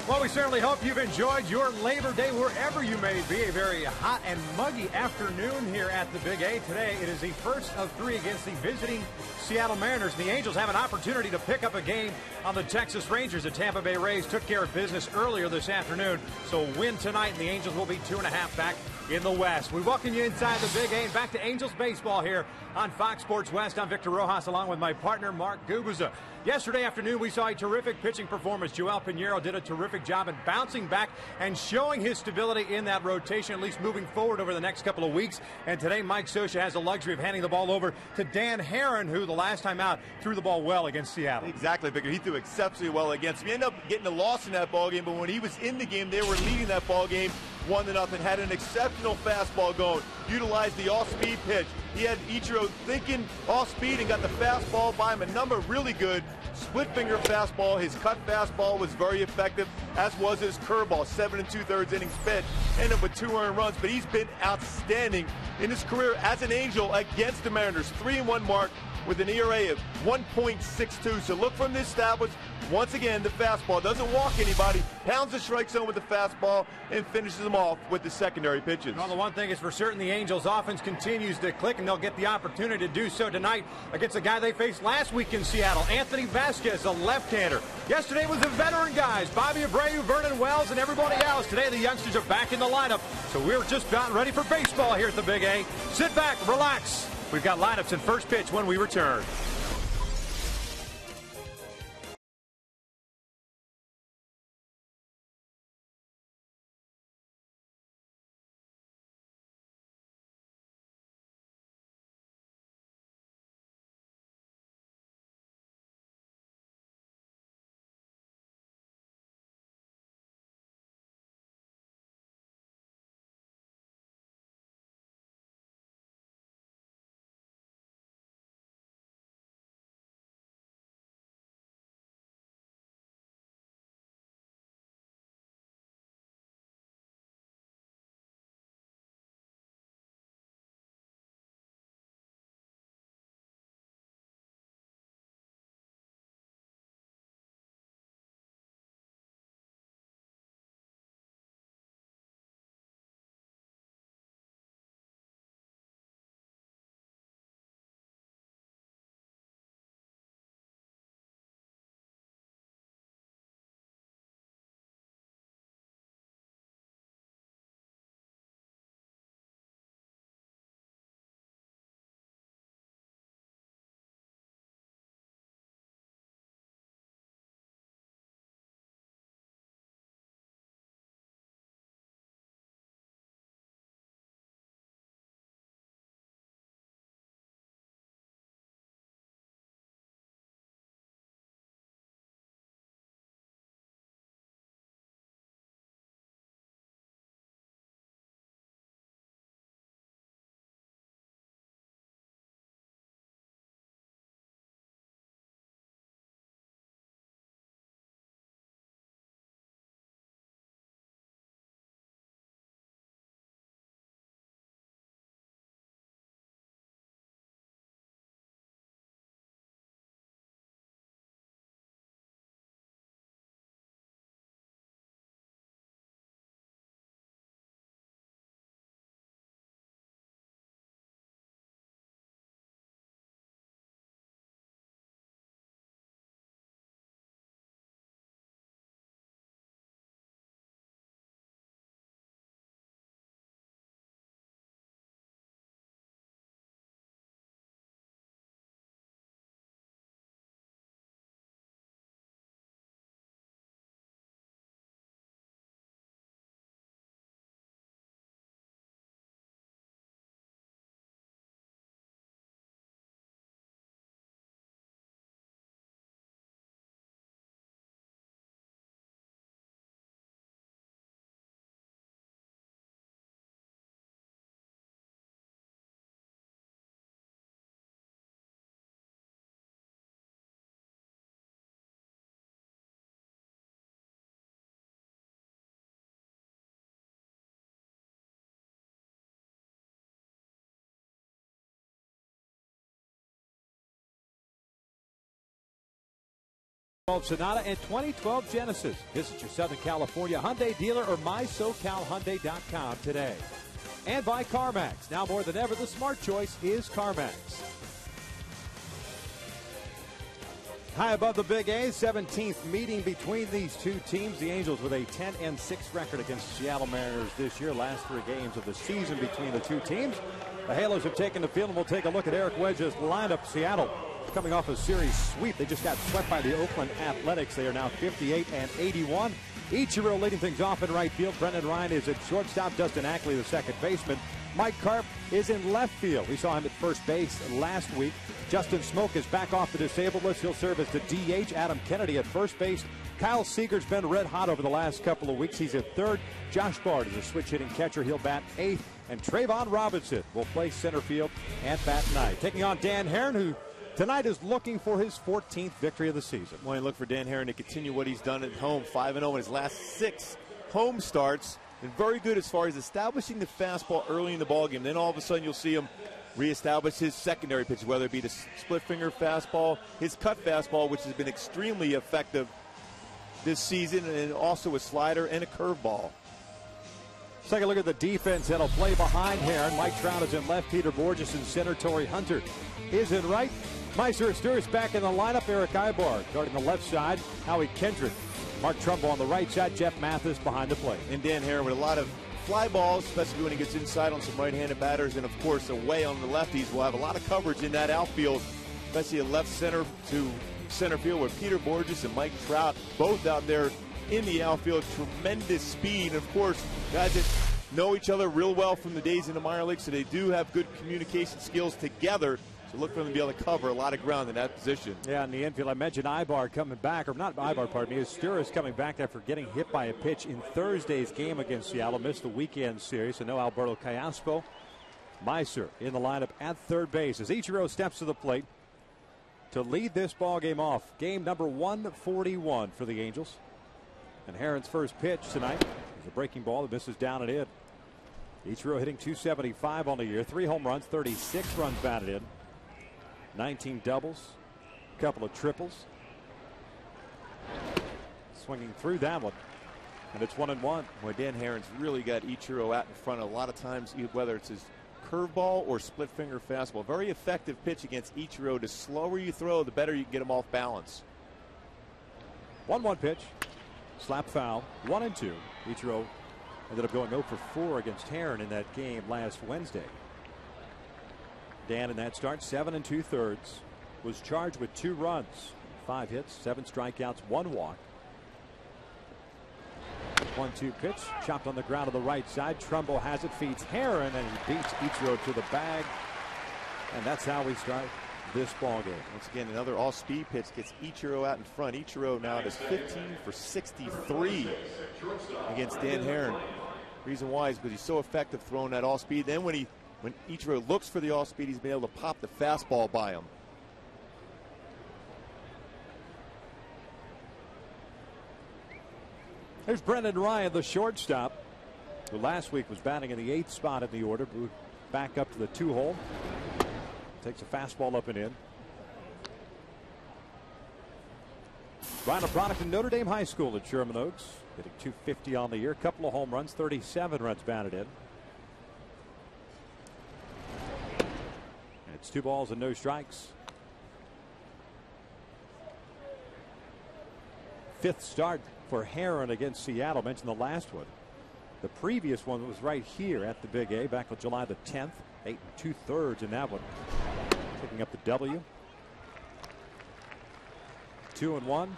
Well, we certainly hope you've enjoyed your Labor Day wherever you may be. A very hot and muggy afternoon here at the Big A. Today, it is the first of three against the visiting Seattle Mariners. The Angels have an opportunity to pick up a game on the Texas Rangers. The Tampa Bay Rays took care of business earlier this afternoon. So win tonight, and the Angels will be 2.5 back in the West. We welcome you inside the Big A and back to Angels baseball here on Fox Sports West. I'm Victor Rojas along with my partner, Mark Guguza. Yesterday afternoon, we saw a terrific pitching performance. Joel Pinheiro did a terrific job in bouncing back and showing his stability in that rotation, at least moving forward over the next couple of weeks. And today, Mike Scioscia has the luxury of handing the ball over to Dan HAREN, who the last time out threw the ball well against Seattle. Exactly, Victor. He threw exceptionally well against him. He ended up getting a loss in that ball game, but when he was in the game, they were leading that ball game 1-0. Had an exceptional fastball going. Utilized the off-speed pitch. He had ICHIRO thinking off-speed and got the fastball by him. A number really good. Split-finger fastball. His cut fastball was very effective, as was his curveball. 7 2/3 innings pitch. Ended up with 2 earned runs, but he's been outstanding in his career as an Angel against the Mariners. 3-1 mark with an ERA of 1.62. So look from this establish. Once again, the fastball doesn't walk anybody, pounds the strike zone with the fastball, and finishes them off with the secondary pitches. Well, the one thing is for certain, the Angels' offense continues to click, and they'll get the opportunity to do so tonight against the guy they faced last week in Seattle, Anthony Vasquez, a left-hander. Yesterday was the veteran guys, Bobby Abreu, Vernon Wells, and everybody else. Today, the youngsters are back in the lineup, so we're just about ready for baseball here at the Big A. Sit back, relax. We've got lineups and first pitch when we return. Sonata and 2012 Genesis. Visit your Southern California Hyundai dealer or MySoCalHyundai.com today. And by CarMax. Now more than ever, the smart choice is CarMax. High above the Big A, 17th meeting between these two teams. The Angels with a 10-6 record against the Seattle Mariners this year. Last 3 games of the season between the two teams. The Halos have taken the field, and we'll take a look at Eric Wedge's lineup. Seattle coming off a series sweep. They just got swept by the Oakland Athletics. They are now 58-81. ICHIRO leading things off in right field. Brendan Ryan is at shortstop. Dustin Ackley, the second baseman. Mike CARP is in left field. We saw him at first base last week. Justin SMOAK is back off the disabled list. He'll serve as the DH. Adam Kennedy at first base. Kyle Seager's been red hot over the last couple of weeks. He's at third. Josh Bard is a switch-hitting catcher. He'll bat 8th. And Trayvon Robinson will play center field and bat 9. Taking on Dan HAREN, who tonight is looking for his 14th victory of the season. Well, you look for Dan HAREN to continue what he's done at home, 5-0 in his last 6 home starts. And very good as far as establishing the fastball early in the ballgame. Then all of a sudden you'll see him reestablish his secondary pitch, whether it be the split finger fastball, his cut fastball, which has been extremely effective this season, and also a slider and a curveball. Let's take a look at the defense that'll play behind HAREN. Mike Trout is in left. Peter Borges in center. Torrey Hunter is in right. MAICER IZTURIS back in the lineup. Eric Ibar guarding the left side. Howie Kendrick. Mark Trumbo on the right side. Jeff Mathis behind the plate. And Dan HAREN with a lot of fly balls, especially when he gets inside on some right-handed batters. And, of course, away on the lefties will have a lot of coverage in that outfield, especially a left center to center field where Peter Borges and Mike Trout both out there in the outfield. Tremendous speed. And, of course, guys that know each other real well from the days in the minor leagues, so they do have good communication skills together. So look for them to be able to cover a lot of ground in that position. Yeah, in the infield, I mentioned Ibar coming back, or not Ibar, pardon me, IZTURIS coming back after getting hit by a pitch in Thursday's game against Seattle. Missed the weekend series, so no Alberto Callaspo. MAICER in the lineup at third base as ICHIRO steps to the plate to lead this ball game off. Game number 141 for the Angels. And HAREN's first pitch tonight is a breaking ball that misses down and in. ICHIRO hitting .275 on the year, 3 home runs, 36 runs batted in, 19 doubles, a couple of triples. Swinging through that one, and it's 1-1. Well, Dan HAREN's really got ICHIRO out in front a lot of times, whether it's his curveball or split finger fastball. Very effective pitch against ICHIRO. The slower you throw, the better you can get him off balance. 1-1 pitch. Slap foul, 1-2. ICHIRO ended up going 0 for 4 against HAREN in that game last Wednesday. Dan in that start, 7 2/3, was charged with 2 runs, 5 hits, 7 strikeouts, 1 walk. 1-2 pitch, chopped on the ground to the right side. Trumbo has it, feeds HAREN, and he beats ICHIRO to the bag. And that's how we start this ball game. Once again, another all-speed pitch gets ICHIRO out in front. ICHIRO now is 15 for 63 against Dan HAREN. Reason why is because he's so effective throwing that all-speed. Then when ICHIRO looks for the all-speed, he's been able to pop the fastball by him. There's Brendan Ryan, the shortstop, who last week was batting in the 8th spot in the order. Moved back up to the 2-hole. Takes a fastball up and in. Ryan, a product of Notre Dame High School at Sherman Oaks. Hitting .250 on the year. Couple of home runs, 37 runs batted in. It's 2 balls and no strikes. 5th start for HAREN against Seattle. Mentioned the last one. The previous one was right here at the Big A back on July the 10th. 8 2/3 in that one. Picking up the W. 2-1.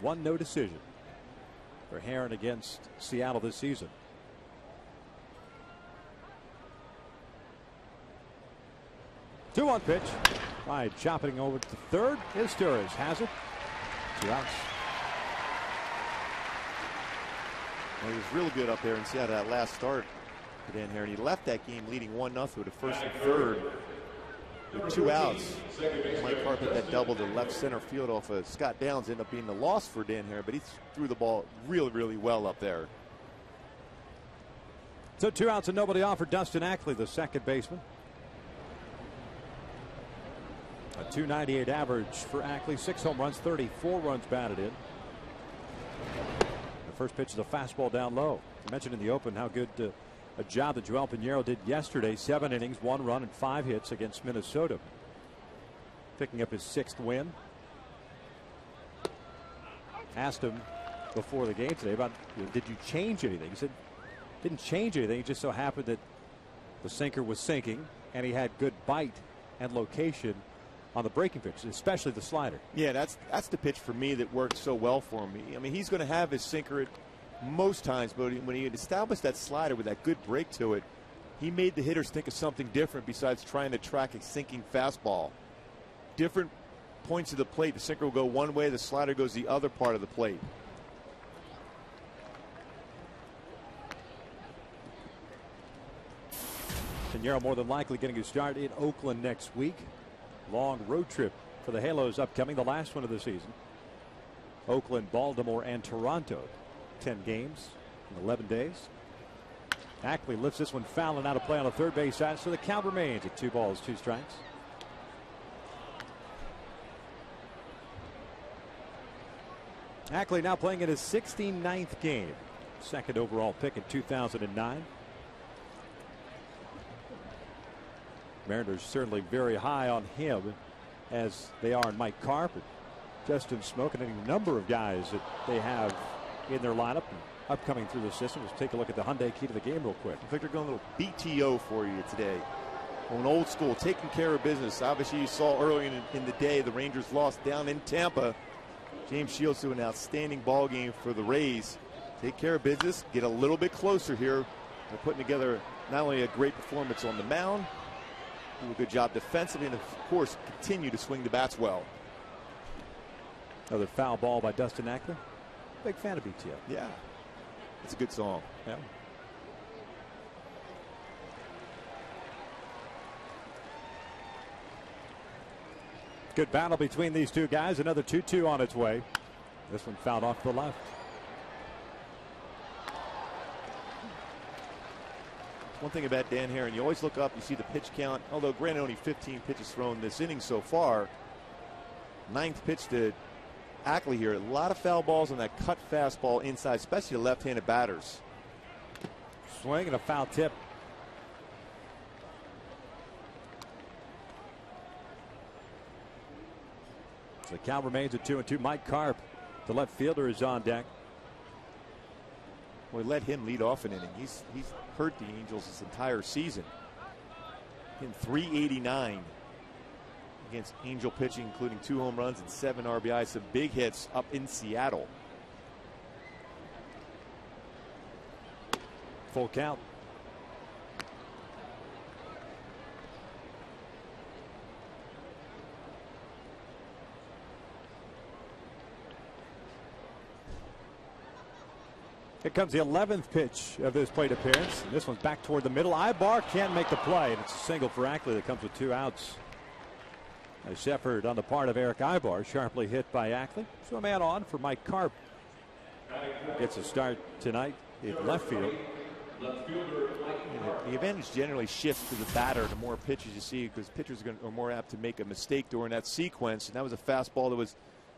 1 no decision for HAREN against Seattle this season. Two-one pitch. Right, chopping over to third. IZTURIS has it. 2 outs. Well, he was real good up there in Seattle that last start for Dan HAREN. He left that game leading 1-0 with the first and third with 2 outs. Mike CARP hit that double to left center field off of Scott Downs. Ended up being the loss for Dan HAREN, but he threw the ball really, really well up there. So 2 outs and nobody on for Dustin Ackley, the second baseman. A .298 average for Ackley, 6 home runs, 34 runs batted in. The first pitch is a fastball down low. I mentioned in the open how good a job that Joel Pinheiro did yesterday. 7 innings, 1 run, and 5 hits against Minnesota. Picking up his 6th win. Asked him before the game today about, did you change anything? He said, didn't change anything. It just so happened that the sinker was sinking, and he had good bite and location on the breaking pitch, especially the slider. Yeah, that's the pitch for me that worked so well for him. I mean, he's going to have his sinker at most times, but when he established that slider with that good break to it, he made the hitters think of something different besides trying to track a sinking fastball. Different points of the plate. The sinker will go one way, the slider goes the other part of the plate. Pinheiro more than likely getting his start in Oakland next week. Long road trip for the Halos upcoming, the last one of the season. Oakland, Baltimore, and Toronto. 10 games in 11 days. Ackley lifts this one foul and out of play on the third base side, so the count remains at 2 balls, 2 strikes. Ackley now playing in his 69th game. 2nd overall pick in 2009. Mariners certainly very high on him, as they are on Mike Carp and Justin SMOAK, and a number of guys that they have in their lineup and upcoming through the system. Let's take a look at the Hyundai key to the game real quick. Victor, going a little BTO for you today. Going old school, taking care of business. Obviously, you saw earlier in the day the Rangers lost down in Tampa. James Shields doing an outstanding ball game for the Rays. Take care of business, get a little bit closer here. They're putting together not only a great performance on the mound, do a good job defensively, and of course continue to swing the bats well. Another foul ball by Dustin Ackley. Big fan of BTO. Yeah, it's a good song. Yeah. Good battle between these two guys. Another 2-2 on its way. This one fouled off to the left. One thing about Dan HAREN, you always look up, you see the pitch count, although granted only 15 pitches thrown this inning so far. 9th pitch to Ackley here. A lot of foul balls on that cut fastball inside, especially the left-handed batters. Swing and a foul tip. So the count remains at 2-2. Mike Carp, the left fielder, is on deck. We let him lead off an inning. He's hurt the Angels this entire season. In .389 against Angel pitching, including 2 home runs and 7 RBIs. Some big hits up in Seattle. Full count. Here comes the 11th pitch of this plate appearance. And this one's back toward the middle. Ibar can't make the play, and it's a single for Ackley that comes with 2 outs. Nice effort on the part of Eric Ibar, sharply hit by Ackley. So a man on for Mike Carp. Gets a start tonight in left field. The advantage generally shifts to the batter the more pitches you see, because pitchers are more apt to make a mistake during that sequence. And that was a fastball that was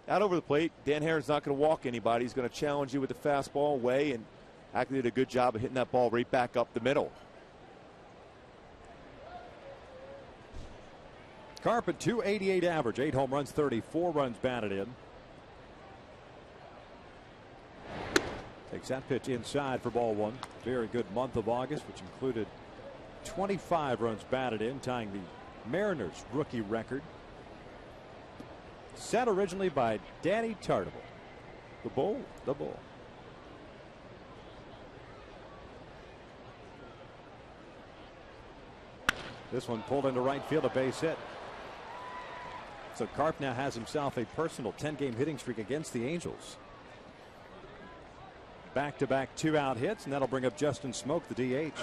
out over the plate. Dan HAREN's not going to walk anybody. He's going to challenge you with the fastball away, and Ackley did a good job of hitting that ball right back up the middle. Carp at .288 average, 8 home runs, 34 runs batted in. Takes that pitch inside for ball 1. Very good month of August, which included 25 runs batted in, tying the Mariners rookie record. Set originally by Danny Tartabull. The Bull. This one pulled into right field, a base hit. So Carp now has himself a personal 10-game hitting streak against the Angels. Back-to-back 2-out hits, and that'll bring up Justin SMOAK, the DH.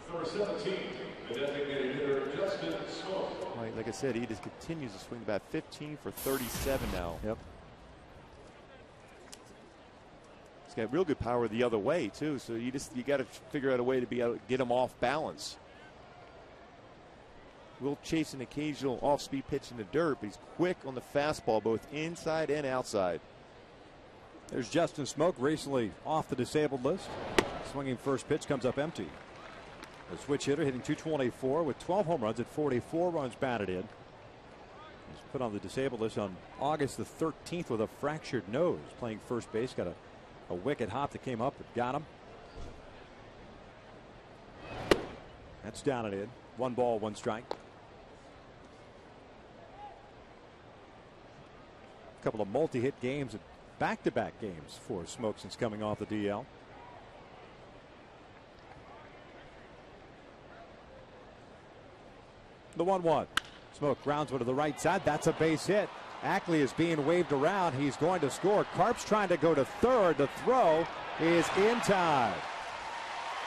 Number 17, the designated hitter, Justin SMOAK. Like I said, he just continues to swing about 15 for 37 now. Yep. He's got real good power the other way too. So you got to figure out a way to be able to get him off balance. will chase an occasional off-speed pitch in the dirt, but he's quick on the fastball, both inside and outside. There's Justin Smoak, recently off the disabled list. Swinging first pitch, comes up empty. A switch hitter hitting .224 with 12 home runs at 44 runs batted in. He's put on the disabled list on August the 13th with a fractured nose. Playing first base, got a wicked hop that came up and got him. That's down and in. 1 ball, 1 strike. A couple of multi-hit games, back-to-back games for Smoak since coming off the DL. The 1-1. Smoak grounds one to the right side. That's a base hit. Ackley is being waved around. He's going to score. Carp's trying to go to third. The throw is in time.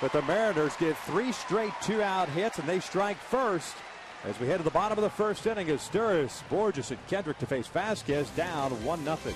But the Mariners get 3 straight 2-out hits, and they strike first. As we head to the bottom of the first inning, IZTURIS, Borges, and Kendrick to face Vasquez, down 1-0.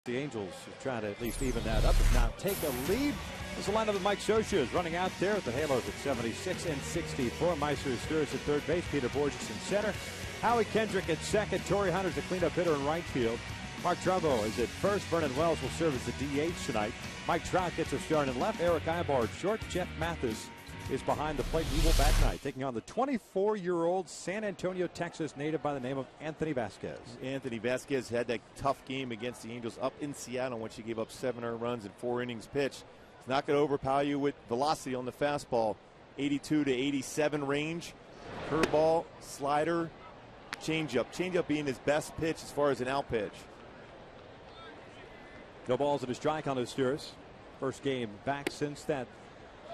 The Angels are trying to at least even that up and now take a lead. As the lineup of Mike Scioscia is running out there with the Halos at 76 and 64. MAICER IZTURIS at third base. Peter Borges in center. Howie Kendrick at second. Torrey Hunter's the cleanup hitter in right field. Mark Trumbo is at first. Vernon Wells will serve as the DH tonight. Mike Trout gets a start in left. Eric Ibar short. Jeff Mathis is behind the plate. He will bat tonight, taking on the 24-year-old San Antonio, Texas native by the name of Anthony Vasquez. Anthony Vasquez had that tough game against the Angels up in Seattle when she gave up 7 earned runs in 4 innings pitched. It's not going to overpower you with velocity on the fastball. 82 to 87 range. Curveball, slider, changeup. Changeup being his best pitch as far as an out pitch. No balls and a strike on IZTURIS. First game back since that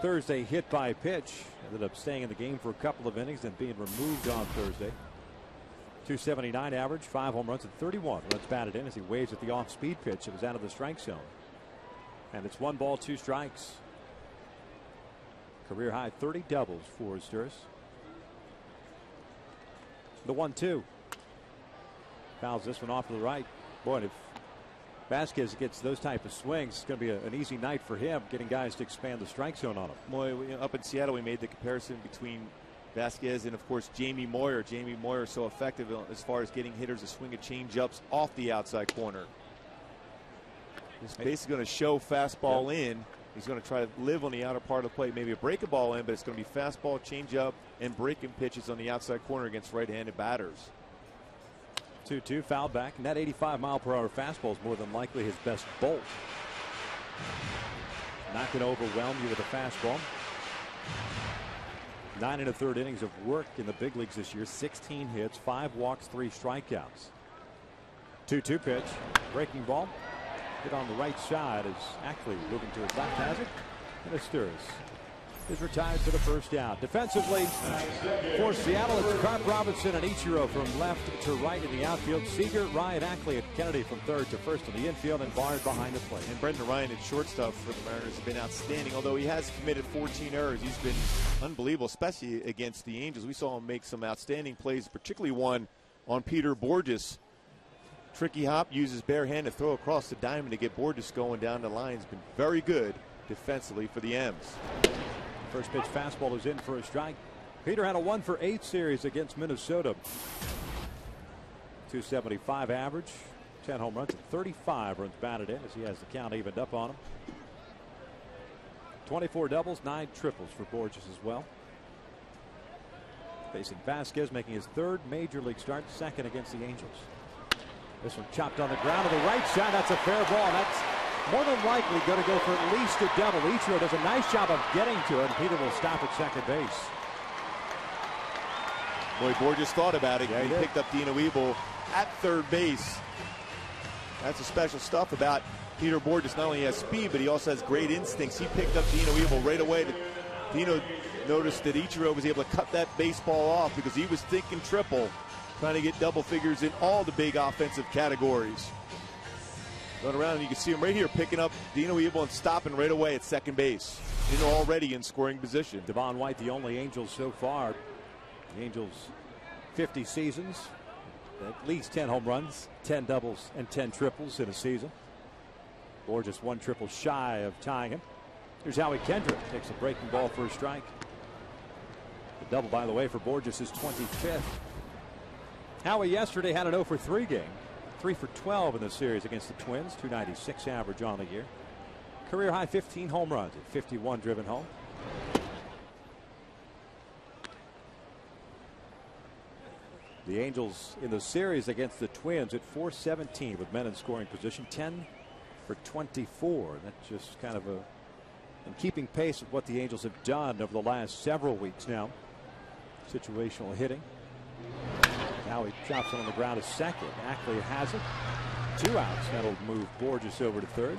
Thursday hit by pitch. Ended up staying in the game for a couple of innings, then being removed on Thursday. 279 average, 5 home runs and 31 runs batted in as he waves at the off-speed pitch. It was out of the strike zone. And it's 1 ball, 2 strikes. Career high 30 doubles for IZTURIS. The 1-2. Fouls this one off to the right. Boy, if Vasquez gets those type of swings, it's going to be an easy night for him, getting guys to expand the strike zone on him. Boy, up in Seattle, we made the comparison between Vasquez and, of course, Jamie Moyer. Jamie Moyer is so effective as far as getting hitters to swing at change-ups off the outside corner. He's basically going to show fastball in. He's going to try to live on the outer part of the plate, maybe a break a ball in, but it's going to be fastball, change-up, and breaking pitches on the outside corner against right-handed batters. 2-2, foul back, and that 85-mile-per-hour fastball is more than likely his best bolt. Not going to overwhelm you with a fastball. 9 1/3 innings of work in the big leagues this year. 16 hits, 5 walks, 3 strikeouts. 2-2 pitch, breaking ball. Hit on the right side as Ackley moving to his left, has it, and IZTURIS is retired for the first out. Defensively for Seattle, it's CARP, Robinson, and ICHIRO from left to right in the outfield. Seager, Ryan, Ackley, and Kennedy from third to first in the infield, and Bard behind the plate. And Brendan Ryan at shortstop for the Mariners has been outstanding, although he has committed 14 errors. He's been unbelievable, especially against the Angels. We saw him make some outstanding plays, particularly one on Peter Borges. Tricky hop, uses bare hand to throw across the diamond to get Borges going down the line. He's been very good defensively for the M's. First pitch fastball is in for a strike. Peter had a 1-for-8 series against Minnesota. 275 average, 10 home runs, and 35 runs batted in as he has the count evened up on him. 24 doubles, 9 triples for Borges as well. Facing Vasquez, making his third major league start, second against the Angels. This one chopped on the ground to the right side. That's a fair ball. That's more than likely going to go for at least a double. ICHIRO does a nice job of getting to it, and Peter will stop at second base. Boy, Borges thought about it. Yeah, he picked up Dino Ebel at third base. That's the special stuff about Peter Borges. Not only has speed, but he also has great instincts. He picked up Dino Ebel right away. Dino noticed that ICHIRO was able to cut that baseball off because he was thinking triple, trying to get double figures in all the big offensive categories. Going around, and you can see him right here picking up Dino Ebel and stopping right away at second base. Already in scoring position. Devon White, the only Angels so far. The Angels 50 seasons, at least 10 home runs, 10 doubles, and 10 triples in a season. Borges 1 triple shy of tying him. Here's Howie Kendrick, takes a breaking ball for a strike. The double, by the way, for Borges is 25th. Howie yesterday had an 0-for-3 game. 3 for 12 in the series against the Twins, 296 average on the year. Career high 15 home runs at 51 driven home. The Angels in the series against the Twins at 417 with men in scoring position, 10 for 24. That's just kind of in keeping pace with what the Angels have done over the last several weeks now. Situational hitting. Now he chops it on the ground to second. Ackley has it. 2 outs. That'll move Borges over to third.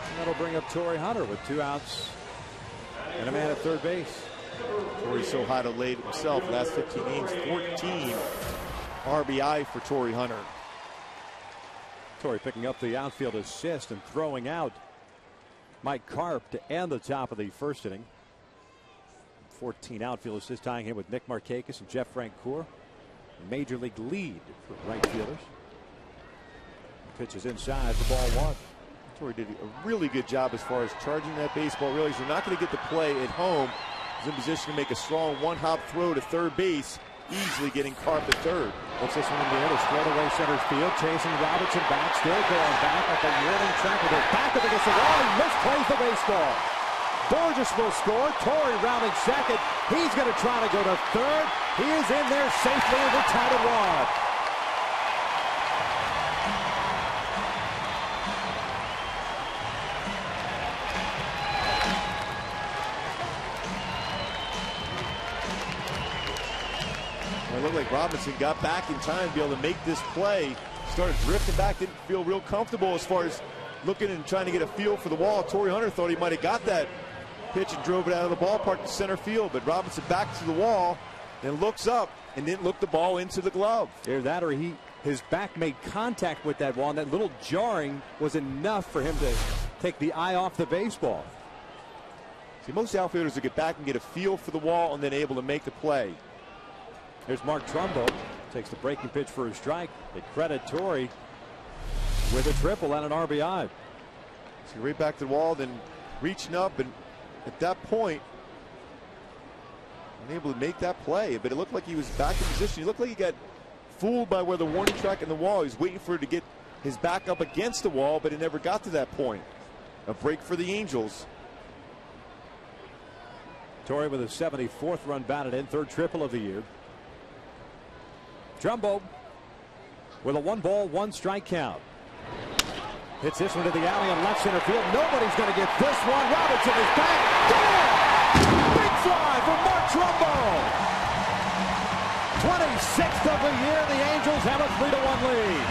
And that'll bring up Torrey Hunter with 2 outs and a man at third base. Torrey's so hot of late himself. Last 15 games, 14 RBI for Torrey Hunter. Torrey picking up the outfield assist and throwing out Mike CARP to end the top of the first inning. 14 outfield assists, tying him with Nick Markakis and Jeff Francoeur. Major league lead for right fielders. Pitches inside for ball 1. Torrey did a really good job as far as charging that baseball. Realize you're not going to get the play at home. He's in position to make a strong 1-hop throw to third base, easily getting CARP at third. Puts this one in the air to straight away center field, chasing Robinson back, still going back at the warning track with it back up against the wall. He misplays the baseball. Borges will score. Torrey rounding second. He's going to try to go to third. He is in there safely in the title wad. It looked like Robinson got back in time to be able to make this play. Started drifting back, didn't feel real comfortable as far as looking and trying to get a feel for the wall. Torrey Hunter thought he might have got that pitch and drove it out of the ballpark to center field, but Robinson back to the wall, then looks up and didn't look the ball into the glove. Either that or his back made contact with that wall, and that little jarring was enough for him to take the eye off the baseball. See, most outfielders will get back and get a feel for the wall and then able to make the play. There's Mark Trumbo, takes the breaking pitch for a strike. They credit Torrey with a triple and an RBI. So right back to the wall, then reaching up, and at that point, unable to make that play. But it looked like he was back in position. He looked like he got fooled by where the warning track and the wall. He was waiting for it to get his back up against the wall, but it never got to that point. A break for the Angels. Torrey with a 74th run batted in, third triple of the year. Trumbo with a 1-ball-1-strike count. Hits this one to the alley on left center field. Nobody's going to get this one. Robinson is back. Gone! Big fly for Mark Trumbo. 26th of the year. The Angels have a 3-1 lead.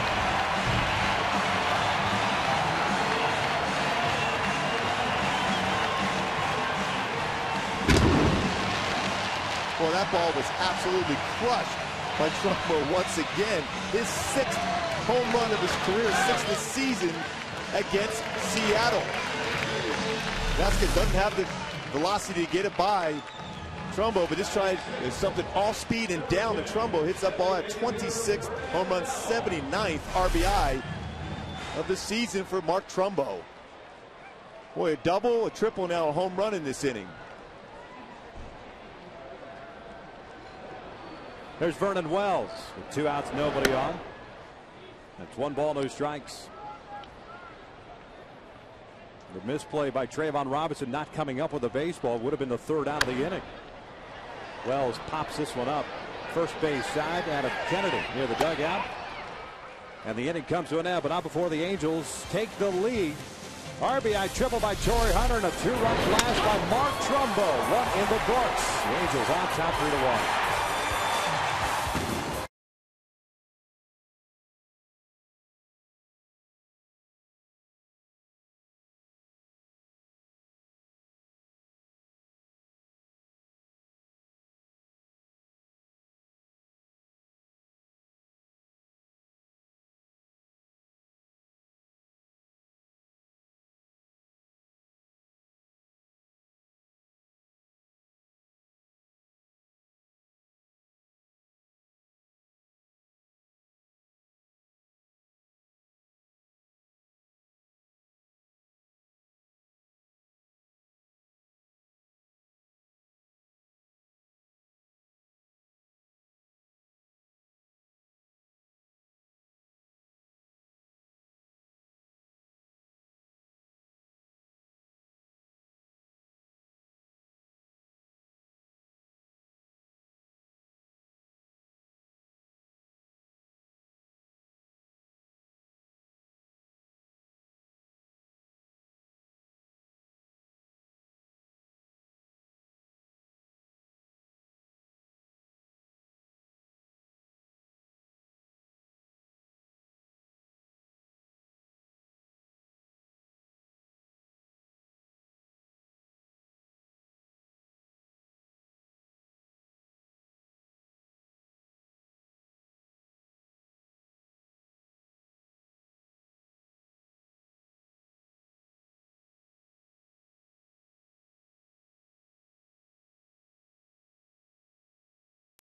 Well, that ball was absolutely crushed by Trumbo once again. His 6th home run of his career, 6th this season against Seattle. Vasquez doesn't have the velocity to get it by Trumbo, but just tried something off speed and down. The Trumbo hits that ball at 26th home run, 79th RBI of the season for Mark Trumbo. Boy, a double, a triple, now a home run in this inning. There's Vernon Wells with 2 outs, nobody on. That's 1 ball, no strikes. The misplay by Trayvon Robinson not coming up with a baseball would have been the 3rd out of the inning. Wells pops this one up. First base side, Adam Kennedy near the dugout. And the inning comes to an end, but not before the Angels take the lead. RBI triple by Torrey Hunter and a 2-run blast by Mark Trumbo. 1 in the books. The Angels on top 3-1.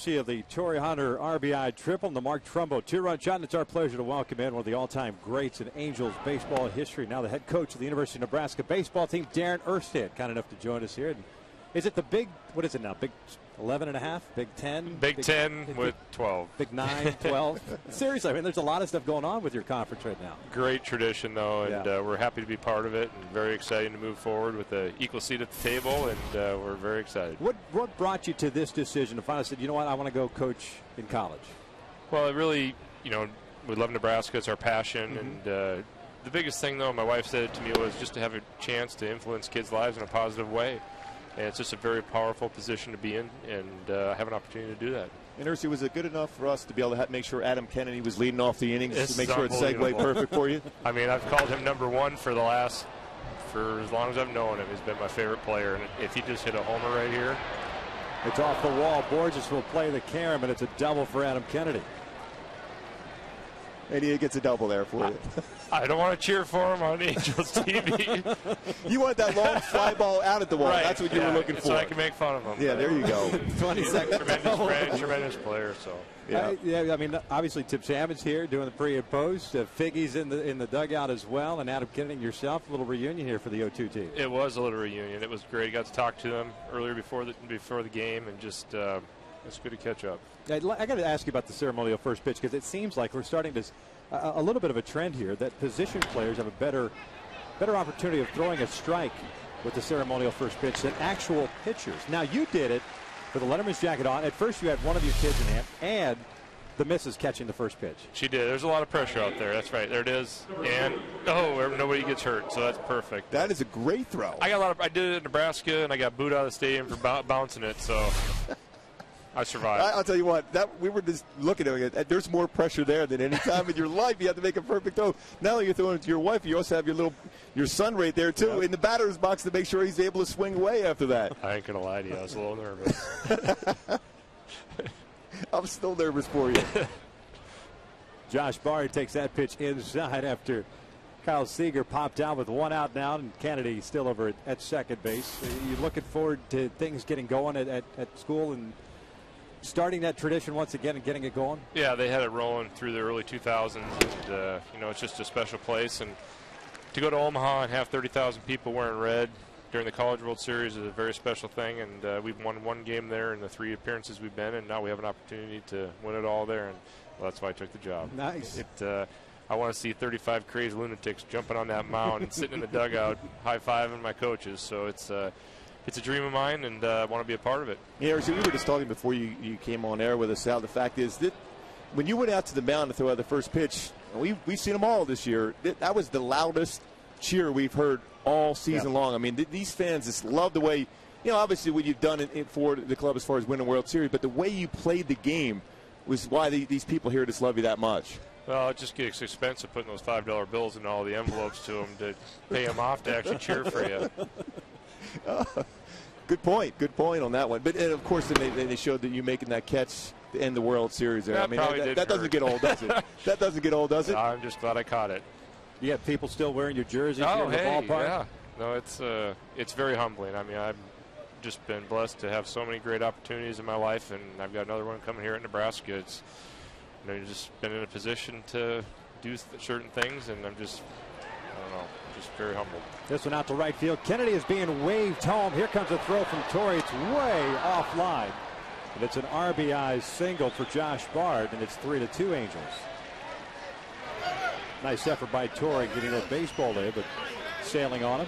Of the Torrey Hunter RBI triple and the Mark Trumbo 2-run shot. And it's our pleasure to welcome in one of the all-time greats in Angels baseball history, now the head coach of the University of Nebraska baseball team, Darren Erstad, kind enough to join us here. And is it the big, what is it now, Big 11 and a half, Big 10? Big 10 with 12. Big 9, 12. Seriously, I mean, there's a lot of stuff going on with your conference right now. Great tradition, though, and we're happy to be part of it, and very exciting to move forward with an equal seat at the table, and we're very excited. What brought you to this decision to finally say, you know what, I want to go coach in college? Well, it really, you know, we love Nebraska. It's our passion, and the biggest thing, though, my wife said to me, was just to have a chance to influence kids' lives in a positive way. And it's just a very powerful position to be in, and have an opportunity to do that. And Ursi, was it good enough for us to be able to make sure Adam Kennedy was leading off the innings It's to make sure it's segued perfect for you? I mean, I've called him #1 for as long as I've known him. He's been my favorite player, and if he just hit a homer right here. It's off the wall. Borges will play the carom, and it's a double for Adam Kennedy. And he gets a double there for you. I don't want to cheer for him on Angels TV. You want that long fly ball out at the wall. Right. That's what you were looking for. So I can make fun of him. Yeah, there you go. 20 seconds. Tremendous player. So yeah, I mean, obviously Tip Salmon's here doing the pre and post. Figgy's in the dugout as well, and Adam Kennedy, yourself, a little reunion here for the O2 team. It was a little reunion. It was great. Got to talk to them earlier before the game, and just it's good to catch up. I got to ask you about the ceremonial first pitch, because it seems like we're starting to a little bit of a trend here that position players have a better opportunity of throwing a strike with the ceremonial first pitch than actual pitchers. Now, you did it with a Letterman's jacket on. At first, you had one of your kids in hand, and the missus catching the first pitch. She did. There's a lot of pressure out there. That's right. There it is. And nobody gets hurt, so that's perfect. That is a great throw. I did it in Nebraska, and I got booed out of the stadium for bouncing it. So I survived. I'll tell you what, we were just looking at it. There's more pressure there than any time in your life. You have to make a perfect throw. Not only you're throwing it to your wife, you also have your son right there, too, in the batter's box to make sure he's able to swing away after that. I ain't going to lie to you. I was a little nervous. I'm still nervous for you. Josh Bard takes that pitch inside after Kyle Seager popped out with 1 out now, and Kennedy still over at second base. You looking forward to things getting going at school and starting that tradition once again and getting it going? Yeah, they had it rolling through the early 2000s, and you know, it's just a special place. And to go to Omaha and have 30,000 people wearing red during the College World Series is a very special thing. And we've won 1 game there in the 3 appearances we've been, and now we have an opportunity to win it all there. And well, that's why I took the job. Nice. I want to see 35 crazy lunatics jumping on that mound and sitting in the dugout high-fiving my coaches. So it's a dream of mine, and I want to be a part of it. Yeah, so we were just talking before you came on air with us, Sal. The fact is that when you went out to the mound to throw out the first pitch, we've seen them all this year. That was the loudest cheer we've heard all season long. I mean, these fans just love the way, you know, obviously what you've done for the club as far as winning World Series, but the way you played the game was why these people here just love you that much. Well, it just gets expensive putting those $5 bills in all the envelopes to them to pay them off to actually cheer for you. Good point on that one. But and of course, they showed that you making that catch to end the World Series there. That I mean, that doesn't get old, does it? That doesn't get old, does it? I'm just glad I caught it. You have people still wearing your jerseys here in the ballpark? Yeah. No, it's very humbling. I mean, I've just been blessed to have so many great opportunities in my life, and I've got another one coming here at Nebraska. It's, you know, you've just been in a position to do certain things, and I'm just, I don't know, just very humbled. This one out to right field. Kennedy is being waved home. Here comes a throw from Torrey. It's way offline. And it's an RBI single for Josh Bard, and it's 3-2 Angels. Nice effort by Torrey getting that baseball there, but sailing on him.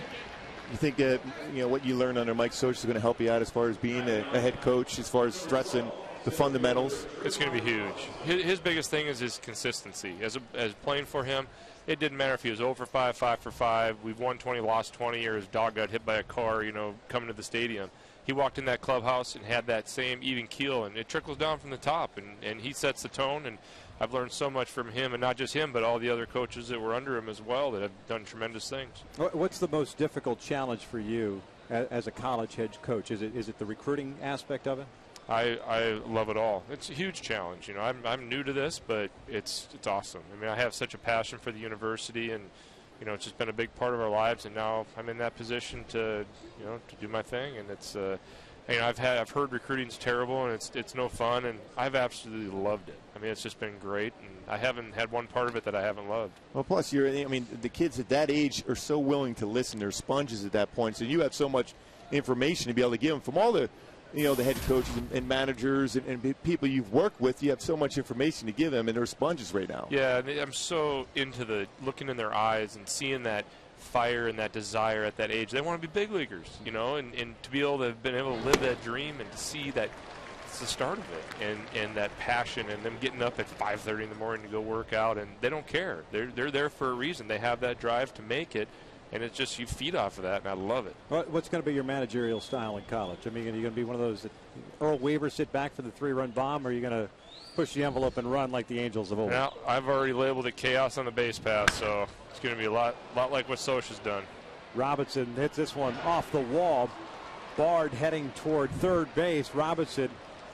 You think you know what you learned under Mike Soch is going to help you out as far as being a head coach, as far as stressing the fundamentals? It's going to be huge. His biggest thing is his consistency. As playing for him, it didn't matter if he was 0 for 5, 5 for 5, we've won 20, lost 20, or his dog got hit by a car, you know, coming to the stadium. He walked in that clubhouse and had that same even keel, and it trickles down from the top, and he sets the tone. And I've learned so much from him, and not just him, but all the other coaches that were under him as well that have done tremendous things. What's the most difficult challenge for you as a college head coach? Is it the recruiting aspect of it? I love it all. It's a huge challenge. You know, I'm new to this, but it's awesome. I mean, I have such a passion for the university, and you know, it's just been a big part of our lives. And now I'm in that position to, you know, to do my thing. And it's, you know, I've heard recruiting's terrible and it's no fun, and I've absolutely loved it. I mean, it's just been great, and I haven't had one part of it that I haven't loved. Well, plus the kids at that age are so willing to listen. They're sponges at that point, so you have so much information to be able to give them from all the, you know, the head coaches and managers and people you've worked with. You have so much information to give them, and they're sponges right now. Yeah, I'm so into looking in their eyes and seeing that fire and that desire at that age. They want to be big leaguers, you know, and to be able to have been able to live that dream and to see that it's the start of it, and that passion, and them getting up at 5:30 in the morning to go work out, and they don't care. They're there for a reason. They have that drive to make it. And it's just, you feed off of that, and I love it. What's going to be your managerial style in college? I mean, are you going to be one of those that Earl Weaver sit back for the 3-run bomb, or are you going to push the envelope and run like the Angels of old? Now, I've already labeled it chaos on the base pass, so it's going to be a lot like what Soch has done. Robinson hits this one off the wall. Bard heading toward third base. Robinson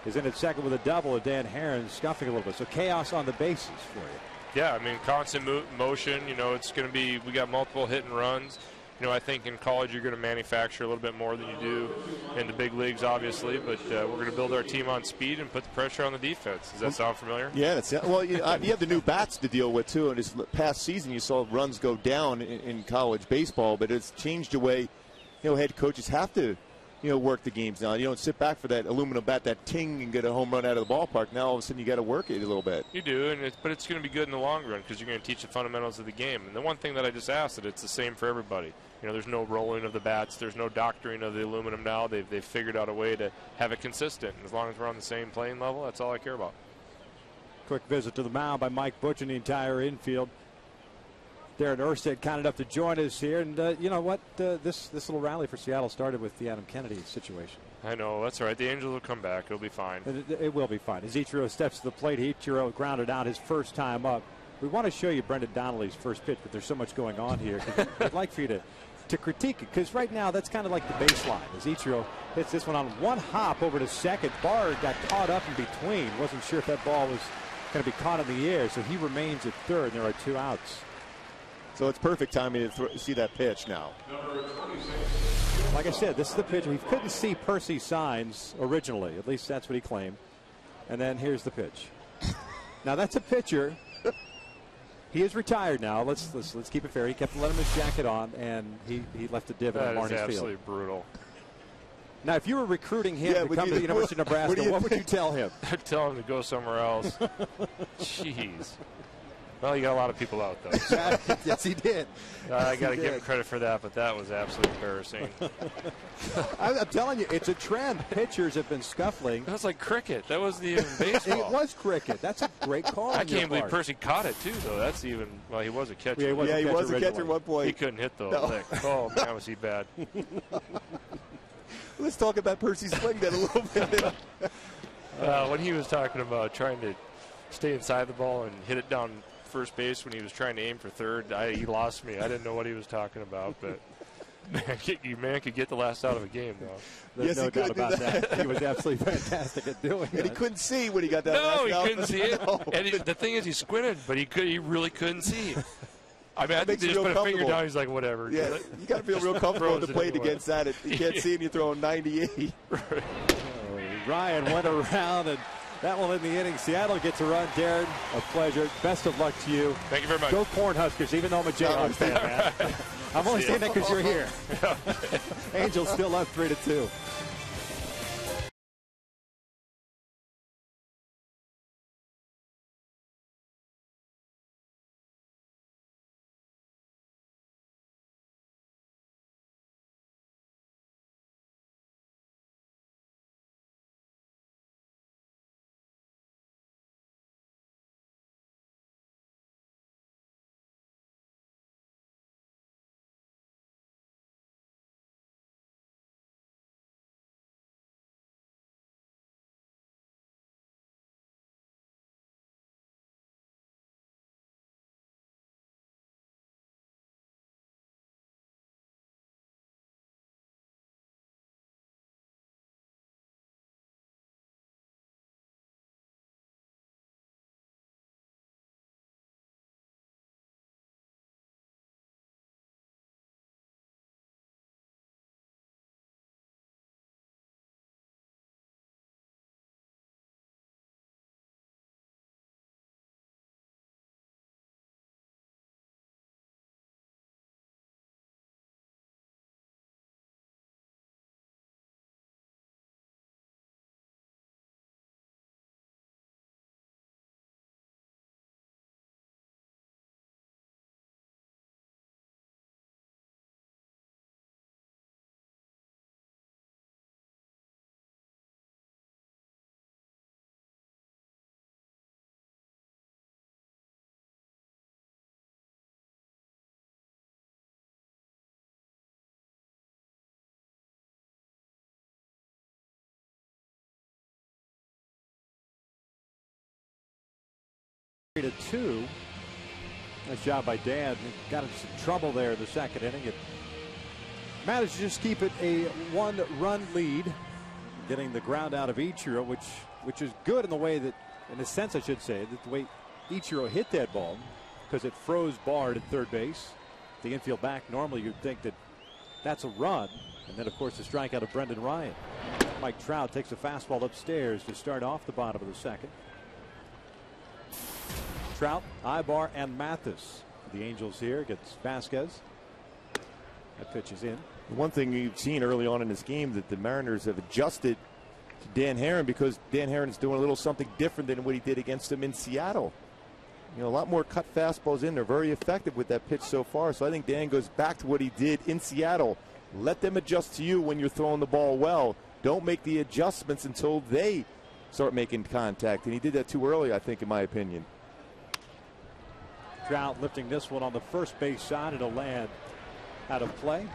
is in at second with a double, and Dan HAREN scuffing a little bit. So chaos on the bases for you. Yeah, I mean, constant motion. You know, it's going to be, we got multiple hit and runs. You know, I think in college you're going to manufacture a little bit more than you do in the big leagues, obviously. But we're going to build our team on speed and put the pressure on the defense. Does that sound familiar? Yeah, well, you have the new bats to deal with, too. And this past season you saw runs go down in college baseball, but it's changed the way, you know, head coaches have to, you know, work the games now. You don't sit back for that aluminum bat, that ting, and get a home run out of the ballpark. Now all of a sudden you got to work it a little bit. You do, but it's going to be good in the long run because you're going to teach the fundamentals of the game. And the one thing that I just asked, that it's the same for everybody. You know, there's no rolling of the bats. There's no doctoring of the aluminum now. They've figured out a way to have it consistent. And as long as we're on the same playing level, that's all I care about. Quick visit to the mound by Mike Butch and the entire infield. Darren Erstad kind enough to join us here, and you know what? This little rally for Seattle started with the Adam Kennedy situation. I know, that's all right. The Angels will come back. It'll be fine. It will be fine. As ICHIRO steps to the plate, ICHIRO grounded out his first time up. We want to show you Brendan Donnelly's first pitch, but there's so much going on here. I'd like for you to critique it, because right now that's kind of like the baseline. As ICHIRO hits this one on one hop over to second. Bard got caught up in between. Wasn't sure if that ball was going to be caught in the air, so he remains at third, and there are 2 outs. So it's perfect timing to see that pitch now. Like I said, this is the pitch. We couldn't see Percy's signs originally. At least that's what he claimed. And then here's the pitch. Now that's a pitcher. He is retired now. Let's keep it fair. He kept letting his jacket on, and he left a divot on Marnie's field. That is absolutely brutal. Now, if you were recruiting him to come to the University of Nebraska, what would you tell him? I'd tell him to go somewhere else. Jeez. Well, he got a lot of people out, though. So. Yes, he did. I got to give him credit for that, but that was absolutely embarrassing. I'm telling you, it's a trend. Pitchers have been scuffling. That was like cricket. That wasn't even baseball. It was cricket. That's a great call. I can't believe Percy caught it, too, though. That's even, well, he was a catcher. Yeah, he was a catcher at one point. He couldn't hit the lick. Oh, man, was he bad. Let's talk about Percy's swing then a little bit. When he was talking about trying to stay inside the ball and hit it down first base when he was trying to aim for third, he lost me. I didn't know what he was talking about, but man could get the last out of a game, though. There's no doubt about that. He was absolutely fantastic at doing it. And he couldn't see when he got that last out. No, he couldn't see it. No. And the thing is, he squinted, but he really couldn't see. I mean, I think they just put a finger down. He's like, whatever. Yeah, you got to feel real comfortable with the plate against that. You can't see, and you're throwing 98. Right. Ryan went around, and that one in the inning. Seattle gets a run. Darren, a pleasure. Best of luck to you. Thank you very much. Go Cornhuskers, even though I'm a Jayhawks fan, man. I'm only saying that because you're here. Angels still up 3-2. To 2. Nice job by Dan. Got into some trouble there in the second inning. It managed to just keep it a 1-run lead, getting the ground out of ICHIRO, which is good in the way that, in a sense I should say, that the way ICHIRO hit that ball, because it froze Bard at third base. The infield back, normally you'd think that that's a run. And then, of course, the strikeout of Brendan Ryan. Mike Trout takes a fastball upstairs to start off the bottom of the second. Trout, Ibar, and Mathis. The Angels here against Vasquez. That pitch is in. One thing you've seen early on in this game that the Mariners have adjusted to Dan HAREN, because Dan HAREN is doing a little something different than what he did against him in Seattle. You know, a lot more cut fastballs in there. Very effective with that pitch so far. So I think Dan goes back to what he did in Seattle. Let them adjust to you when you're throwing the ball well. Don't make the adjustments until they start making contact. And he did that too early, I think, in my opinion. Trout lifting this one on the first base side. It'll land out of play.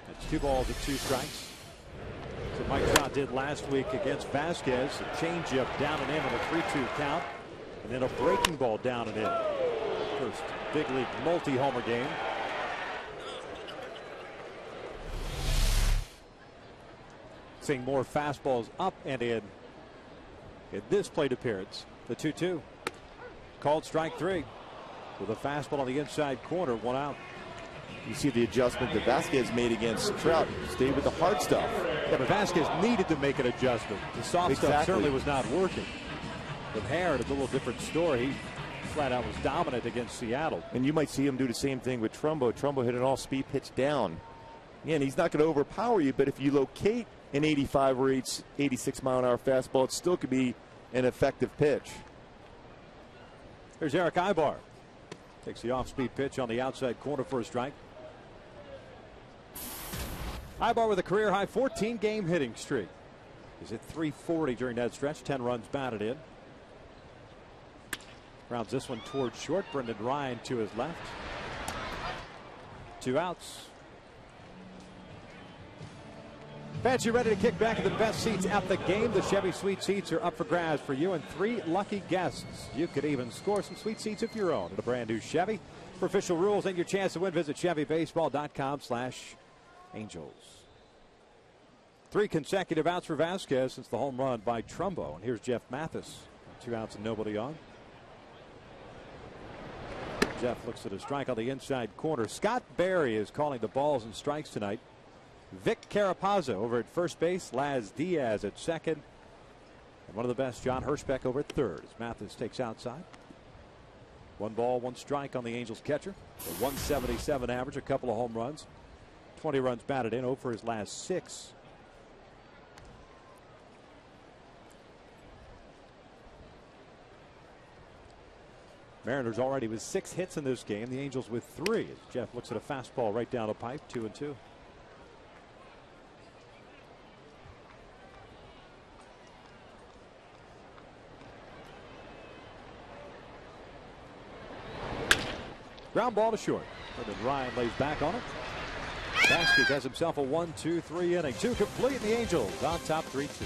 It's 2 balls and 2 strikes. So Mike Trout did last week against Vasquez. A changeup down and in on a 3-2 count. And then a breaking ball down and in. First big league multi-homer game. Seeing more fastballs up and in this plate appearance. The 2-2. Called strike 3 with a fastball on the inside corner, 1 out. You see the adjustment that Vasquez made against Trout. Stayed with the hard stuff. Yeah, but Vasquez needed to make an adjustment. The soft stuff certainly was not working. With HAREN, it's a little different story. He flat out was dominant against Seattle. And you might see him do the same thing with TRUMBO. TRUMBO hit an all-speed pitch down. Again, he's not going to overpower you, but if you locate an 85 or 86 mile an hour fastball, it still could be an effective pitch. There's Eric Ibar. Takes the off-speed pitch on the outside corner for a strike. Ibar with a career-high 14-game hitting streak. He's at .340 during that stretch. 10 runs batted in. Rounds this one towards short. Brendan Ryan to his left. 2 outs. Fans, you ready to kick back in the best seats at the game? The Chevy Sweet Seats are up for grabs for you and 3 lucky guests. You could even score some sweet seats of your own at a brand new Chevy. For official rules and your chance to win, visit ChevyBaseball.com/Angels. 3 consecutive outs for Vasquez since the home run by TRUMBO. And here's Jeff Mathis. 2 outs and nobody on. Jeff looks at a strike on the inside corner. Scott Berry is calling the balls and strikes tonight. Vic Carapazzo over at first base. Laz Diaz at second. And one of the best, John Hirschbeck, over at third as Mathis takes outside. 1 ball, 1 strike on the Angels catcher. A 177 average, a couple of home runs. 20 runs batted in, 0 for his last 6. Mariners already with 6 hits in this game. The Angels with 3. As Jeff looks at a fastball right down the pipe, 2-2. Ground ball to short. And then Ryan lays back on it. Vasquez has himself a 1-2-3 inning. 2 complete, and the Angels on top 3-2.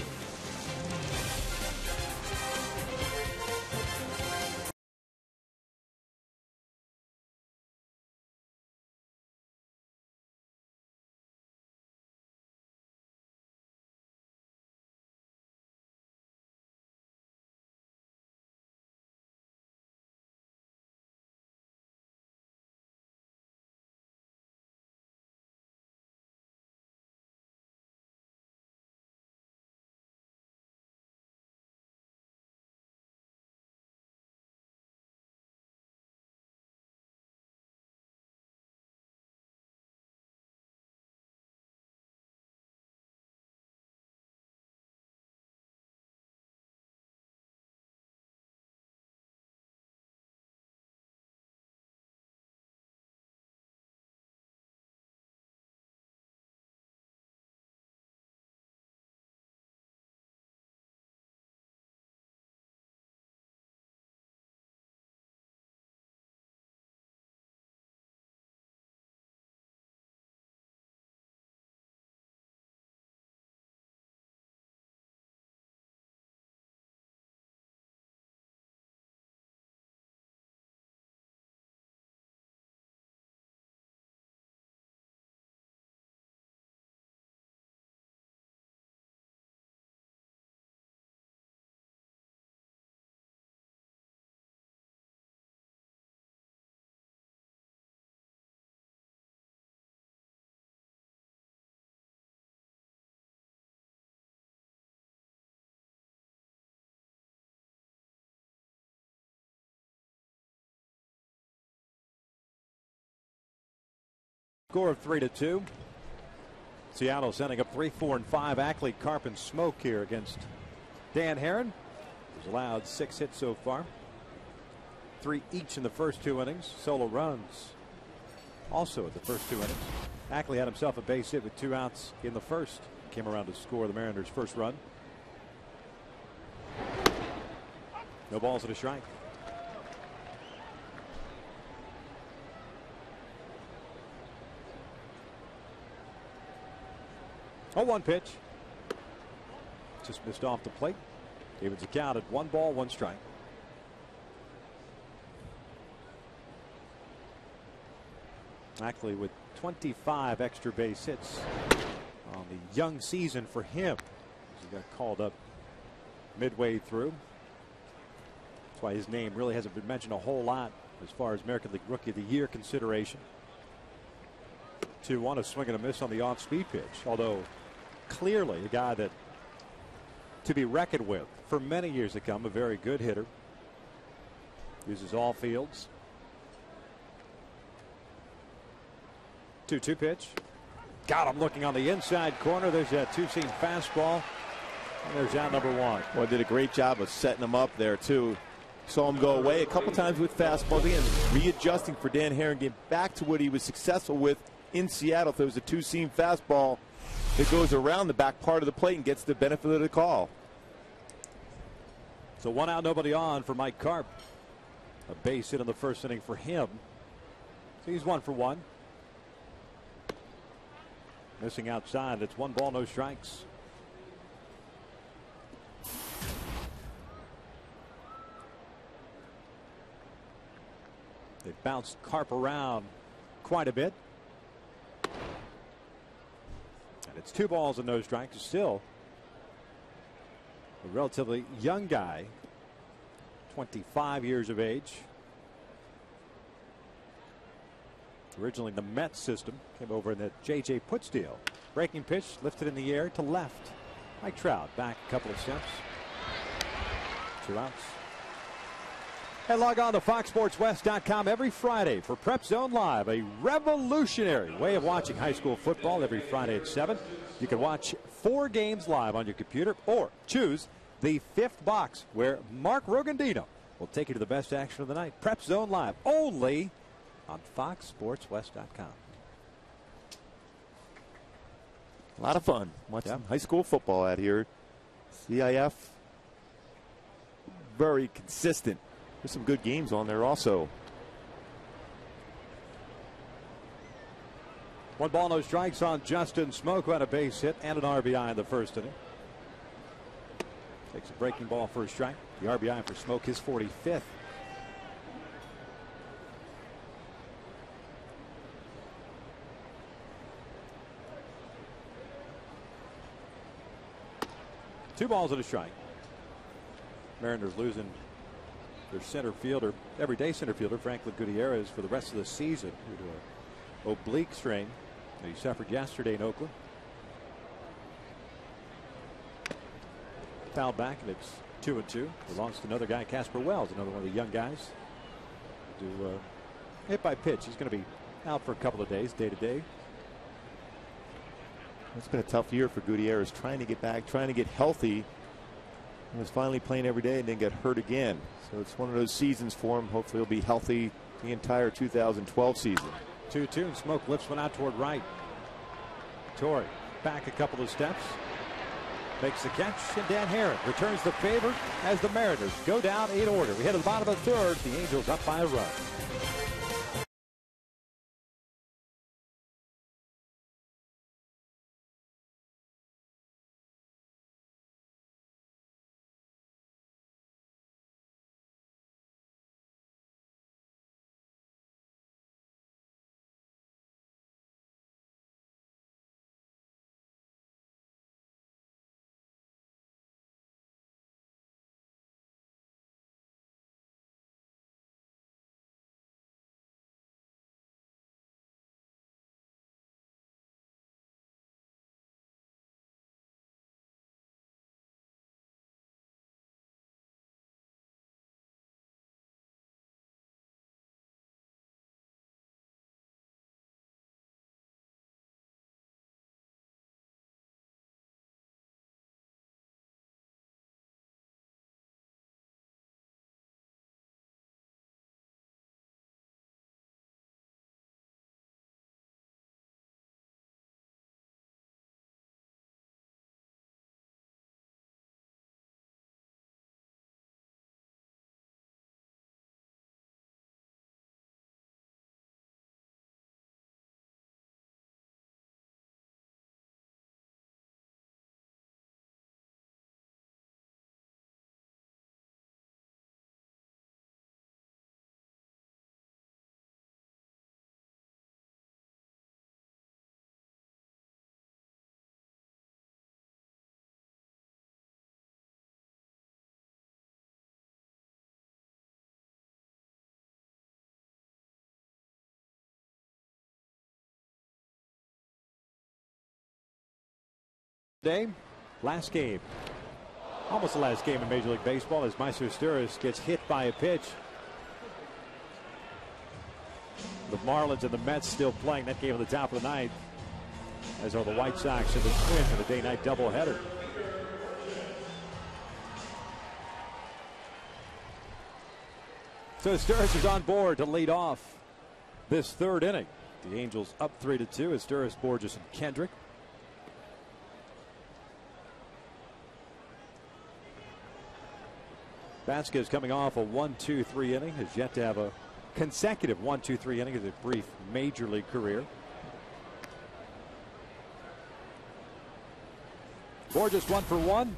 Score of 3-2. Seattle sending up 3, 4, and 5. Ackley, Carp, and Smoak here against Dan HAREN, who's allowed 6 hits so far. 3 each in the first 2 innings. Solo runs also at the first 2 innings. Ackley had himself a base hit with 2 outs in the first. Came around to score the Mariners' first run. No balls and a strike. 0-1 pitch. just missed off the plate. Evens the count at 1 ball, 1 strike. Actually, with 25 extra base hits on the young season for him. He got called up midway through. That's why his name really hasn't been mentioned a whole lot as far as American League Rookie of the Year consideration. 2-1, a swing and a miss on the off-speed pitch. Although clearly a guy that to be reckoned with for many years to come. A very good hitter. Uses all fields. 2-2 pitch. Got him looking on the inside corner. There's that two-seam fastball. And there's out number 1. Well, did a great job of setting him up there, too. Saw him go away a couple times with fastballs. Again, readjusting for Dan Haren, getting back to what he was successful with in Seattle. If there was a two-seam fastball that goes around the back part of the plate and gets the benefit of the call. So 1 out, nobody on for Mike Carp. A base hit in the first inning for him. So he's 1 for 1. Missing outside. It's 1 ball, no strikes. They bounced Carp around quite a bit. And it's 2 balls and no strikes. Still a relatively young guy, 25 years of age. Originally the Mets system, came over in the J.J. Putz deal. Breaking pitch lifted in the air to left. Mike Trout back a couple of steps. 2 outs. And log on to FoxSportsWest.com every Friday for Prep Zone Live, a revolutionary way of watching high school football every Friday at 7. You can watch 4 games live on your computer or choose the 5th box where Mark Rogandino will take you to the best action of the night. Prep Zone Live only on FoxSportsWest.com. A lot of fun watching high school football out here. CIF, very consistent. There's some good games on there also. 1 ball, no strikes on Justin Smoak, who had a base hit and an RBI in the first inning. Takes a breaking ball for a strike. The RBI for Smoak, his 45th. Two balls and a strike. Mariners losing their center fielder, everyday center fielder, Franklin Gutierrez, for the rest of the season due to an oblique strain that he suffered yesterday in Oakland. Fouled back, and it's 2-2. Belongs to another guy, Casper Wells, another one of the young guys. Hit by pitch. He's going to be out for a couple of days, day to day. It's been a tough year for Gutierrez, trying to get back, trying to get healthy. He was finally playing every day and then got hurt again. So it's one of those seasons for him. Hopefully he'll be healthy the entire 2012 season. 2-2, and Smoak lifts one out toward right. Torrey back a couple of steps. Makes the catch, and Dan Haren returns the favor as the Mariners go down 8 order. We head to the bottom of the 3rd. The Angels up by a run. Day, last game. Almost the last game in Major League Baseball as IZTURIS gets hit by a pitch. The Marlins and the Mets still playing that game at the top of the ninth, as are the White Sox and the Twins in a day-night doubleheader. So IZTURIS is on board to lead off this third inning. The Angels up 3-2. IZTURIS, Borges, and Kendrick. Vasquez coming off a 1-2-3 inning, has yet to have a consecutive 1-2-3 inning of a brief major league career. Borges 1 for 1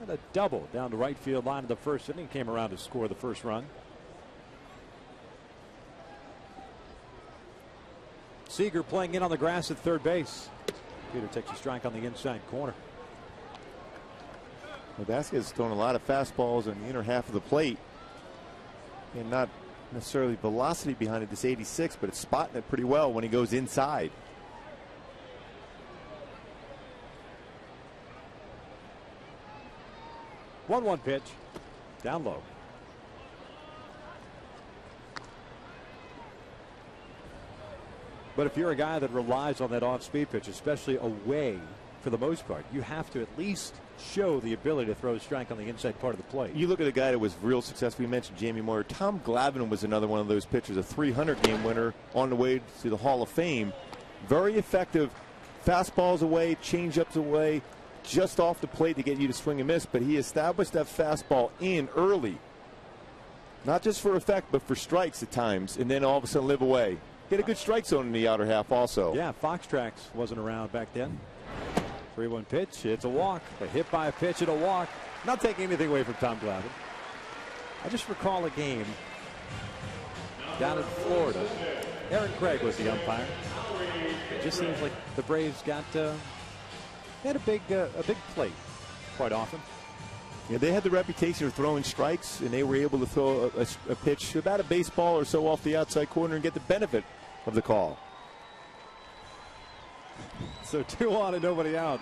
and a double down the right field line of the first inning. Came around to score the first run. Seager playing in on the grass at third base. Peter takes a strike on the inside corner. Well, Vasquez has thrown a lot of fastballs in the inner half of the plate, and not necessarily velocity behind it, this 86, but it's spotting it pretty well when he goes inside. One pitch, down low. But if you're a guy that relies on that off-speed pitch, especially away for the most part, you have to at least show the ability to throw a strike on the inside part of the plate. You look at a guy that was real successful. We mentioned Jamie Moyer. Tom Glavine was another one of those pitchers, a 300-game winner on the way to the Hall of Fame. Very effective. Fastballs away, changeups away, just off the plate to get you to swing and miss. But he established that fastball in early. Not just for effect, but for strikes at times, and then all of a sudden live away. He had a good strike zone in the outer half also. Yeah, Fox Tracks wasn't around back then. 3-1 pitch. It's a walk. A hit by a pitch and a walk. Not taking anything away from Tom Glavine. I just recall a game down in Florida. Aaron Craig was the umpire. It just seems like the Braves got had a big plate quite often. Yeah, they had the reputation of throwing strikes, and they were able to throw a pitch about a baseball or so off the outside corner and get the benefit of the call. So 2 on and nobody out.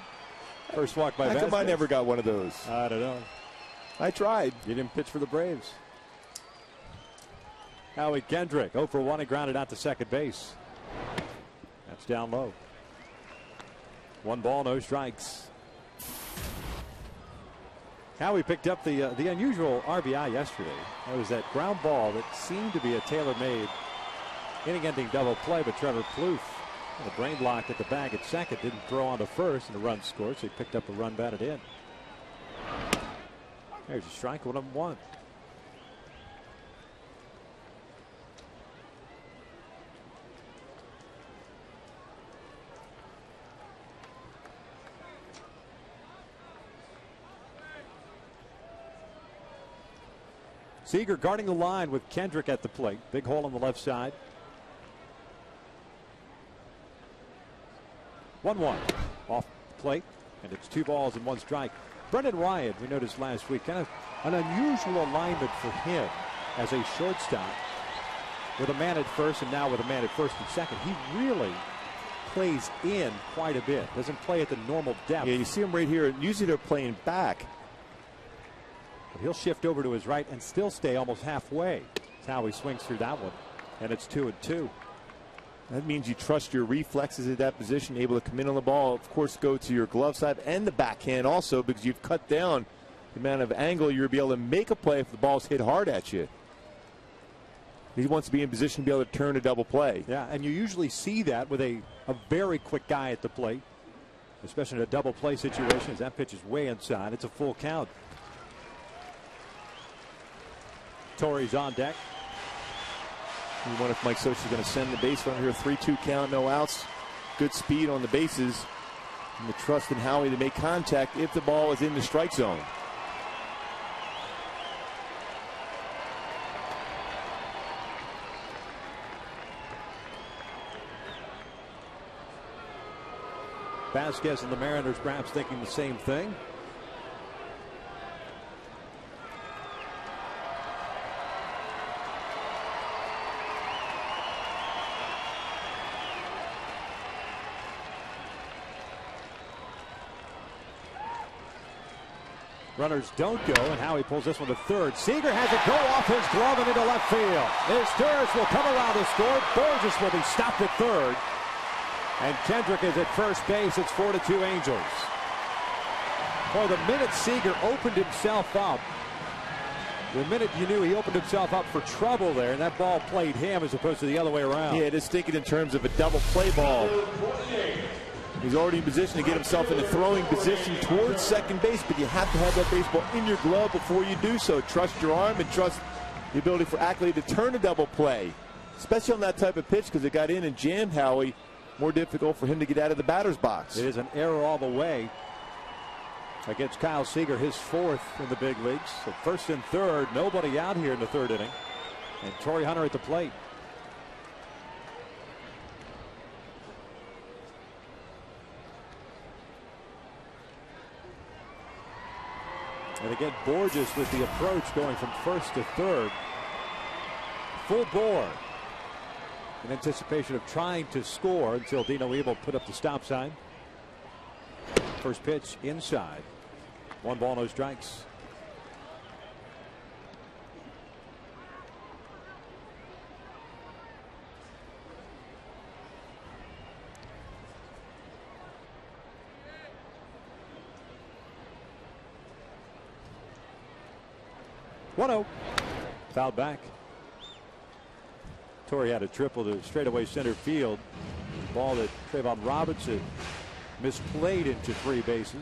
First walk by Vasquez. How come I never got one of those? I don't know. I tried. You didn't pitch for the Braves. Howie Kendrick 0 for 1 and grounded out to second base. That's down low. 1 ball, no strikes. Howie picked up the unusual RBI yesterday. It was that ground ball that seemed to be a tailor-made inning-ending double play, but Trevor Plouffe, the brain blocked at the bag at second, didn't throw on to first, and a run scored, so he picked up a run batted in. There's a strike, 1-1. Seager guarding the line with Kendrick at the plate. Big hole on the left side. 1-1 off the plate, and it's 2 balls and 1 strike. Brendan Wyatt, we noticed last week, kind of an unusual alignment for him as a shortstop with a man at first and now with a man at first and second. He really plays in quite a bit. Doesn't play at the normal depth. Yeah, you see him right here. Usually they're playing back. But he'll shift over to his right and still stay almost halfway. That's how he swings through that one. And it's 2-2. That means you trust your reflexes at that position, able to come in on the ball. Of course, go to your glove side and the backhand also, because you've cut down the amount of angle you'll be able to make a play if the ball's hit hard at you. He wants to be in position to be able to turn a double play. Yeah, and you usually see that with a very quick guy at the plate, especially in a double play situation, as that pitch is way inside. It's a full count. Torrey's on deck. You wonder if Mike Scioscia is going to send the base runner here. 3-2 count, no outs. Good speed on the bases. And the trust in Howie to make contact if the ball is in the strike zone. Vasquez and the Mariners perhaps thinking the same thing. Runners don't go, and Howie pulls this one to third. Seager has it go off his glove and into left field. IZTURIS will come around to score. Borges will be stopped at third. And Kendrick is at first base. It's 4-2 Angels. For the minute Seager opened himself up, the minute you knew he opened himself up for trouble there, and that ball played him as opposed to the other way around. Yeah, just thinking in terms of a double play ball. He's already in position to get himself in a throwing position towards second base, but you have to have that baseball in your glove before you do so. Trust your arm and trust the ability for Ackley to turn a double play, especially on that type of pitch because it got in and jammed Howie. More difficult for him to get out of the batter's box. It is an error all the way against Kyle Seager, his fourth in the big leagues. So first and third, nobody out here in the third inning. And Torrey Hunter at the plate. And again, Borges with the approach going from first to third. Full bore in anticipation of trying to score until Dino Evil put up the stop sign. First pitch inside. 1 ball, no strikes. One-0. Fouled back. Torrey had a triple to straightaway center field. Ball that Trayvon Robinson misplayed into 3 bases.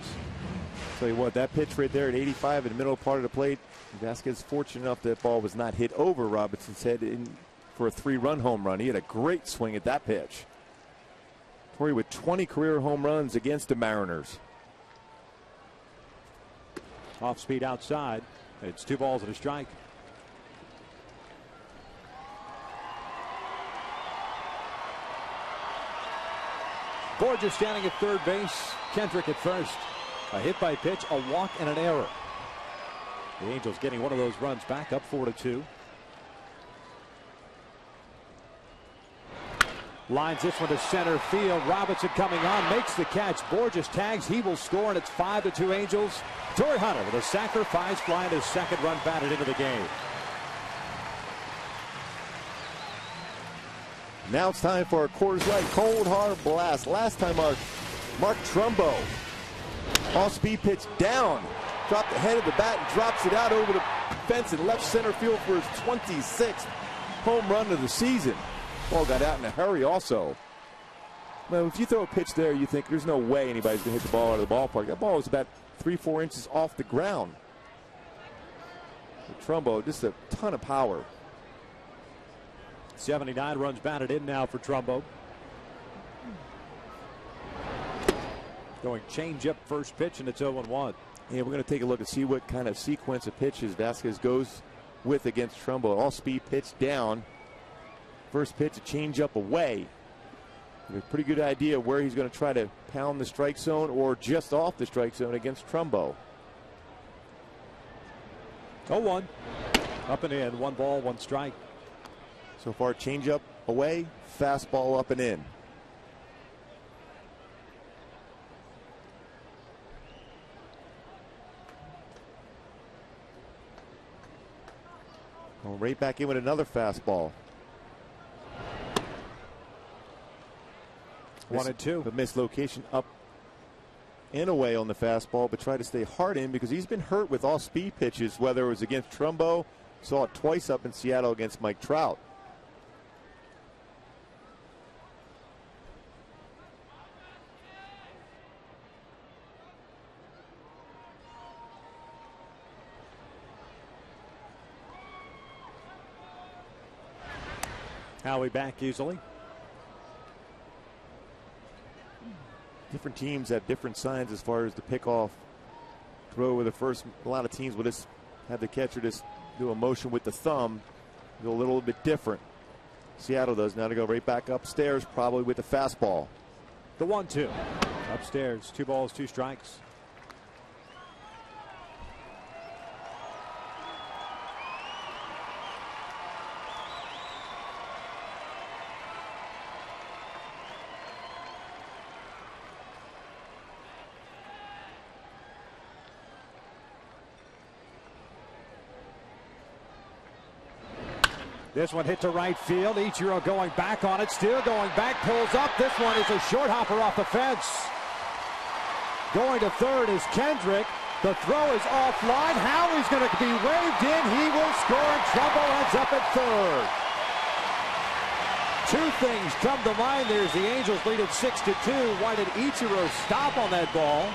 Tell you what, that pitch right there at 85 in the middle part of the plate, Vasquez fortunate enough that ball was not hit over Robinson's head in for a 3-run home run. He had a great swing at that pitch. Torrey with 20 career home runs against the Mariners. Off speed outside. It's 2 balls and a strike. Borges standing at third base. Kendrick at first. A hit by pitch, a walk, and an error. The Angels getting one of those runs back, up 4-2. Lines this one to center field. Robinson coming on, makes the catch. Borges tags, he will score, and it's 5-2 Angels. Torrey Hunter with a sacrifice fly and his second run batted into the game. Now it's time for our Coors Light Cold Hard Blast. Last time our Mark Trumbo off-speed pitch down, dropped the head of the bat and drops it out over the fence in left center field for his 26th home run of the season. Ball got out in a hurry also. Well, if you throw a pitch there, you think there's no way anybody's going to hit the ball out of the ballpark. That ball was about 3-4 inches off the ground. The Trumbo, just a ton of power. 79 runs batted in now for Trumbo. Going change up first pitch, and it's 0-1. Yeah, we're going to take a look and see what kind of sequence of pitches Vasquez goes with against Trumbo. All speed pitch down. First pitch, a change up away. We have a pretty good idea where he's going to try to pound the strike zone or just off the strike zone against Trumbo. 0-1. Up and in. 1 ball, 1 strike. So far, change up away, fastball up and in. Going right back in with another fastball. 1-2. The mislocation up and away on the fastball, but try to stay hard in because he's been hurt with all speed pitches, whether it was against Trumbo, saw it twice up in Seattle against Mike Trout. Howie back easily. Different teams have different signs as far as the pickoff throw with the first. A lot of teams will just have the catcher just do a motion with the thumb, go a little bit different. Seattle does now to go right back upstairs, probably with the fastball. The 1-2. Upstairs, 2 balls, 2 strikes. This one hit to right field. ICHIRO going back on it, still going back, pulls up. This one is a short hopper off the fence. Going to third is KENDRICK. The throw is offline. Howie's going to be waved in. He will score, and TRUMBO ends up at third. Two things come to mind. There's the Angels lead at 6-2. Why did ICHIRO stop on that ball?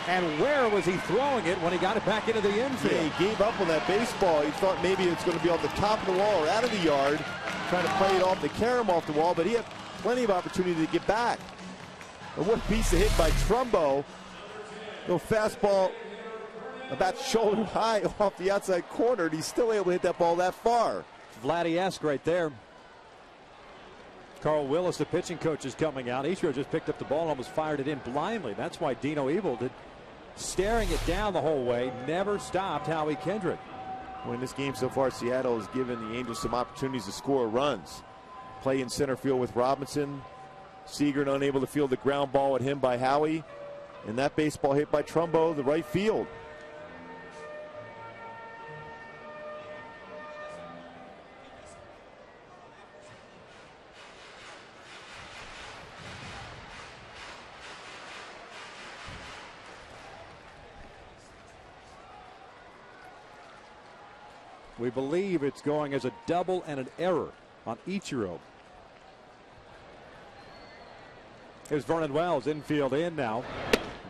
And where was he throwing it when he got it back into the infield? Yeah, he gave up on that baseball. He thought maybe it's going to be on the top of the wall or out of the yard, trying to play it off to carry him off the wall, but he had plenty of opportunity to get back. And what a piece of hit by TRUMBO. No fastball about shoulder high off the outside corner, and he's still able to hit that ball that far. Vladdy-esque right there. Carl Willis, the pitching coach, is coming out. ICHIRO just picked up the ball and almost fired it in blindly. That's why Dino Evil did, staring it down the whole way, never stopped Howie Kendrick. Well, in this game so far, Seattle has given the Angels some opportunities to score runs. Play in center field with Robinson. Seager unable to field the ground ball at him by Howie. And that baseball hit by TRUMBO, the right field. We believe it's going as a double and an error on ICHIRO. Here's Vernon Wells, infield in now.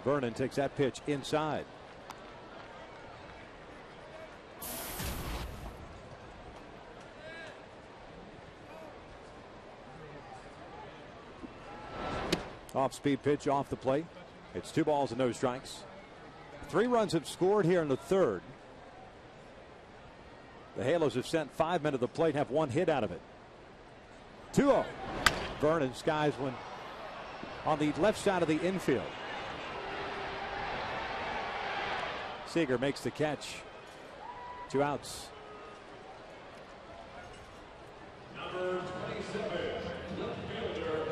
Vernon takes that pitch inside. Off-speed pitch off the plate. It's 2 balls and no strikes. 3 runs have scored here in the third. The Halos have sent 5 men to the plate, have 1 hit out of it. 2-0. Vernon skies one on the left side of the infield. Seager makes the catch. 2 outs. Number 27, left fielder,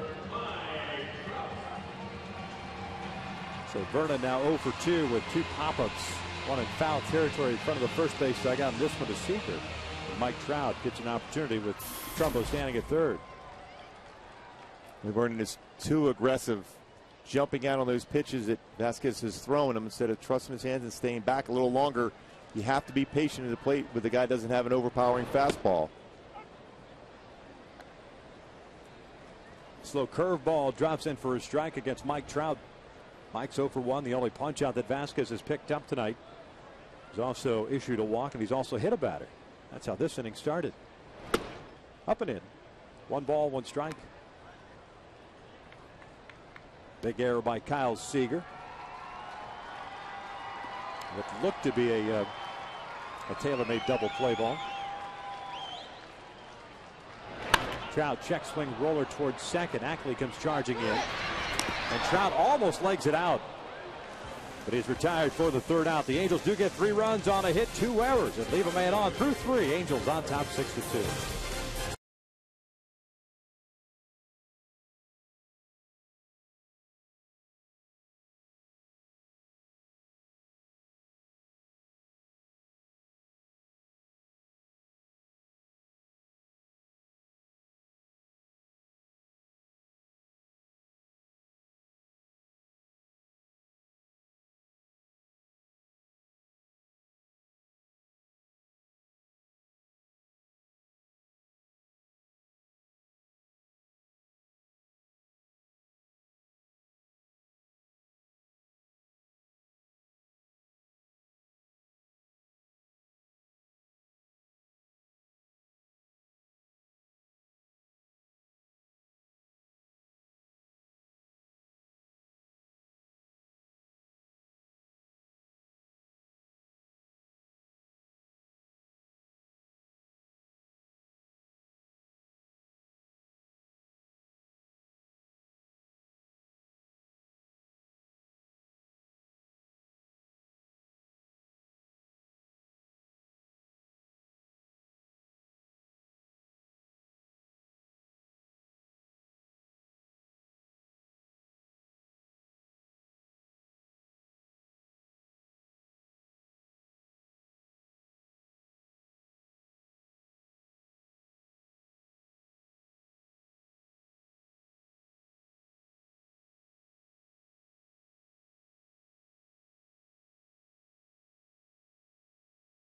So Vernon now 0 for 2 with 2 pop-ups. One in foul territory in front of the first base dugout, and this one to Seager. And Mike Trout gets an opportunity with TRUMBO standing at third. Vernon is too aggressive, jumping out on those pitches that Vasquez has thrown him instead of trusting his hands and staying back a little longer. You have to be patient at the plate, but the guy doesn't have an overpowering fastball. Slow curveball drops in for a strike against Mike Trout. Mike's 0 for 1, the only punch out that Vasquez has picked up tonight. He's also issued a walk, and he's also hit a batter. That's how this inning started. Up and in. 1 ball, 1 strike. Big error by Kyle Seager. What looked to be a tailor-made double play ball. Trout check swing roller towards second. Ackley comes charging in. And Trout almost legs it out. But he's retired for the 3rd out. The Angels do get 3 runs on a hit, 2 errors, and leave a man on through 3. Angels on top 6-2.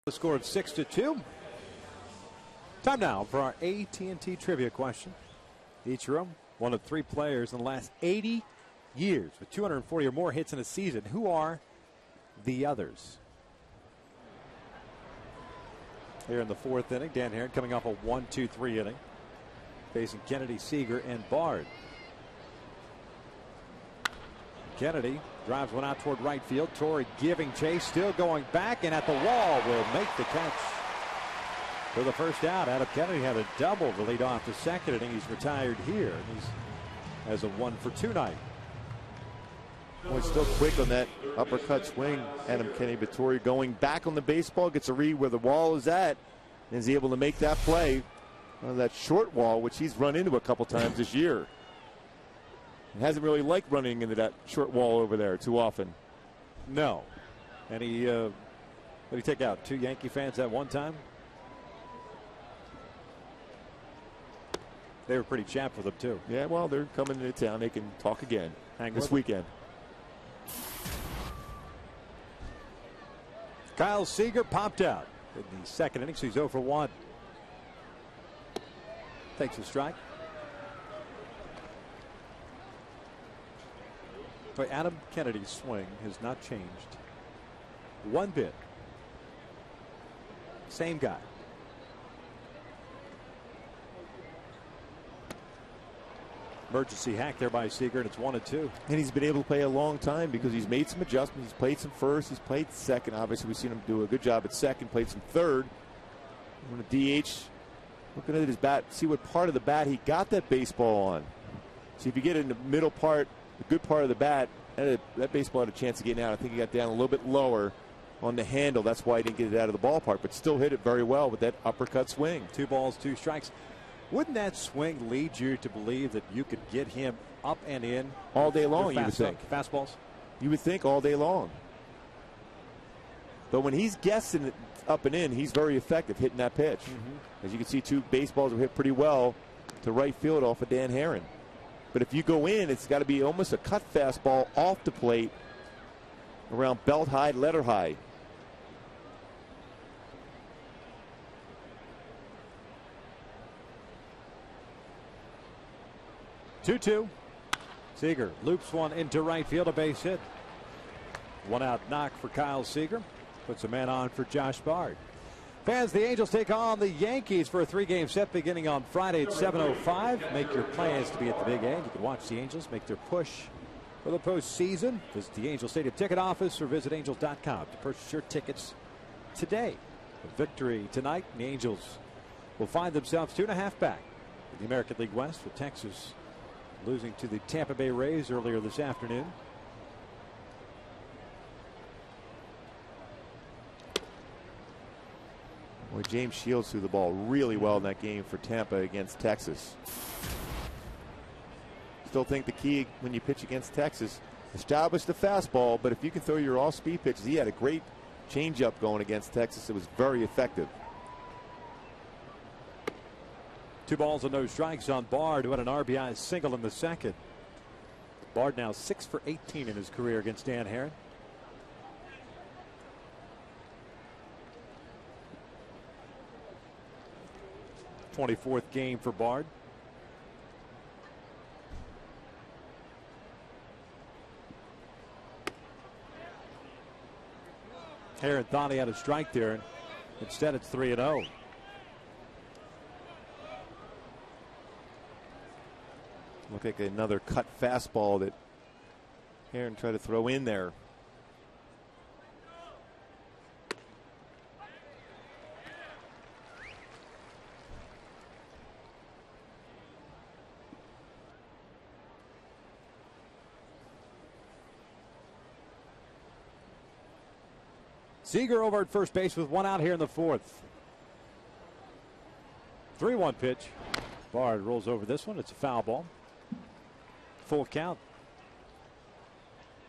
The score of 6-2. Time now for our AT&T trivia question. ICHIRO, one of 3 players in the last 80 years with 240 or more hits in a season. Who are the others? Here in the 4th inning, Dan Haren coming off a 1-2-3 inning, facing Kennedy, Seager, and Bard. Kennedy drives one out toward right field. Torrey giving chase, still going back, and at the wall will make the catch for the first out. Adam Kennedy had a double to lead off the 2nd inning. He's retired here. He's has a 1-for-2 night. Boy, still quick on that uppercut swing, Adam Kennedy. But Torrey going back on the baseball, gets a read where the wall is at, and is able to make that play on that short wall, which he's run into a couple times this year. He hasn't really liked running into that short wall over there too often. No. And he, what did he take out? 2 Yankee fans at one time? They were pretty chapped with him, too. Yeah, well, they're coming into town. They can talk again this weekend. Kyle Seager popped out in the 2nd inning, so he's 0 for 1. Takes a strike. But Adam Kennedy's swing has not changed one bit. Same guy. Emergency hack there by Seager, and it's 1-2. And he's been able to play a long time because he's made some adjustments. He's played some first. He's played second. Obviously, we've seen him do a good job at second. Played some third. On a DH, looking at his bat, see what part of the bat he got that baseball on. See if you get in the middle part, the good part of the bat, that baseball had a chance of getting out. I think he got down a little bit lower on the handle. That's why he didn't get it out of the ballpark, but still hit it very well with that uppercut swing. 2 balls, 2 strikes. Wouldn't that swing lead you to believe that you could get him up and in all day long? You would think fastballs. You would think all day long. But when he's guessing it up and in, he's very effective hitting that pitch. As you can see, 2 baseballs were hit pretty well to right field off of Dan Haren. But if you go in, it's got to be almost a cut fastball off the plate around belt high, letter high. Two. Seager loops one into right field, a base hit. 1 out knock for Kyle Seager. Puts a man on for Josh Bard. Fans, the Angels take on the Yankees for a 3-game set beginning on Friday at 7:05. Make your plans to be at the Big A. You can watch the Angels make their push for the postseason. Visit the Angel Stadium ticket office or visit angels.com to purchase your tickets today. A victory tonight, the Angels will find themselves 2.5 back in the American League West, with Texas losing to the Tampa Bay Rays earlier this afternoon. Boy, James Shields threw the ball really well in that game for Tampa against Texas. Still think the key when you pitch against Texas, establish the fastball, but if you can throw your off-speed pitches, he had a great changeup going against Texas. It was very effective. 2 balls and no strikes on Bard, who had an RBI single in the 2nd. Bard now 6 for 18 in his career against Dan Haren. '24th game for Bard. Haren thought he had a strike there. Instead, it's 3-0. Look like another cut fastball that Haren tried to throw in there. Seager over at first base with 1 out here in the 4th. 3-1 pitch. Bard rolls over this one. It's a foul ball. Full count.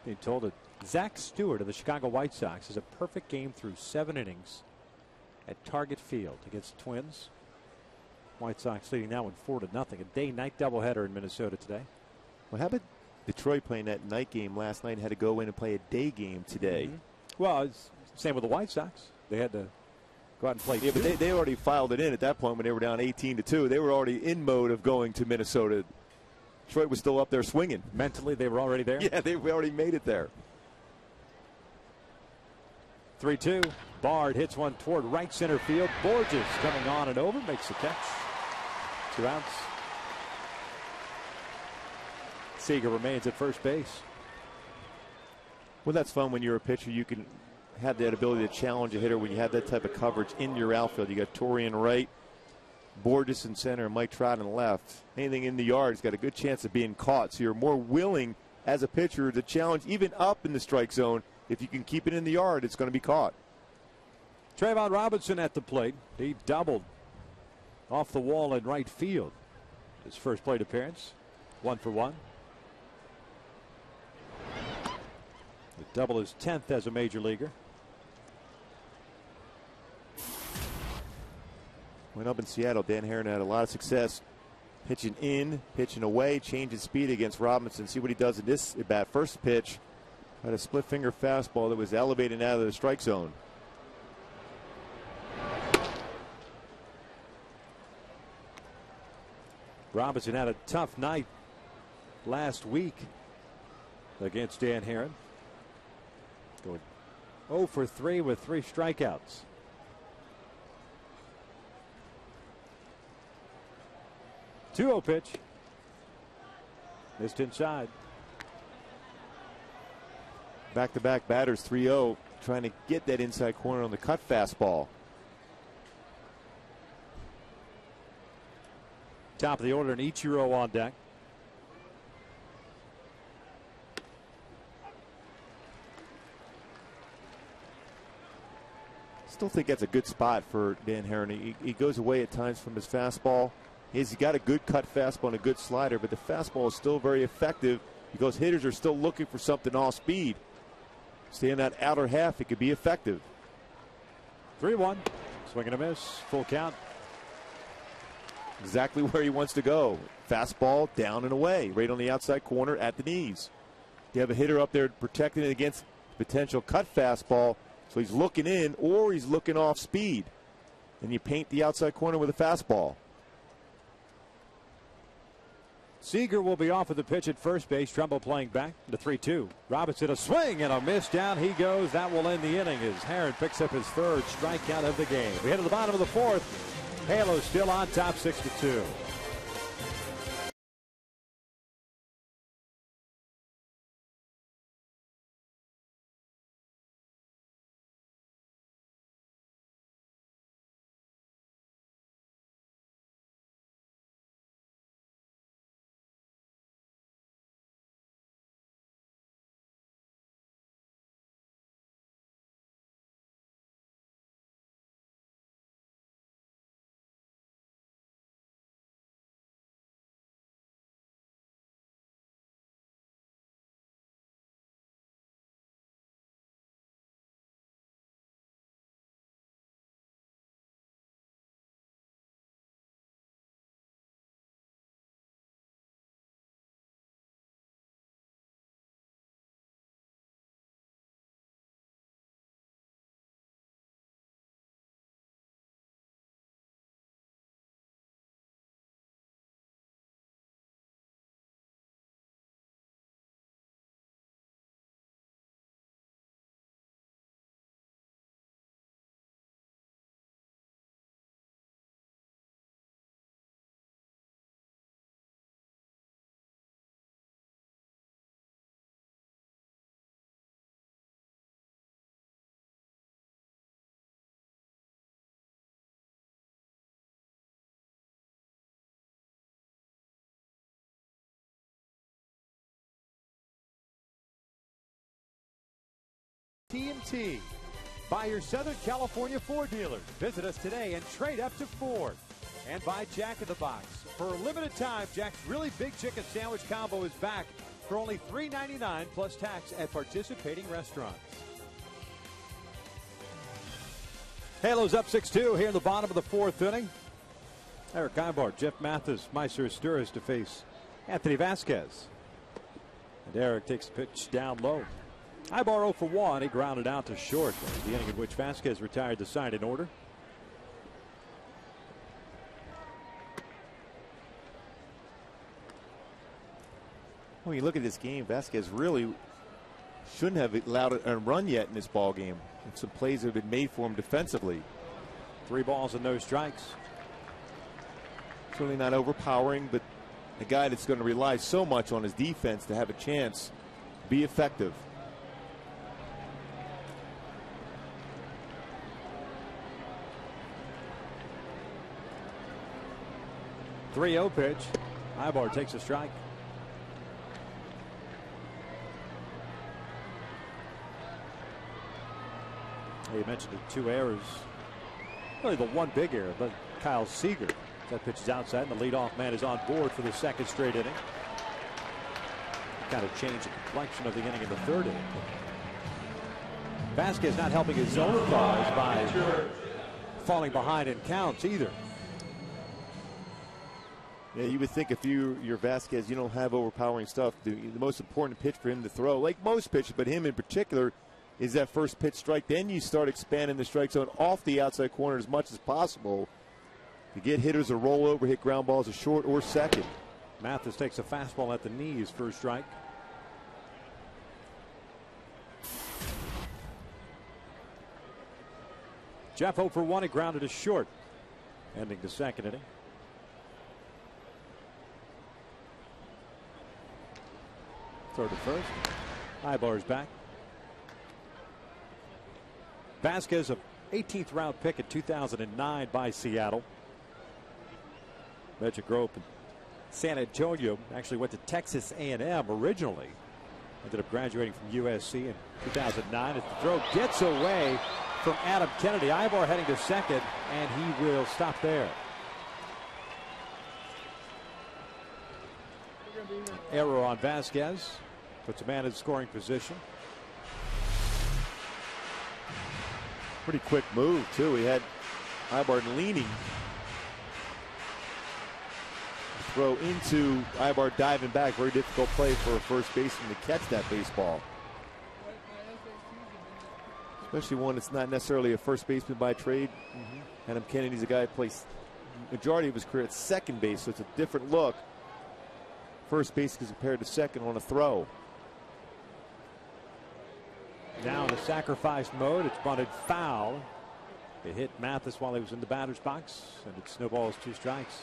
Being told that Zach Stewart of the Chicago White Sox is a perfect game through 7 innings at Target Field against the Twins. White Sox leading that one 4-0. A day-night doubleheader in Minnesota today. Well, how about Detroit playing that night game last night and had to go in and play a day game today? Well, it's same with the White Sox. They had to go out and play. Yeah, but they already filed it in at that point when they were down 18-2. They were already in mode of going to Minnesota. Detroit was still up there swinging. Mentally, they were already there? Yeah, they already made it there. 3-2. Bard hits one toward right center field. Borges coming on and over, makes the catch. 2 outs. Seager remains at first base. Well, that's fun when you're a pitcher. You can have that ability to challenge a hitter when you have that type of coverage in your outfield. You got Torrey in right, Borges in center, and Mike Trout in left. Anything in the yard has got a good chance of being caught. So you're more willing as a pitcher to challenge even up in the strike zone. If you can keep it in the yard, it's going to be caught. Trayvon Robinson at the plate. He doubled off the wall in right field. His first plate appearance. 1 for 1. The double is 10th as a major leaguer. When up in Seattle, Dan Haren had a lot of success pitching in, pitching away, changing speed against Robinson. See what he does in this at bat. First pitch, had a split finger fastball that was elevated out of the strike zone. Robinson had a tough night last week against Dan Haren. Going 0 for 3 with 3 strikeouts. Two-zero pitch. Missed inside. Back-to-back batters, 3-0, trying to get that inside corner on the cut fastball. Top of the order, and ICHIRO on deck. Still think that's a good spot for Dan Haren. He goes away at times from his fastball. He's got a good cut fastball and a good slider, but the fastball is still very effective because hitters are still looking for something off speed. Stay in that outer half, it could be effective. 3-1. Swing and a miss. Full count. Exactly where he wants to go. Fastball down and away, right on the outside corner at the knees. You have a hitter up there protecting it against potential cut fastball, so he's looking in or he's looking off speed. And you paint the outside corner with a fastball. Seager will be off of the pitch at first base. Trumbo playing back. The 3-2. Robinson a swing and a miss. Down he goes. That will end the inning as Haren picks up his 3rd strikeout of the game. We head to the bottom of the 4th. Halo still on top 6-2. TNT. By your Southern California Ford dealers. Visit us today and trade up to Ford. And by Jack in the Box. For a limited time, Jack's really big chicken sandwich combo is back for only $3.99 plus tax at participating restaurants. Halo's up 6-2 here in the bottom of the 4th inning. Eric Ibar, Jeff Mathis, MAICER IZTURIS to face Anthony Vasquez. And Eric takes the pitch down low. Ibar 0 for 1. He grounded out to short. The inning in which Vasquez retired the side in order. When you look at this game, Vasquez really shouldn't have allowed a run yet in this ball game. And some plays have been made for him defensively. 3 balls and no strikes. Certainly not overpowering, but a guy that's going to rely so much on his defense to have a chance to be effective. .3-0 pitch. Ibar takes a strike. You mentioned the 2 errors. Really the one big error, but Kyle Seager. That pitch is outside, and the leadoff man is on board for the 2nd straight inning. Kind of changed the complexion of the inning in the 3rd inning. Vasquez not helping his own cause by falling behind in counts either. Yeah, you would think if you're Vasquez, you don't have overpowering stuff. The most important pitch for him to throw, like most pitches, but him in particular, is that first pitch strike. Then you start expanding the strike zone off the outside corner as much as possible to get hitters a rollover, hit ground balls, a short or second. Mathis takes a fastball at the knees for a strike. Jeff 0 for 1. He grounded a short, ending the 2nd inning. Throw to first. Ibar's back. Vasquez, a 18th round pick in 2009 by Seattle. Magic grew up in San Antonio. Actually went to Texas A&M originally. Ended up graduating from USC in 2009. As the throw gets away from Adam Kennedy. Ibar heading to second, and he will stop there. Error on Vasquez. Puts a man in scoring position. Pretty quick move, too. He had Ibar leaning. Throw into Ibar diving back. Very difficult play for a first baseman to catch that baseball. Especially one that's not necessarily a first baseman by trade. Adam Kennedy's a guy who plays majority of his career at second base, so it's a different look. First base is compared to second on a throw. Now in the sacrifice mode, it's bunted foul. It hit Mathis while he was in the batter's box, and it snowballs 2 strikes.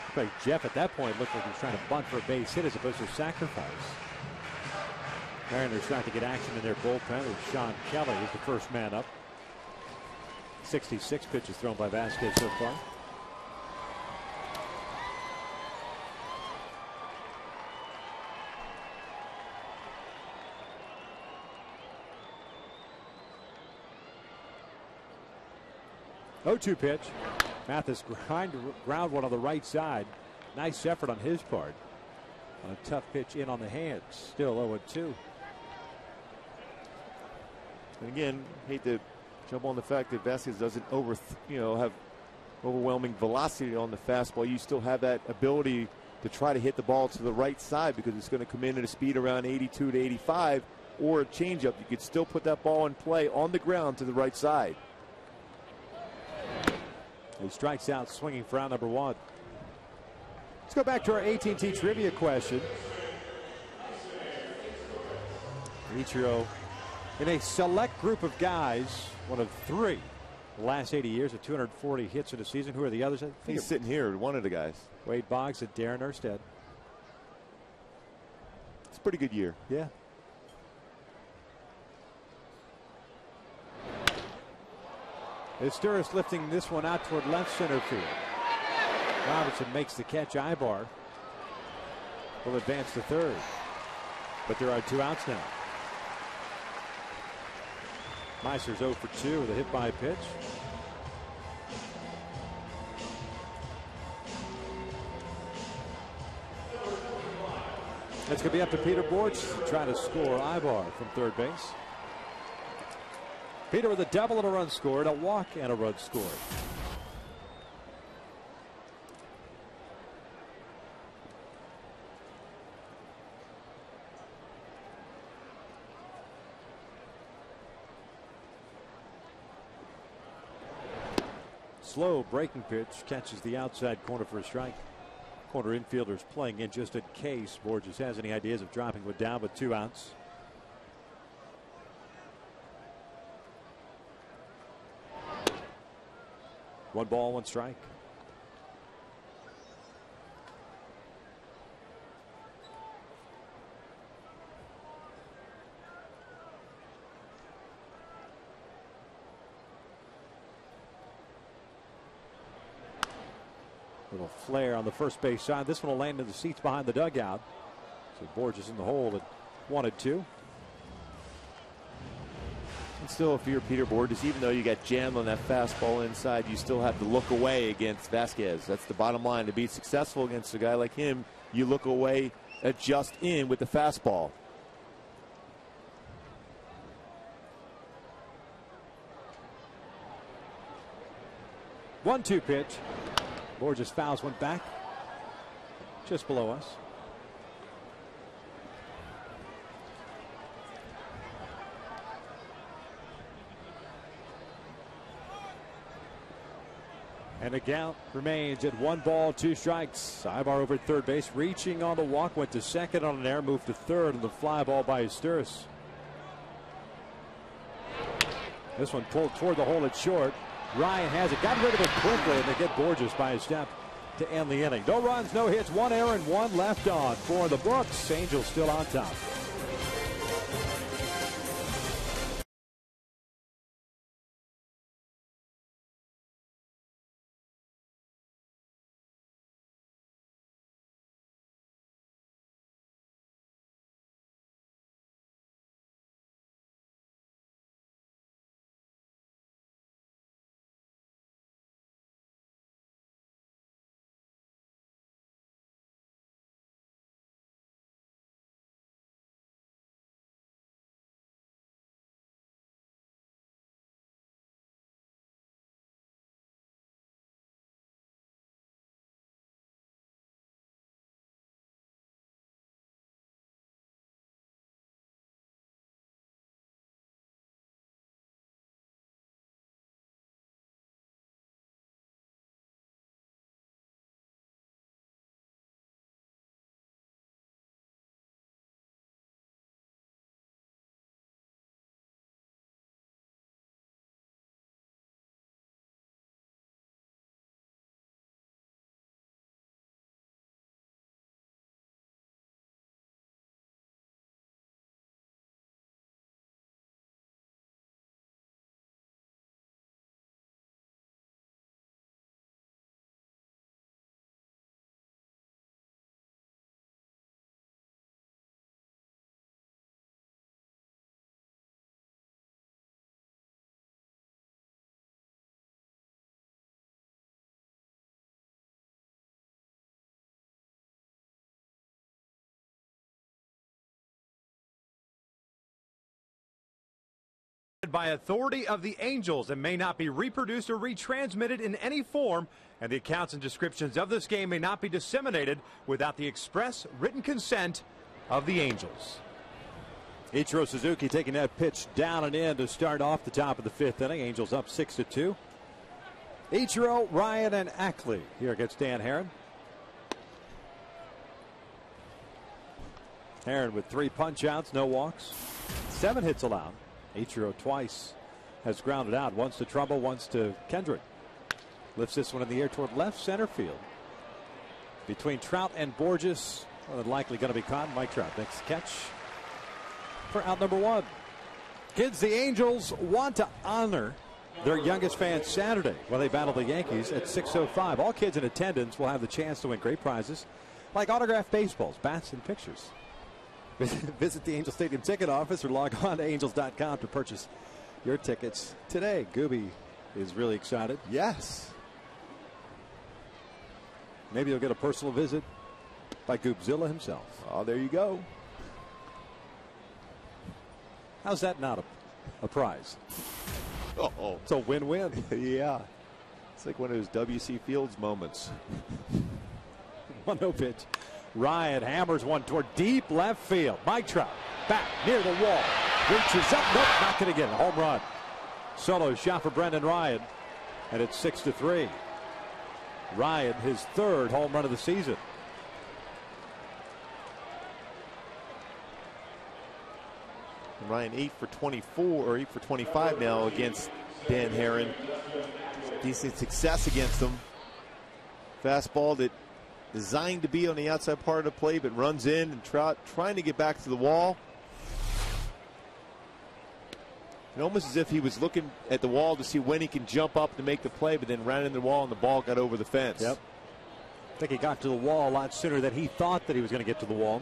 Looked like Jeff at that point looked like he was trying to bunt for a base hit as opposed to sacrifice. Mariners trying to get action in their bullpen with Sean Kelly is the first man up. 66 pitches thrown by Vasquez so far. .2 pitch. Mathis ground one on the right side. Nice effort on his part. On a tough pitch in on the hands. Still 0-2. And again, hate to jump on the fact that Vasquez doesn't have overwhelming velocity on the fastball. You still have that ability to try to hit the ball to the right side because it's going to come in at a speed around 82 to 85, or a changeup. You could still put that ball in play on the ground to the right side. He strikes out swinging for out number 1. Let's go back to our AT&T trivia question. ICHIRO, in a select group of guys, one of 3 the last 80 years with 240 hits in a season. Who are the others? I think he's sitting here, one of the guys. Wade Boggs and Darren Erstad. It's a pretty good year. Yeah. IZTURIS lifting this one out toward left center field. Robinson makes the catch. Ibar will advance to third. But there are 2 outs now. MAICER's 0 for 2 with a hit by pitch. It's going to be up to Peter Borch trying to score Ibar from third base. Peter with a double and a run scored, a walk and a run scored. Slow breaking pitch catches the outside corner for a strike. Corner infielders playing in just in case Borges has any ideas of dropping one down with 2 outs. One ball, one strike. Little flare on the first base side. This one will land in the seats behind the dugout. So Borges in the hole at 1-2. And still, if you're Peter Borges, even though you got jammed on that fastball inside, you still have to look away against Vasquez. That's the bottom line. To be successful against a guy like him, you look away, adjust in with the fastball. One-two pitch. Borges fouls one back just below us. And the count remains at 1 ball, 2 strikes. Ibar over at third base, reaching on the walk, went to second on an error, moved to third on the fly ball by IZTURIS. This one pulled toward the hole at short. Ryan has it, got rid of it quickly, and they get Borges by a step to end the inning. No runs, no hits, 1 error and 1 left on for the books. Angels still on top. By authority of the Angels and may not be reproduced or retransmitted in any form, and the accounts and descriptions of this game may not be disseminated without the express written consent of the Angels. ICHIRO Suzuki taking that pitch down and in to start off the top of the 5th inning. Angels up 6-2. ICHIRO, Ryan, and Ackley here against Dan HAREN. HAREN with 3 punch outs, no walks, 7 hits allowed. ICHIRO twice has grounded out, once to TRUMBO, once to KENDRICK. Lifts this one in the air toward left center field. Between Trout and Borges, well, likely going to be caught. Mike Trout next catch for out number 1. Kids, the Angels want to honor their youngest fans Saturday while they battle the Yankees at 6:05. All kids in attendance will have the chance to win great prizes like autographed baseballs, bats, and pictures. Visit the Angel Stadium ticket office or log on to angels.com to purchase your tickets today. Gooby is really excited. Yes. Maybe you'll get a personal visit by Goobzilla himself. Oh, there you go. How's that not a prize? Uh-oh. It's a win-win. Yeah. It's like one of those W.C. Fields moments. 1-0 pitch. Ryan hammers one toward deep left field. Mike Trout back near the wall. Reaches up. Nope, not going to get it. Home run. Solo shot for Brendan Ryan. And it's 6-3. Ryan, his 3rd home run of the season. And Ryan 8 for 24 or 8 for 25 now against Dan Haren. Decent success against him. Fastball that designed to be on the outside part of the play, but runs in and trying to get back to the wall. And almost as if he was looking at the wall to see when he can jump up to make the play, but then ran into the wall and the ball got over the fence. Yep. I think he got to the wall a lot sooner than he thought that he was going to get to the wall.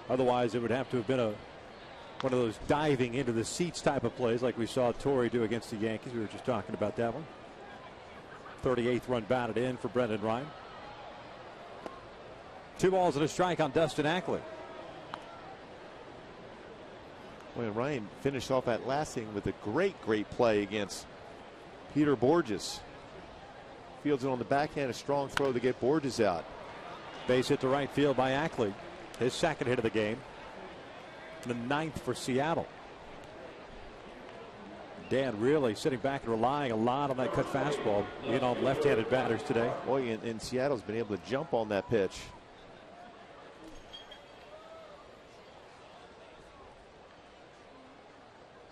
Otherwise, it would have to have been one of those diving into the seats type of plays like we saw Torrey do against the Yankees. We were just talking about that one. 38th run batted in for Brendan Ryan. 2 balls and a strike on Dustin Ackley. Well, Ryan finished off that last inning with a great play against Peter Borges. Fields it on the backhand, a strong throw to get Borges out. Base hit to right field by Ackley. His second hit of the game. The 9th for Seattle. Dan really sitting back and relying a lot on that cut fastball in on left-handed batters today. Boy, and Seattle's been able to jump on that pitch.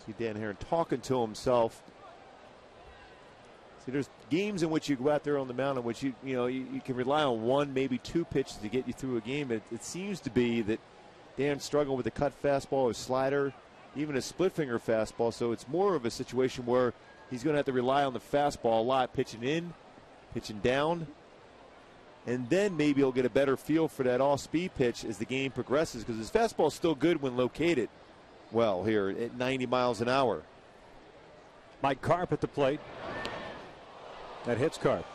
See Dan Haren talking to himself. See, there's games in which you go out there on the mound in which you can rely on 1, maybe 2 pitches to get you through a game. It seems to be that Dan's struggling with the cut fastball, his slider, even a split finger fastball. So it's more of a situation where he's going to have to rely on the fastball a lot, pitching in, pitching down, and then maybe he'll get a better feel for that off-speed pitch as the game progresses, because his fastball is still good when located well here at 90 miles an hour. Mike Carp at the plate. That hits Carp.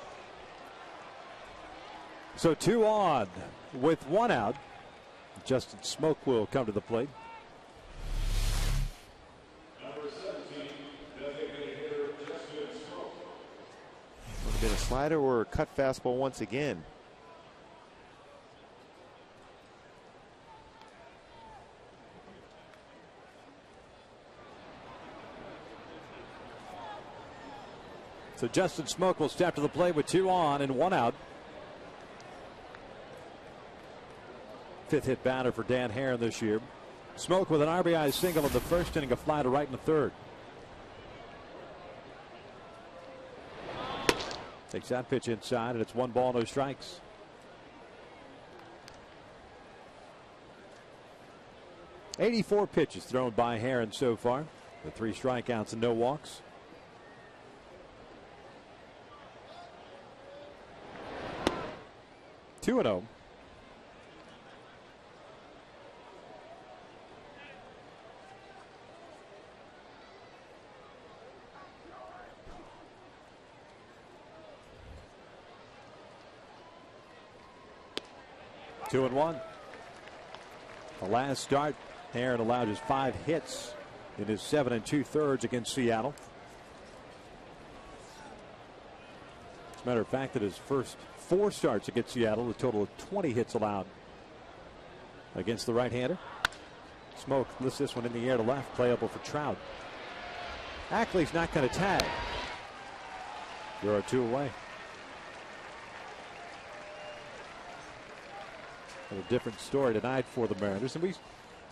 So 2 on with 1 out. Justin Smoak will come to the plate. Number 17, designated hitter Justin Smoak. Would have been a slider or a cut fastball once again. So Justin Smoak will step to the plate with 2 on and 1 out. 5th hit batter for Dan Haren this year. Smoak with an RBI single in the first inning, a fly to right in the third. Takes that pitch inside, and it's 1 ball, no strikes. .84 pitches thrown by Haren so far, with 3 strikeouts and no walks. Two and 0. Two and 1. The last start, Haren allowed his 5 hits in his 7 2/3 against Seattle. As a matter of fact, that his first 4 starts against Seattle, a total of 20 hits allowed against the right-hander. Smoak lifts this one in the air to left, playable for Trout. Ackley's not going to tag. There are 2 away. A different story tonight for the Mariners, and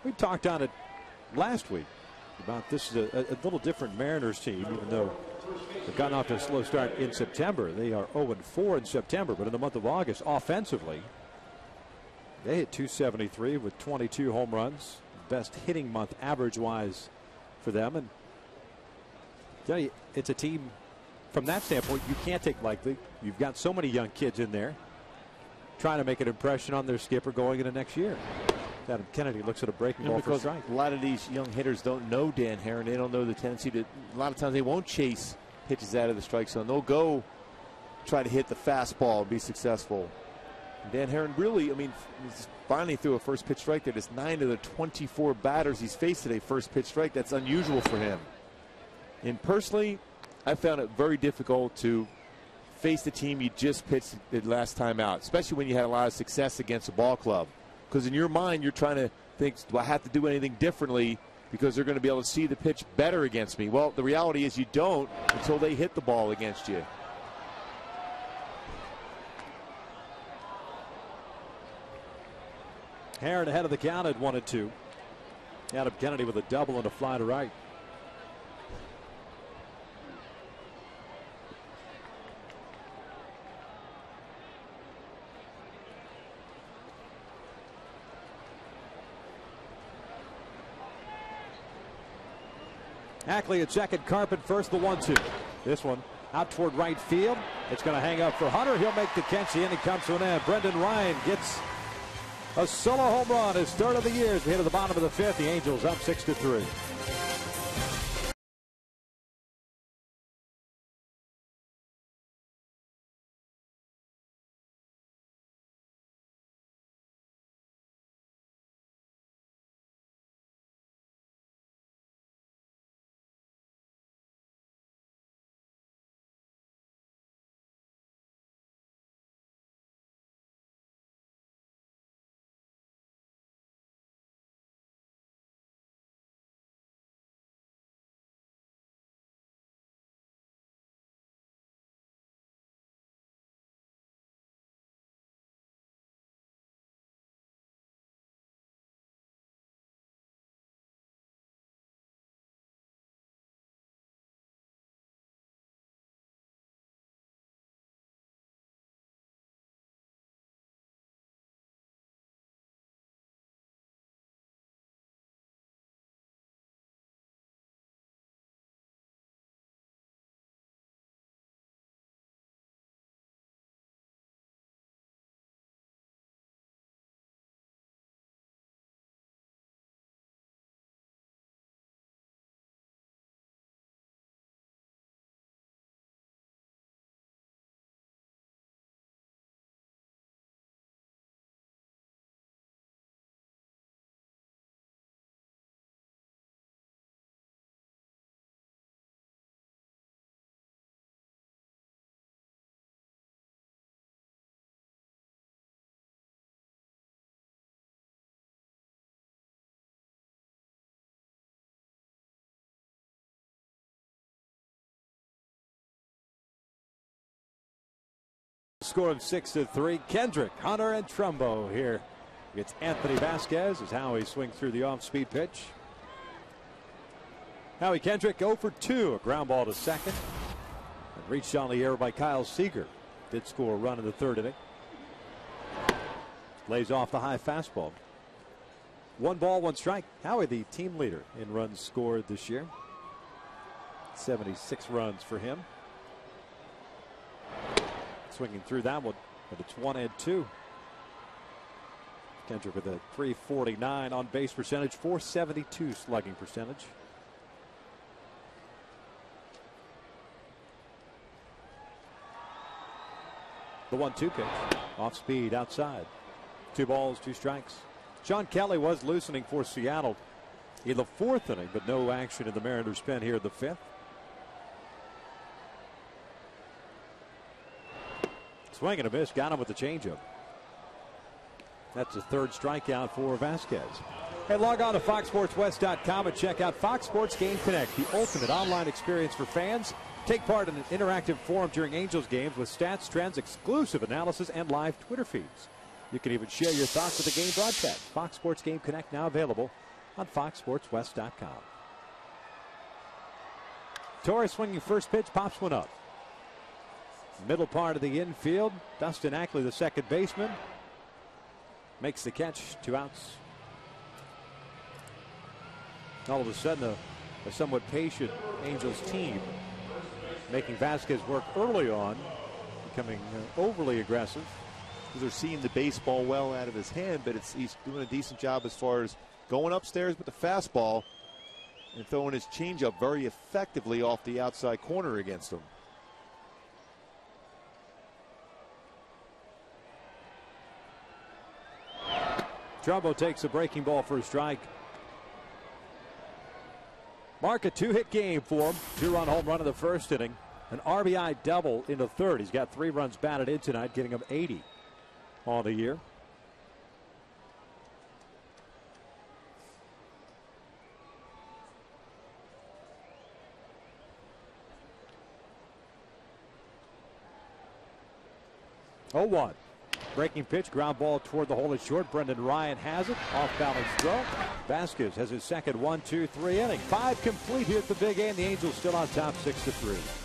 we talked on it last week about this is a little different Mariners team, even though they've gotten off to a slow start in September. They are 0-4 in September, but in the month of August, offensively, they hit .273 with 22 home runs, best hitting month average-wise for them. And I tell you, it's a team from that standpoint you can't take lightly. You've got so many young kids in there trying to make an impression on their skipper going into next year. Adam Kennedy looks at a breaking ball for a strike. A lot of these young hitters don't know Dan Haren. They don't know the tendency to, a lot of times they won't chase pitches out of the strike zone. They'll go try to hit the fastball and be successful. And Dan Haren really, I mean, he's finally threw a first pitch strike that is 9 of the 24 batters he's faced today first pitch strike. That's unusual for him. And personally, I found it very difficult to face the team you just pitched the last time out, especially when you had a lot of success against a ball club. Because in your mind, you're trying to think, do I have to do anything differently because they're going to be able to see the pitch better against me? Well, the reality is you don't until they hit the ball against you. Haren ahead of the count at 1-2. Adam Kennedy with a double and a fly to right. Ackley at second, Carp at first, the 1-2. This one out toward right field. It's going to hang up for Hunter. He'll make the catch. The inning comes to an end. Brendan Ryan gets a solo home run, his third of the year. As we hit to the bottom of the fifth, the Angels up 6-3. Score of 6-3. Kendrick, Hunter, and Trumbo here. It's Anthony Vasquez as Howie swings through the off-speed pitch. Howie Kendrick 0 for 2. A ground ball to second. And reached on the air by Kyle Seager. Did score a run in the third inning. Lays off the high fastball. 1 ball, 1 strike. Howie, the team leader in runs scored this year. 76 runs for him. Swinging through that one, but it's 1-2. Kendrick with a .349 on base percentage, .472 slugging percentage. The 1-2 pitch, off speed outside. 2 balls, 2 strikes. Sean Kelly was loosening for Seattle in the 4th inning, but no action in the Mariners' pen here in the 5th. Swing and a miss, got him with the changeup. That's the 3rd strikeout for Vasquez. Hey, log on to FoxSportsWest.com and check out Fox Sports Game Connect, the ultimate online experience for fans. Take part in an interactive forum during Angels games with stats, trends, exclusive analysis, and live Twitter feeds. You can even share your thoughts with the game broadcast. Fox Sports Game Connect now available on FoxSportsWest.com. Torres swinging first pitch, pops one up. Middle part of the infield. Dustin Ackley, the second baseman, makes the catch. 2 outs. All of a sudden, a somewhat patient Angels team making Vasquez work early on, becoming overly aggressive. They're seeing the baseball well out of his hand, but he's doing a decent job as far as going upstairs with the fastball and throwing his changeup very effectively off the outside corner against him. Trumbo takes a breaking ball for a strike. Mark, a 2-hit game for him. 2-run home run in the 1st inning. An RBI double in the 3rd. He's got 3 runs batted in tonight, getting him 80 on the year. Oh, 1. Breaking pitch, ground ball toward the hole is short. Brendan Ryan has it. Off balance throw. Vasquez has his second 1-2-3 inning. 5 complete here at the Big A, and the Angels still on top 6-3.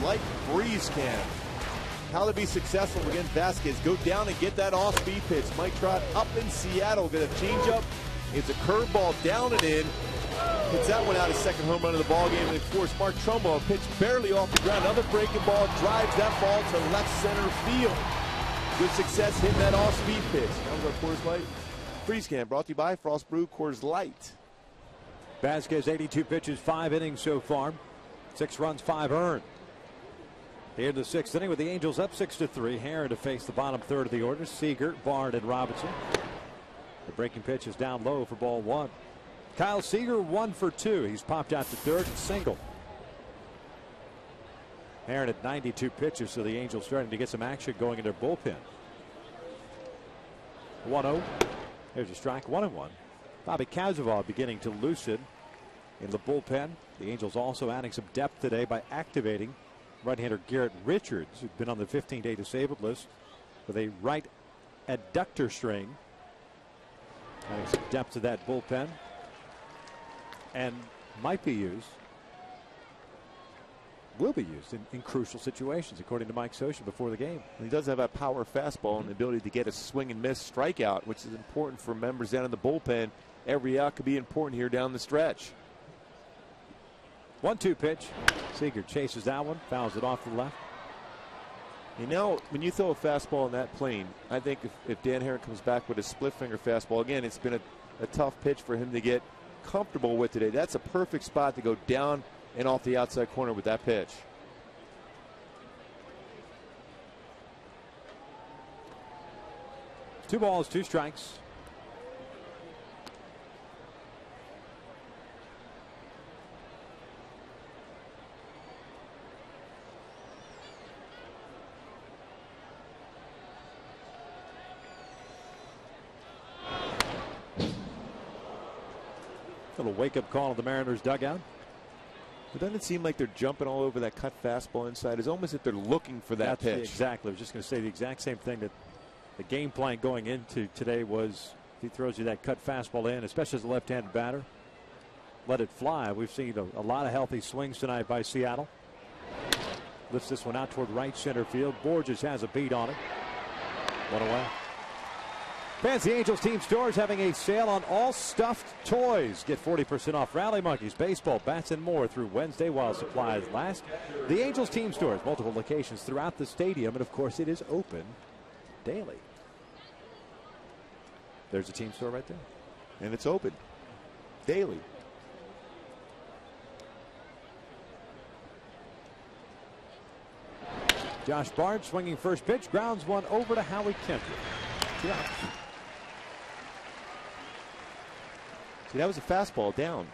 Light breeze can. How to be successful against Vasquez. Go down and get that off-speed pitch. Mike Trout up in Seattle. Get a changeup. It's a curveball down and in. Hits that one out, his second home run of the ballgame. And of course, Mark Trumbo, a pitch barely off the ground. Another breaking ball, drives that ball to left center field. Good success hitting that off-speed pitch. That was our Coors Light freeze can, brought to you by Frost Brew Coors Light. Vasquez, 82 pitches, 5 innings so far. 6 runs, 5 earned. Here in the 6th inning with the Angels up 6-3. HAREN to face the bottom third of the order. Seager, Bard, and Robinson. The breaking pitch is down low for ball 1. Kyle Seager 1 for 2. He's popped out to third and single. HAREN at 92 pitches, so the Angels starting to get some action going in their bullpen. 1-0. There's a strike. 1-1. Bobby Kazavov beginning to loosen in the bullpen. The Angels also adding some depth today by activating right-hander Garrett Richards, who's been on the 15-day disabled list with a right adductor strain. Adding some depth to that bullpen, and might be used, will be used in crucial situations, according to Mike Scioscia before the game. He does have a power fastball and the ability to get a swing and miss strikeout, which is important for members down in the bullpen. Every out could be important here down the stretch. 1-2 pitch. Seager chases that one, fouls it off to the left. You know, when you throw a fastball in that plane, I think if Dan HAREN comes back with a split finger fastball, again, it's been a tough pitch for him to get comfortable with today. That's a perfect spot to go down and off the outside corner with that pitch. Two balls, 2 strikes. Little wake-up call of the Mariners dugout. But doesn't it seem like they're jumping all over that cut fastball inside? It's almost like they're looking for that pitch. Exactly. I was just going to say the exact same thing, that the game plan going into today was if he throws you that cut fastball in, especially as a left-handed batter, let it fly. We've seen a lot of healthy swings tonight by Seattle. Lifts this one out toward right center field. Borges has a beat on it. 1 away. Fancy Angels team stores having a sale on all stuffed toys. Get 40% off Rally Monkeys, baseball, bats, and more through Wednesday while supplies last. The Angels team stores, multiple locations throughout the stadium, and of course it is open daily. There's a team store right there. And it's open daily. Josh Bard swinging first pitch, grounds one over to Howie Kendrick. 2 outs. See, that was a fastball down.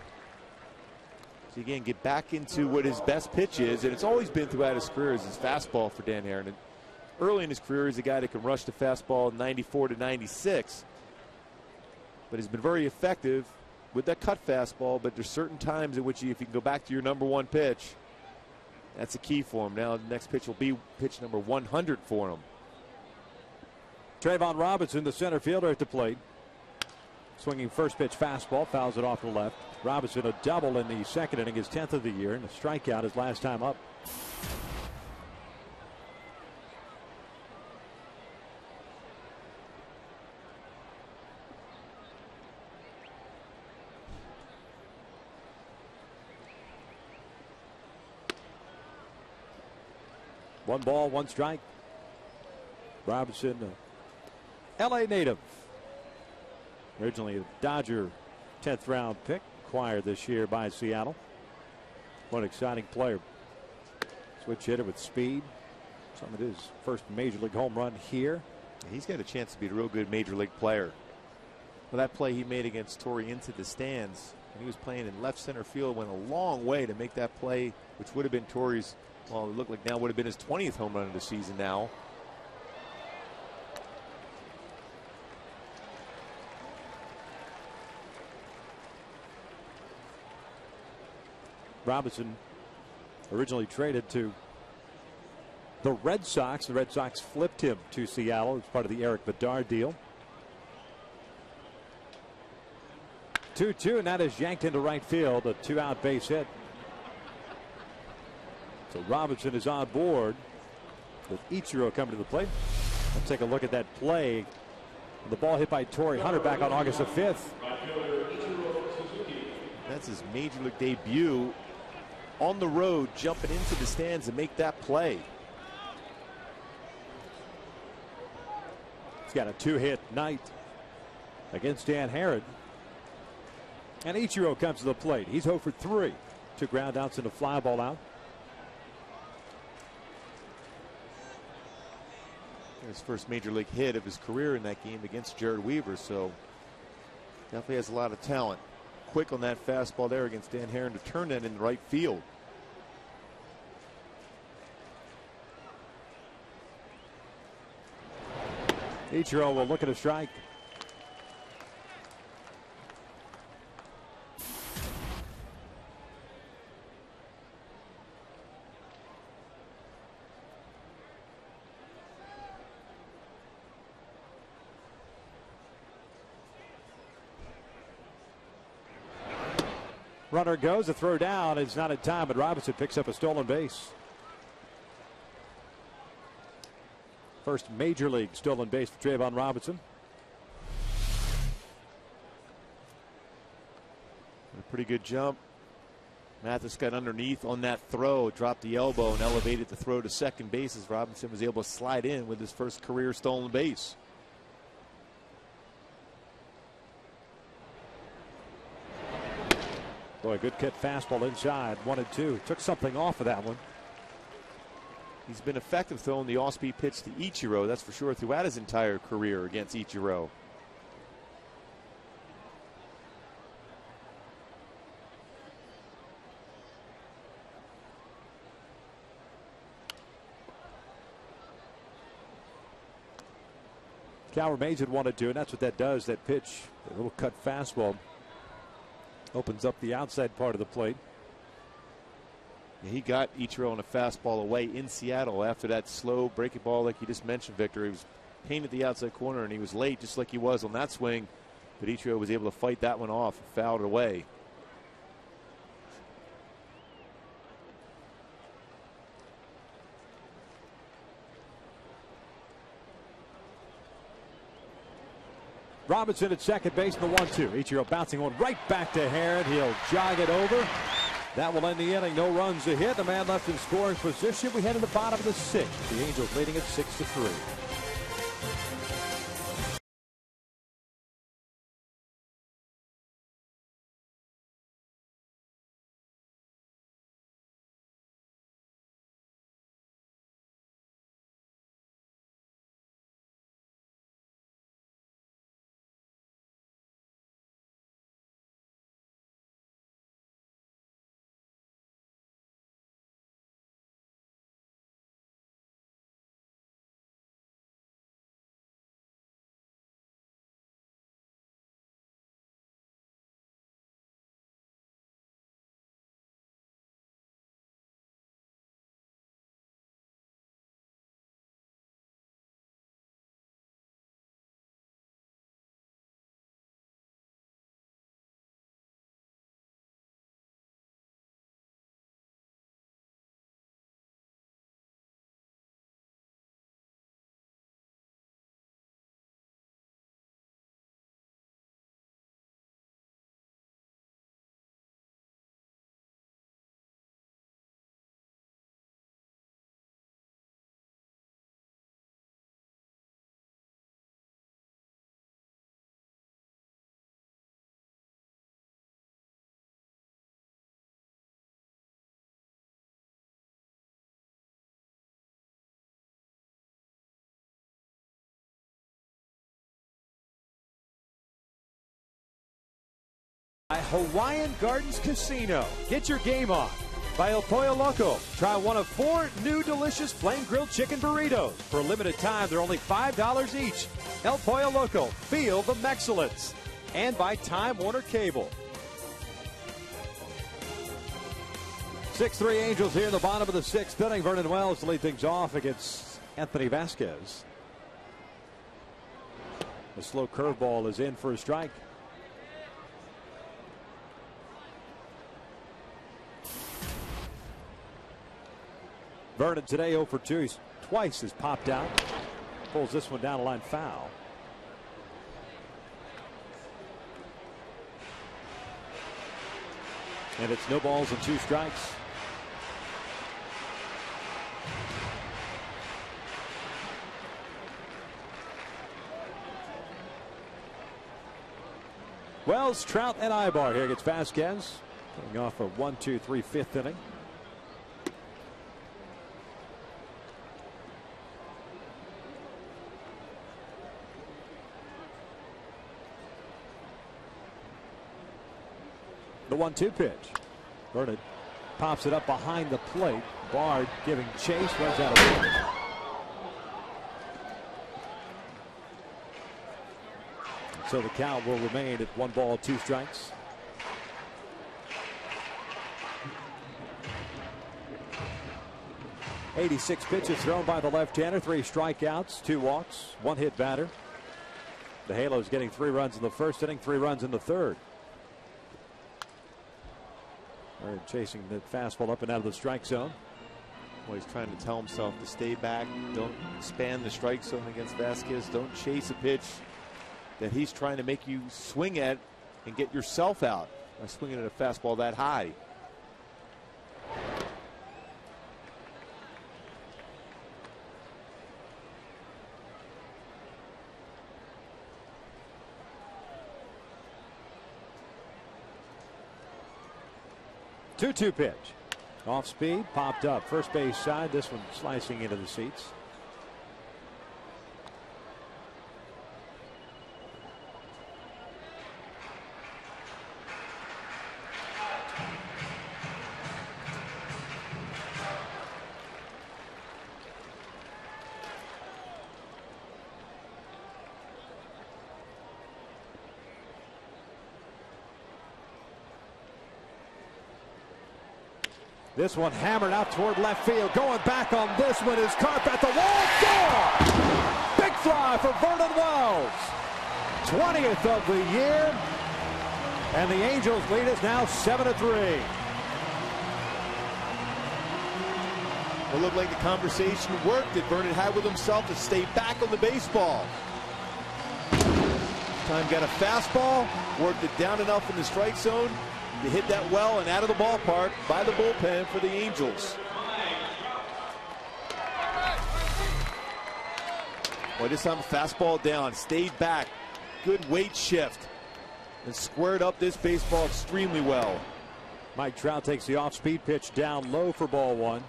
to, again, get back into what his best pitch is, and it's always been throughout his career is his fastball for Dan Haren. And early in his career, he's a guy that can rush the fastball 94 to 96, but he's been very effective with that cut fastball. But there's certain times in which if you can go back to your number one pitch, that's a key for him. Now the next pitch will be pitch number 100 for him. Trayvon Robinson, the center fielder at the plate. Swinging first pitch fastball, fouls it off to the left. Robinson a double in the second inning, his 10th of the year, and a strikeout his last time up. One ball, one strike. Robinson, L.A. native. Originally a Dodger 10th round pick, acquired this year by Seattle. What an exciting player. Switch hitter with speed. Some of his first major league home run here. He's got a chance to be a real good major league player. Well, that play he made against Torrey into the stands when he was playing in left center field went a long way to make that play, which would have been Torrey's, well, it looked like now would have been his 20th home run of the season now. Robinson originally traded to the Red Sox. The Red Sox flipped him to Seattle as part of the Eric Bedard deal. 2-2, and that is yanked into right field. A 2-out base hit. So Robinson is on board with Ichiro coming to the plate. Let's take a look at that play. The ball hit by Torrey Hunter back on August the 5th. That's his major league debut. On the road, jumping into the stands and make that play. He's got a 2-hit night against Dan Haren. And Ichiro comes to the plate. He's 0 for 3. 2 ground outs and a fly ball out. His first major league hit of his career in that game against Jared Weaver, so definitely has a lot of talent. Quick on that fastball there against Dan Haren to turn that in the right field. Ichiro will look at a strike. Runner goes, a throw down. It's not in time, but Robinson picks up a stolen base. First major league stolen base for Trayvon Robinson. A pretty good jump. Mathis got underneath on that throw, dropped the elbow, and elevated the throw to second base as Robinson was able to slide in with his first career stolen base. Boy, good cut fastball inside. 1-2. Took something off of that one. He's been effective throwing the off-speed pitch to Ichiro, that's for sure, throughout his entire career against Ichiro. Cal remains at 1-2, and that's what that does. That pitch, a little cut fastball, opens up the outside part of the plate. Yeah, he got Ichiro on a fastball away in Seattle after that slow breaking ball like you just mentioned, Victor. He was painted the outside corner and he was late just like he was on that swing, but Ichiro was able to fight that one off and fouled it away. Robinson at second base in the 1-2. Ichiro bouncing one right back to Haren. He'll jog it over. That will end the inning. No runs to hit. The man left in scoring position. We head to the bottom of the 6th. The Angels leading at 6-3. By Hawaiian Gardens Casino. Get your game on. By El Pollo Loco. Try one of 4 new delicious flame-grilled chicken burritos. For a limited time, they're only $5 each. El Pollo Loco. Feel the excellence. And by Time Warner Cable. 6-3 Angels here in the bottom of the 6th inning. Vernon Wells to lead things off against Anthony Vasquez. The slow curveball is in for a strike. Vernon today 0 for 2. He's twice has popped out. Pulls this one down the line foul. And it's no balls and 2 strikes. Wells, Trout, and Ibar here against Vasquez. Coming off a 1-2-3 5th inning. The 1-2 pitch. Vernon pops it up behind the plate. Bard giving chase, runs out of room. So the count will remain at 1 ball, 2 strikes. '86 pitches thrown by the left-hander. 3 strikeouts, 2 walks, 1 hit batter. The Halos getting 3 runs in the first inning, 3 runs in the third. They're chasing the fastball up and out of the strike zone. Well, he's trying to tell himself to stay back. Don't expand the strike zone against Vasquez. Don't chase a pitch that he's trying to make you swing at and get yourself out by swinging at a fastball that high. Two pitch. Off speed, popped up. First base side. This one slicing into the seats. This one hammered out toward left field. Going back on this one is CARP at the wall. Score! Big fly for Vernon Wells. 20th of the year. And the Angels lead is now 7-3. It looked like the conversation worked that Vernon had with himself to stay back on the baseball. Time got a fastball, worked it down enough in the strike zone to hit that well and out of the ballpark by the bullpen for the Angels. Boy, this time fastball down, stayed back, good weight shift, and squared up this baseball extremely well. Mike Trout takes the off-speed pitch down low for ball 1.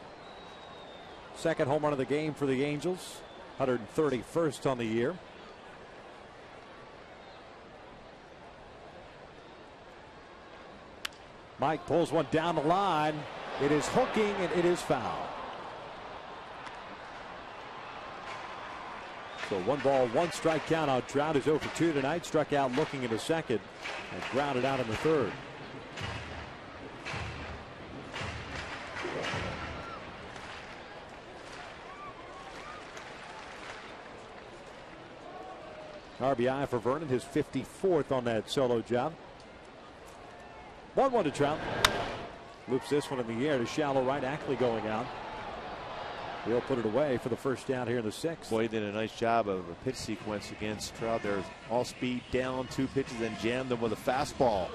Second home run of the game for the Angels, 131st on the year. Mike pulls one down the line. It is hooking and it is foul. So 1 ball, 1 strike count on Trout. Is 0 for 2 tonight. Struck out looking in the second and grounded out in the third. RBI for Vernon, his 54th on that solo job. 1-1 to Trout. Loops this one in the air to shallow right. Ackley going out. He'll put it away for the first down here in the 6th. Boy, he did a nice job of a pitch sequence against Trout. There's all speed down, 2 pitches, and jammed them with a fastball.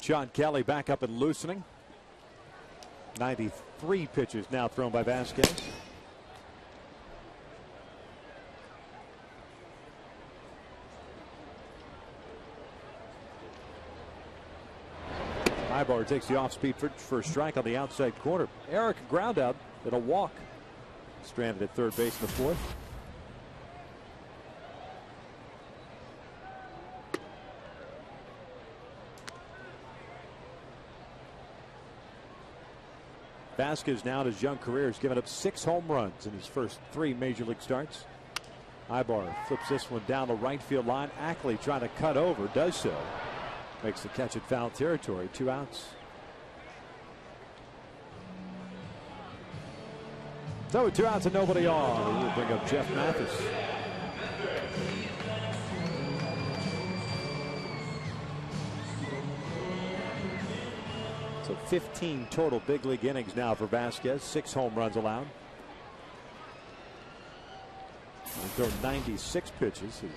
Sean Kelly back up and loosening. 93 pitches now thrown by Vasquez. Ibar takes the off-speed for a strike on the outside corner. Eric ground out and a walk. stranded at third base in the fourth. Vasquez now in his young career has given up 6 home runs in his first 3 major league starts. Ibar flips this one down the right field line. Ackley trying to cut over, does so. Makes the catch at foul territory, 2 outs. So with 2 outs and nobody on, we'll bring up Jeff Mathis. So 15 total big league innings now for Vasquez. 6 home runs allowed. He's thrown 96 pitches. His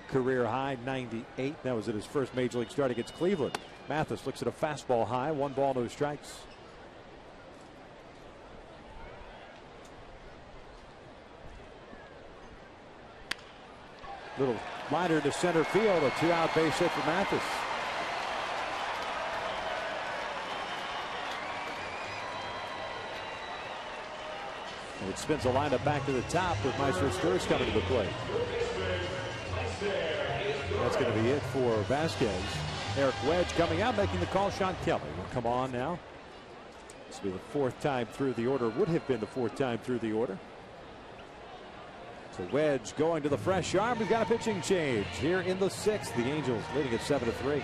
career high 98. That was at his first major league start against Cleveland. Mathis looks at a fastball high. 1 ball, no strikes. Little liner to center field. A 2-out base hit for Mathis. And it spins the lineup back to the top with IZTURIS coming to the plate. That's going to be it for Vasquez. Eric Wedge coming out, making the call. Sean Kelly will come on now. This will be the 4th time through the order. Would have been the 4th time through the order. So Wedge going to the fresh arm. We've got a pitching change here in the 6th. The Angels leading at 7-3.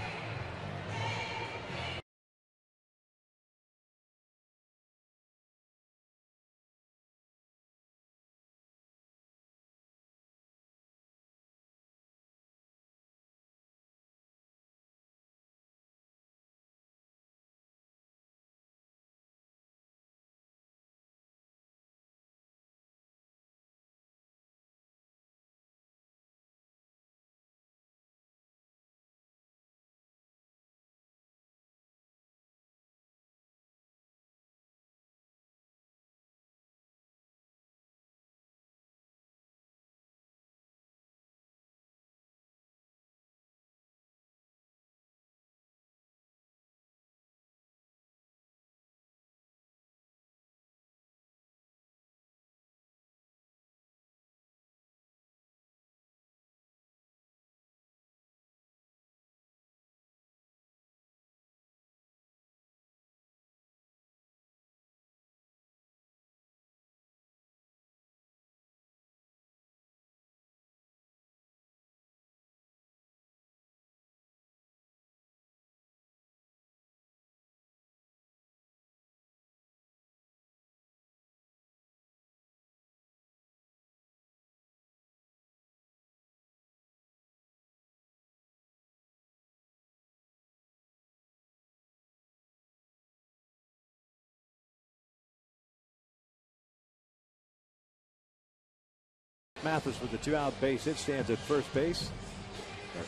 Mathis with the 2-out base hit, stands at first base.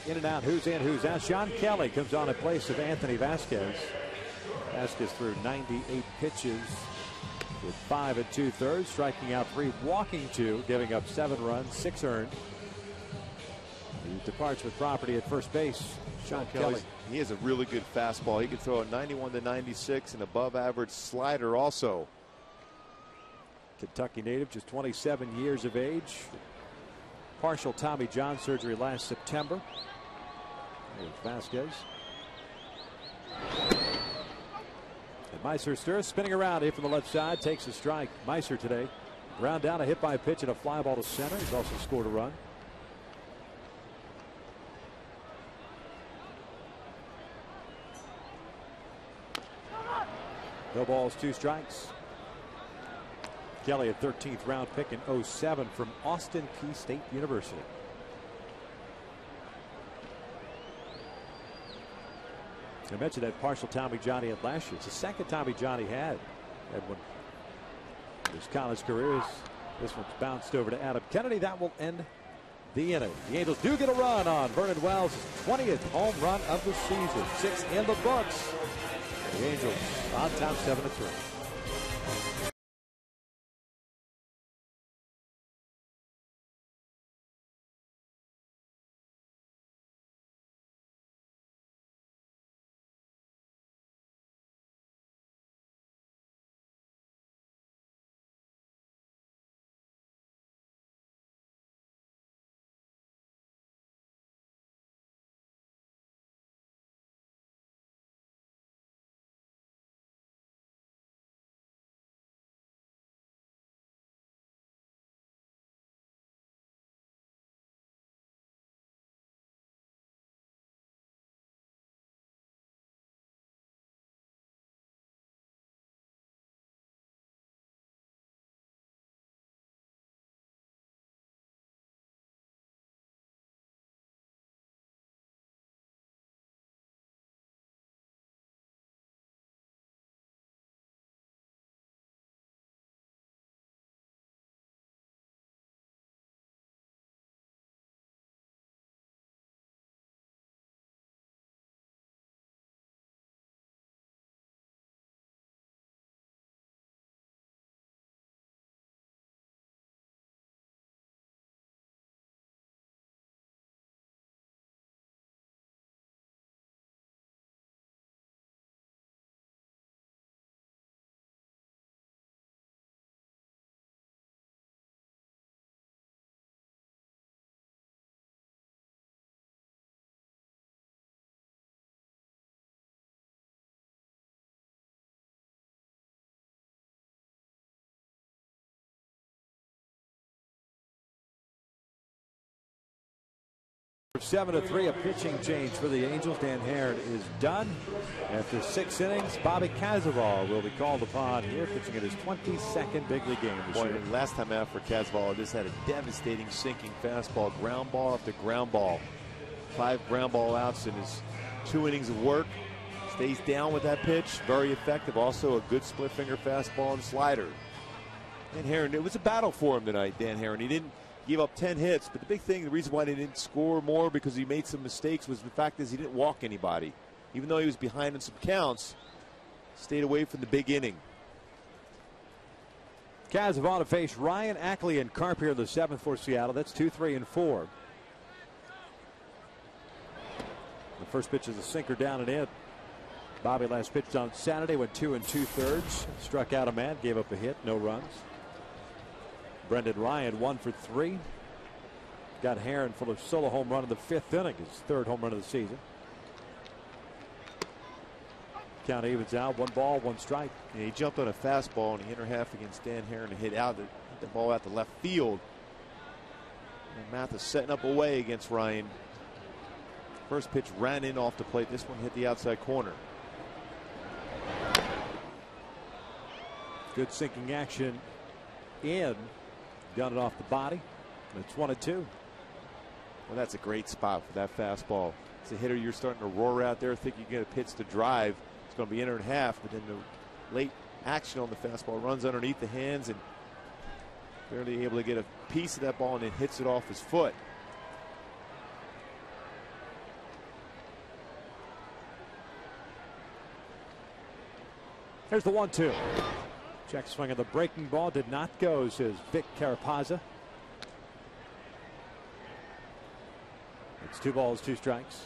In and out, who's in, who's out. Sean Kelly comes on in place of Anthony Vasquez. Vasquez threw 98 pitches with 5 2/3, striking out 3, walking 2, giving up 7 runs, 6 earned. He departs with property at first base. Sean Kelly. He has a really good fastball. He can throw a 91 to 96 and above average slider also. Kentucky native, just 27 years of age. Partial Tommy John surgery last September. There's Vasquez. And MAICER spinning around here from the left side, takes a strike. MAICER today. Ground down, a hit by pitch and a fly ball to center. He's also scored a run. No balls, 2 strikes. Kelly, a 13th round pick in 07 from Austin Peay State University. I mentioned that partial Tommy John he had last year. It's the second Tommy John he had one in his college career. This one's bounced over to Adam Kennedy. That will end the inning. The Angels do get a run on Vernon Wells' 20th home run of the season. 6 in the books. The Angels on top 7-3. 7-3, a pitching change for the Angels. Dan Haren is done. After 6 innings, Bobby Cazaval will be called upon here, pitching at his 22nd big league game this year. Last time out for Cazaval, this had a devastating sinking fastball, ground ball after ground ball. 5 ground ball outs in his 2 innings of work. Stays down with that pitch, very effective. Also a good split finger fastball and slider. Dan Haren, it was a battle for him tonight, Dan Haren. He didn't give up 10 hits, but the big thing, the reason why they didn't score more because he made some mistakes was the fact is he didn't walk anybody. Even though he was behind in some counts, stayed away from the big inning. Cazaval to face Ryan, Ackley, and Carp here in the 7th for Seattle. That's 2, 3, and 4. The first pitch is a sinker down and in. Bobby last pitched on Saturday, went 2 2/3, struck out a man, gave up a hit, no runs. Brendan Ryan 1 for 3. Got Haren for a solo home run in the 5th inning, his 3rd home run of the season. Count evens out, 1 ball, 1 strike. Yeah, he jumped on a fastball in the inner half against Dan Haren and hit the ball out to left field. And Mathis setting up away against Ryan. First pitch ran in off the plate. This one hit the outside corner. Good sinking action in. Got it off the body. It's 1-2. Well, that's a great spot for that fastball. It's a hitter you're starting to roar out there, think you get a pitch to drive. It's going to be inner and half, but then the late action on the fastball runs underneath the hands and barely able to get a piece of that ball and then hits it off his foot. Here's the 1-2. Check swing of the breaking ball did not go, says Vic Carapazza. It's 2 balls, 2 strikes.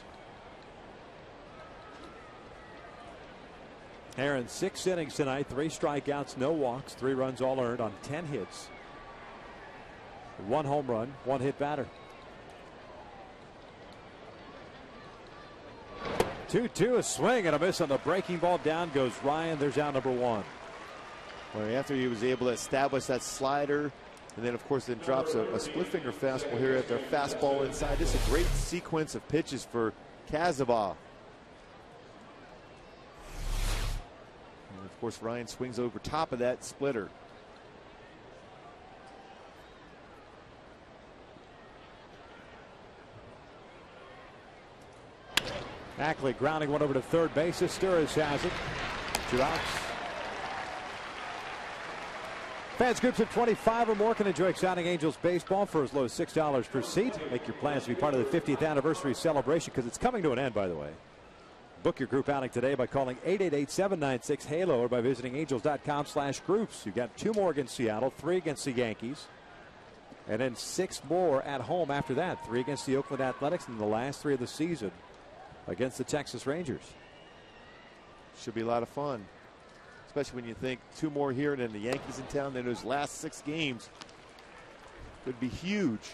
Haren 6 innings tonight, 3 strikeouts, no walks, 3 runs all earned on 10 hits. 1 home run, 1 hit batter. 2-2, a swing and a miss on the breaking ball. Down goes Ryan. There's out number 1. Well, after he was able to establish that slider, and then of course then drops a split finger fastball here at their fastball inside. This is a great sequence of pitches for Cazaval. And of course Ryan swings over top of that splitter. Ackley grounding one over to third base. IZTURIS has it. 2 outs. Fans groups of 25 or more can enjoy exciting Angels baseball for as low as $6 per seat. Make your plans to be part of the 50th anniversary celebration, because it's coming to an end, by the way. Book your group outing today by calling 888-796-HALO or by visiting angels.com/groups. You've got 2 more against Seattle, 3 against the Yankees, and then 6 more at home after that. 3 against the Oakland Athletics, and the last 3 of the season against the Texas Rangers. Should be a lot of fun, especially when you think 2 more here and then the Yankees in town. Then those last 6 games could be huge.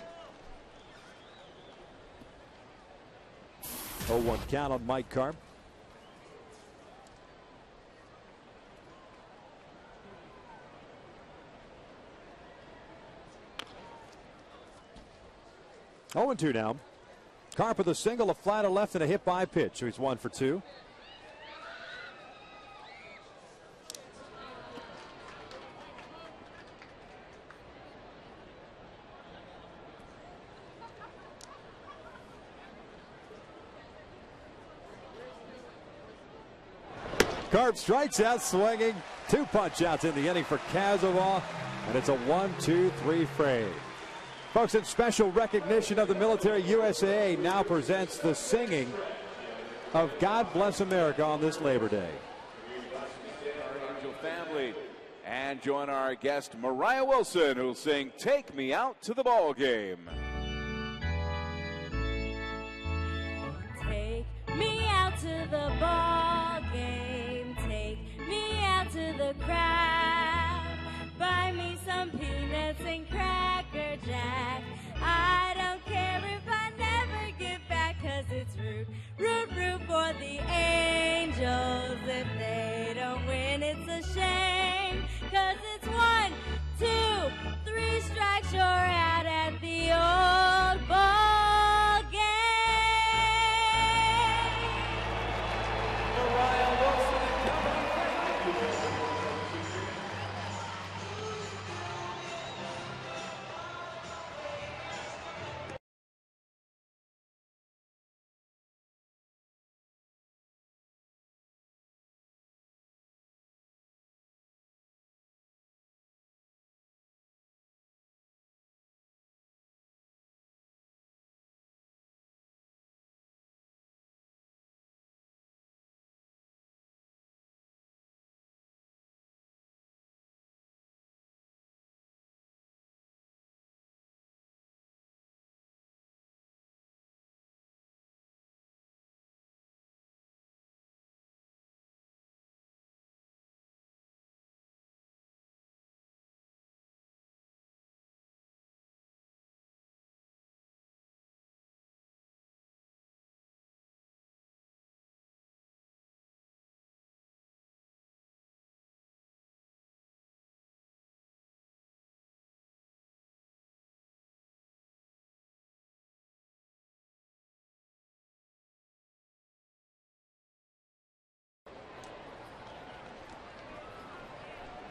0-1 count on Mike Carp. Oh, 0-2 now. Carp with a single, a fly to left, and a hit by pitch. So he's 1 for 2. Carp strikes out swinging. 2 punch outs in the inning for Cazaval, and it's a 1-2-3 frame. Folks, in special recognition of the military, USAA now presents the singing of God Bless America on this Labor Day. Our Angel family, and join our guest Mariah Wilson, who'll sing "Take Me Out to the Ball Game." Take me out to the ball game. Take me out to the crowd. Buy me some peanuts and Cracker Jack. I don't care if I never get back, 'cause it's root, root, root for the Angels. If they don't win, it's a shame, 'cause it's 1, 2, 3 strikes, you're out at the old ball game.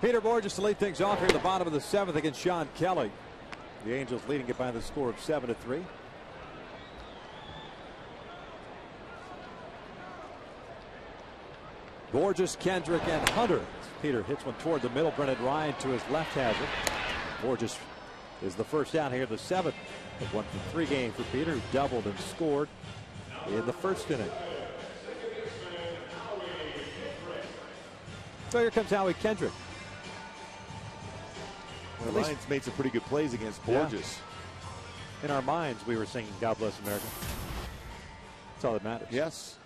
Peter Borges to lead things off here at the bottom of the 7th against Sean Kelly. The Angels leading it by the score of 7-3. Borges, Kendrick, and Hunter. Peter hits one toward the middle. Brennan Ryan to his left has it. Borges is the first down here, the 7th. A 1-for-3 game for Peter, who doubled and scored in the first inning. So here comes Howie Kendrick. The Lions made some pretty good plays against Borges. Yeah. In our minds, we were singing God Bless America. That's all that matters. Yes.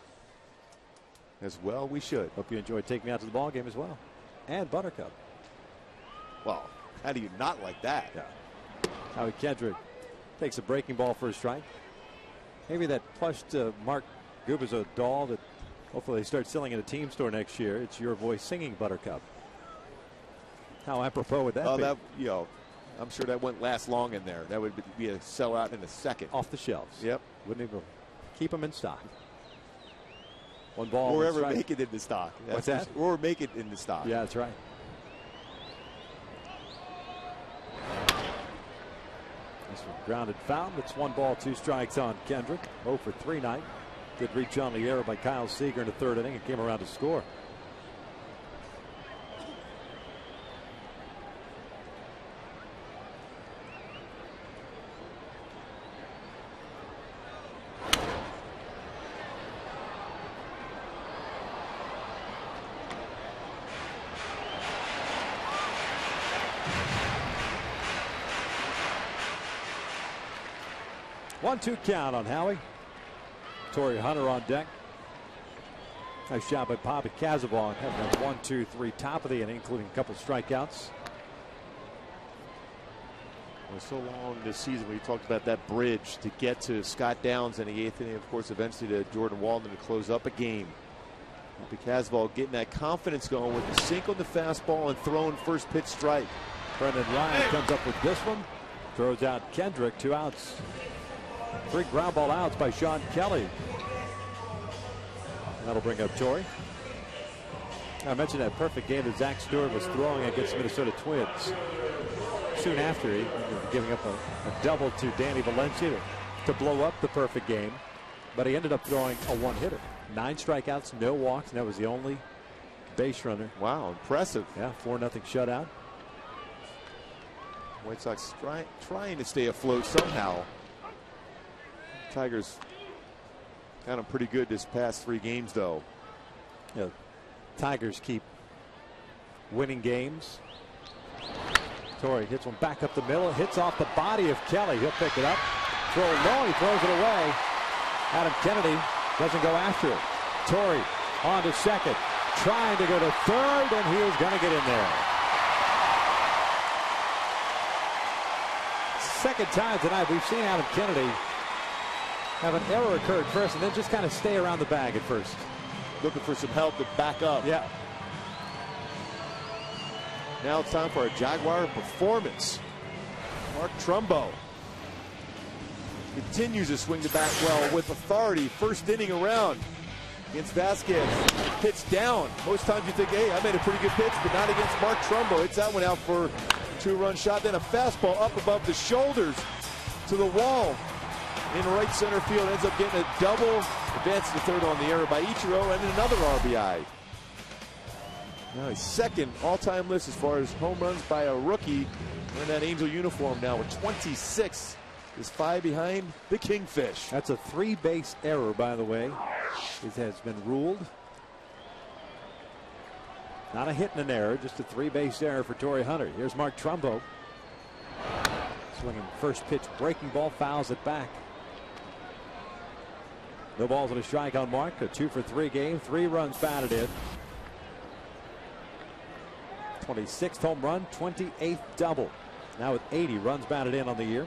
As well we should. Hope you enjoyed taking me out to the ball game as well. And Buttercup. Well, how do you not like that? Yeah. Howie Kendrick takes a breaking ball for a strike. Maybe that plushed Mark Gubizzo doll that hopefully they start selling in a team store next year. It's your voice singing Buttercup. How apropos would that be? That, you know, I'm sure that wouldn't last long in there. That would be a sellout in a second. Off the shelves. Yep. Wouldn't even keep them in stock. One ball. Or ever make it into stock. What's that? Or make it into stock. Yeah, that's right. This one grounded foul. It's 1 ball, 2 strikes on Kendrick. 0 for 3 night. Good reach on the arrow by Kyle Seager in the 3rd inning and came around to score. One-two count on Howie. Torrey Hunter on deck. Nice job by Bobby Kazavon having a 1-2-3 top of the inning, including a couple strikeouts. Well, so long this season we talked about that bridge to get to Scott Downs in the 8th inning, of course, eventually to Jordan Walden to close up a game. Bobby Kazavon getting that confidence going with the sink on the fastball and throwing first pitch strike. Brendan Ryan comes up with this one. Throws out Kendrick, 2 outs. 3 ground ball outs by Sean Kelly. That'll bring up Torrey. I mentioned that perfect game that Zach Stewart was throwing against the Minnesota Twins. Soon after, he ended up giving up a double to Danny Valencia to blow up the perfect game. But he ended up throwing a 1-hitter. 9 strikeouts, no walks, and that was the only base runner. Wow, impressive. Yeah, 4-0 shutout. White Sox trying to stay afloat somehow. Tigers got them pretty good this past 3 games, though. Yeah, Tigers keep winning games. Torrey hits one back up the middle, hits off the body of Kelly. He'll pick it up, throw low, he throws it away. Adam Kennedy doesn't go after it. Torrey on to second, trying to go to 3rd, and he is going to get in there. Second time tonight we've seen Adam Kennedy have an error occurred first and then just kind of stay around the bag at first. Looking for some help to back up. Yeah. Now it's time for a Jaguar performance. Mark Trumbo continues to swing the bat well with authority. First inning around against Vasquez. Pitch down. Most times you think, hey, I made a pretty good pitch, but not against Mark Trumbo. Hits that one out for a 2-run shot. Then a fastball up above the shoulders to the wall in right center field. Ends up getting a double. Advances to 3rd on the error by Ichiro and another RBI. Now he's 2nd all-time list as far as home runs by a rookie. Wearing that Angel uniform now with 26. Is 5 behind the Kingfish. That's a 3-base error, by the way. It has been ruled. Not a hit and an error, just a 3-base error for Torrey Hunter. Here's Mark Trumbo. Swinging first pitch, breaking ball, fouls it back. No balls and a strike on Mark. A 2-for-3 game, 3 runs batted in. 26th home run, 28th double. Now with 80 runs batted in on the year.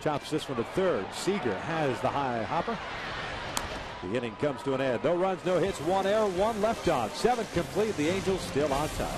Chops this one to 3rd. Seager has the high hopper. The inning comes to an end. No runs, no hits, 1 error, 1 left on. 7th complete. The Angels still on top.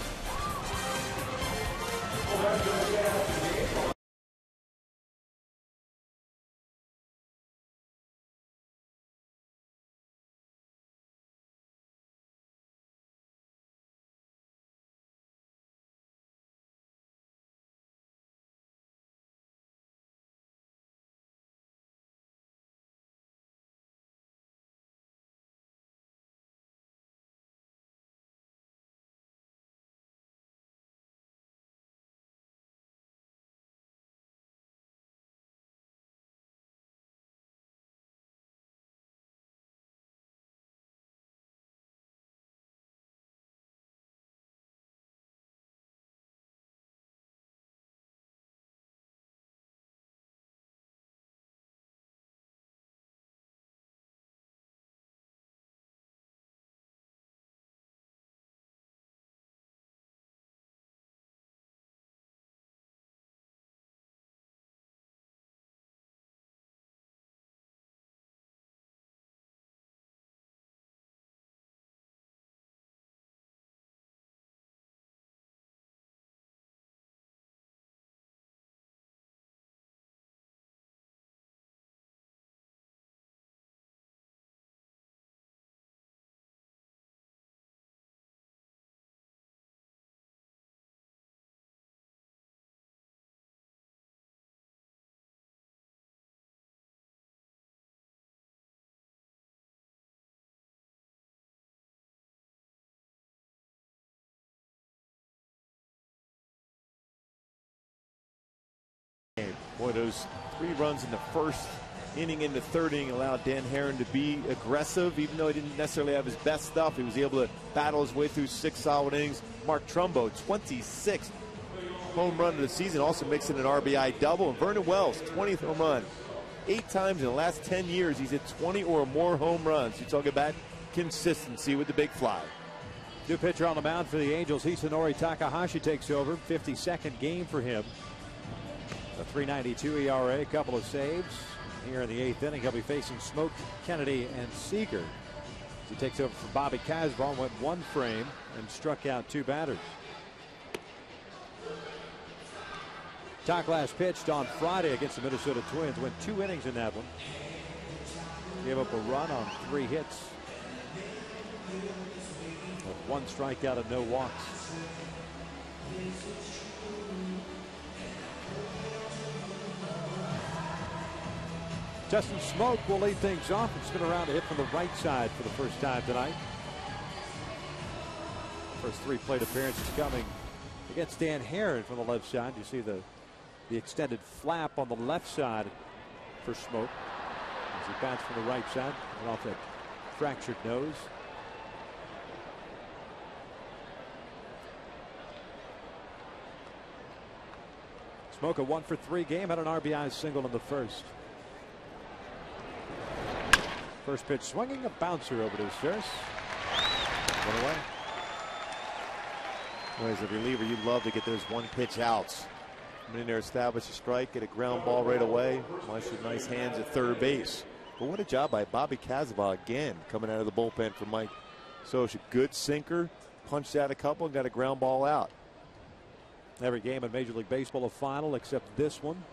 Boy, those 3 runs in the first inning into third inning allowed Dan HAREN to be aggressive, even though he didn't necessarily have his best stuff. He was able to battle his way through 6 solid innings. Mark Trumbo, 26th home run of the season, also mixing an RBI double. And Vernon Wells, 20th home run. 8 times in the last 10 years, he's hit 20 or more home runs. You talk about consistency with the big fly. New pitcher on the mound for the Angels, Hisanori Takahashi takes over. 52nd game for him. A 3.92 ERA, a couple of saves. Here in the 8th inning, he'll be facing SMOAK, Kennedy, and Seager. As he takes over from Bobby Casbon, went 1 frame and struck out 2 batters. Tak last pitched on Friday against the Minnesota Twins. Went 2 innings in that one. Gave up a run on 3 hits. With 1 strikeout and no walks. Justin SMOAK will lead things off and spin around to hit from the right side for the first time tonight. First 3 plate appearances coming against Dan HAREN from the left side. You see the extended flap on the left side for SMOAK as he bats from the right side and off that fractured nose. SMOAK a 1-for-3 game, had an RBI single in the first. First pitch swinging, a bouncer over to Sturz. One away. Well, as a reliever, you'd love to get those 1-pitch outs. Come in there, establish a strike, get a ground ball right away. Nice hands at third base. But what a job by Bobby Casbon again, coming out of the bullpen for Mike Socha. Good sinker, punched out a couple and got a ground ball out. Every game in Major League Baseball a final except this one.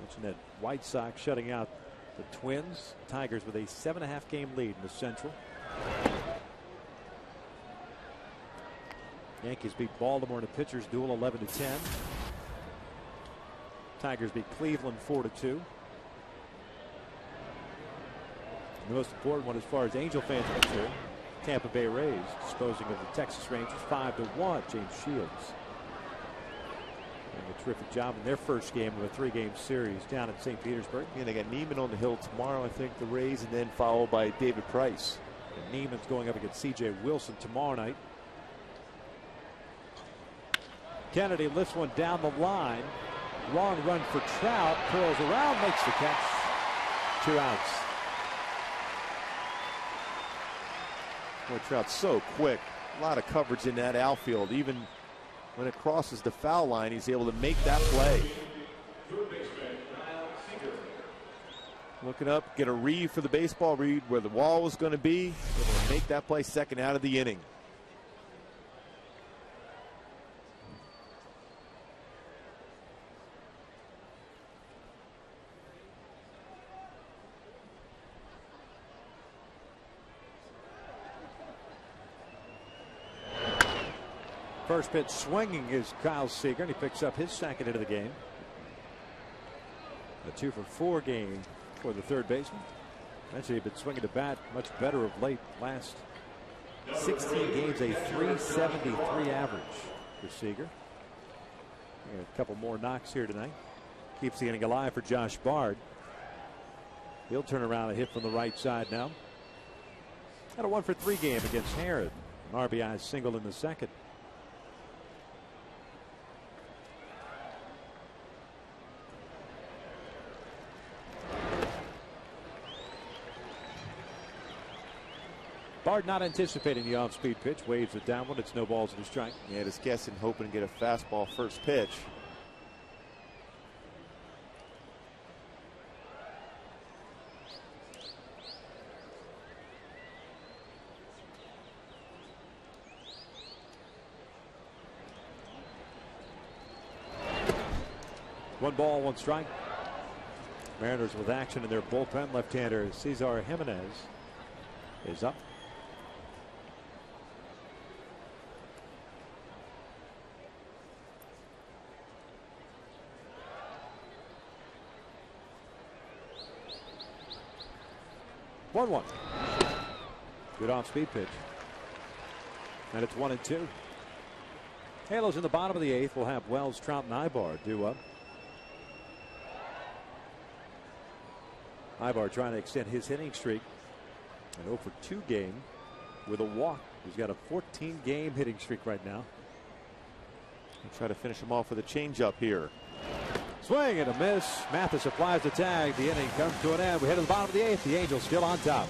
Mentioned that White Sox shutting out the Twins. Tigers with a 7.5 game lead in the Central. Yankees beat Baltimore in a pitcher's duel 11-10. Tigers beat Cleveland 4-2. The most important one as far as Angel fans are concerned, Tampa Bay Rays disposing of the Texas Rangers 5-1. James Shields doing a terrific job in their first game of a 3-game series down in St. Petersburg. And they got Neiman on the hill tomorrow, I think, the Rays, and then followed by David Price. And Neiman's going up against C.J. Wilson tomorrow night. Kennedy lifts one down the line. Long run for Trout. Curls around, makes the catch. 2 outs. Boy, Trout's so quick. A lot of coverage in that outfield. Even when it crosses the foul line, he's able to make that play. Looking up, get a read for the baseball, read where the wall was going to be. Able to make that play, second out of the inning. First pitch swinging is Kyle Seager, and he picks up his second hit of the game. A 2-for-4 game for the third baseman. Actually, he's been swinging the bat much better of late. Last 16 games, a 3.73 average for Seager. A couple more knocks here tonight. Keeps the inning alive for Josh Bard. He'll turn around and hit from the right side now. Had a 1-for-3 game against HAREN. An RBI single in the second. Bard not anticipating the off-speed pitch, waves it downward. It's no balls and a strike. Yeah, just guessing, hoping to get a fastball first pitch. One ball, one strike. Mariners with action in their bullpen. Left-hander Cesar Jimenez is up. One. Good off-speed pitch. And it's 1-2. Halos in the bottom of the 8th. We'll have Wells, Trout, and Ibar due up. Ibar trying to extend his hitting streak. An 0 for 2 game with a walk. He's got a 14-game hitting streak right now. We'll try to finish him off with a changeup here. Swing and a miss. Mathis applies the tag. The inning comes to an end. We head to the bottom of the 8th. The Angels still on top.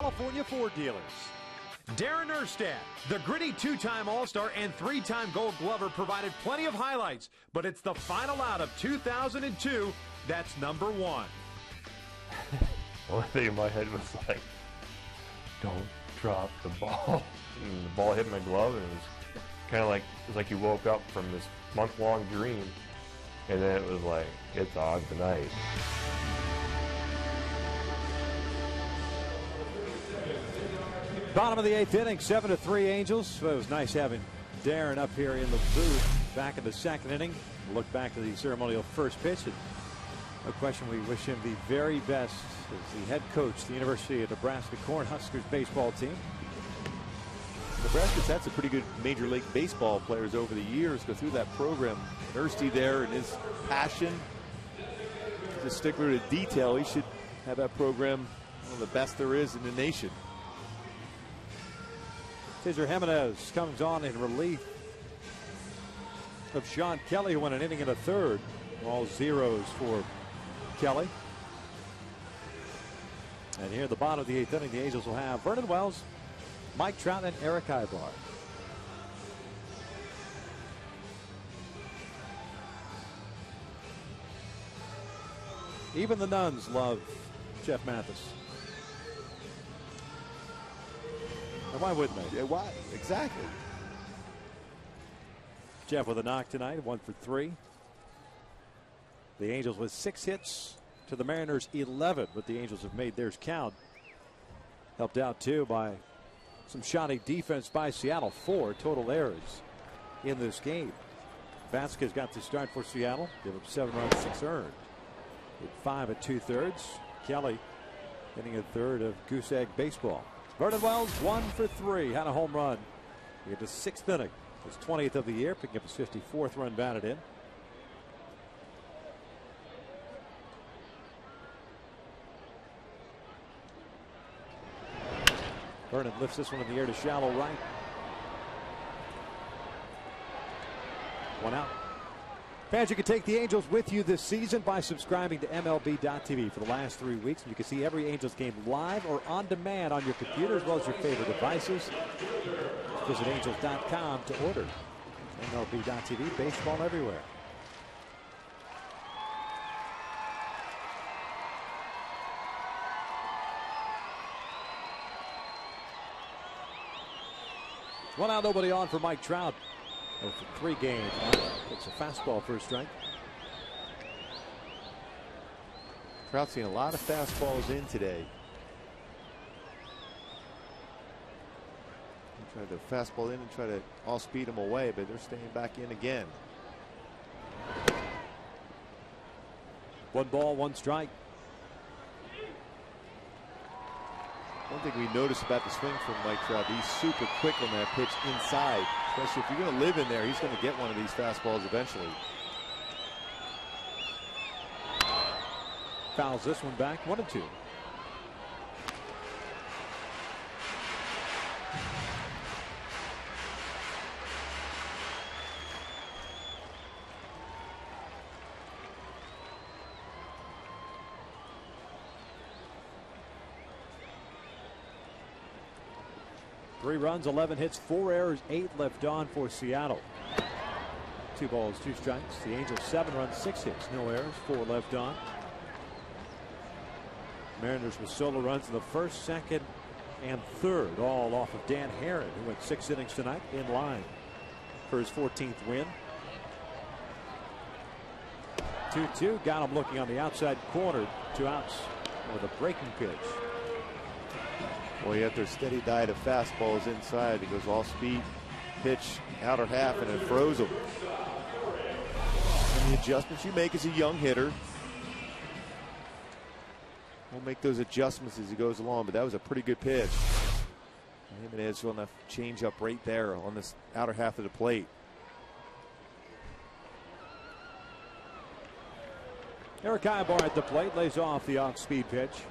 California Ford dealers. Darren Erstad, the gritty 2-time All-Star and 3-time Gold Glover, provided plenty of highlights, but it's the final out of 2002 that's number 1. The only thing in my head was like, don't drop the ball. And the ball hit my glove, and it was kind of like, it was like you woke up from this month-long dream, and then it was like, it's on tonight. Bottom of the 8th inning, 7-3 Angels. Well, it was nice having Darren up here in the booth back in the 2nd inning. We'll look back to the ceremonial first pitch. And no question, we wish him the very best as the head coach of the University of Nebraska Cornhuskers baseball team. Nebraska's had some pretty good Major League Baseball players over the years go through that program. Ersty there and his passion, the stickler to detail. He should have that program one of the best there is in the nation. Cesar Jimenez comes on in relief of Sean Kelly, who went an inning and a third. All zeros for Kelly. And here at the bottom of the 8th inning, the Angels will have Vernon Wells, Mike Trout, and Eric Ibar. Even the Nuns love Jeff Mathis. And why wouldn't they? Yeah, why? Exactly. Jeff with a knock tonight, 1 for 3. The Angels with 6 hits to the Mariners 11, but the Angels have made theirs count. Helped out too by some shoddy defense by Seattle. 4 total errors in this game. Vasquez got the start for Seattle. Give up 7 runs, 6 earned. Hit 5 2/3. Kelly hitting a third of goose egg baseball. Vernon Wells 1 for 3. Had a home run. He had the 6th inning. His 20th of the year, picking up his 54th run batted in. Vernon lifts this one in the air to shallow right. 1 out. Fans, you can take the Angels with you this season by subscribing to MLB.tv for the last 3 weeks. You can see every Angels game live or on demand on your computer as well as your favorite devices. Visit Angels.com to order. MLB.tv, baseball everywhere. One out, nobody on for Mike Trout. For 3 games. It's a fastball for a strike. Trout's seen a lot of fastballs in today. He tried to fastball in and try to all speed them away, but they're staying back in again. 1 ball, 1 strike. One thing we noticed about the swing from Mike Trout, he's super quick on that pitch inside. Especially if you're going to live in there, he's going to get one of these fastballs eventually. Fouls this one back, 1-2. Three runs, 11 hits, 4 errors, 8 left on for Seattle. 2 balls, 2 strikes. The Angels 7 runs, 6 hits, no errors, 4 left on. Mariners with solo runs in the first, second, and third, all off of Dan HAREN, who went 6 innings tonight, in line for his 14th win. 2-2, got him looking on the outside corner, 2 outs with a breaking pitch. Well, you have their steady diet of fastballs inside. It goes all speed, pitch, outer half, and it froze them. And the adjustments you make as a young hitter, we'll make those adjustments as he goes along, but that was a pretty good pitch. Jimenez on a change up right there on this outer half of the plate. Eric Ibar at the plate, lays off the off-speed pitch.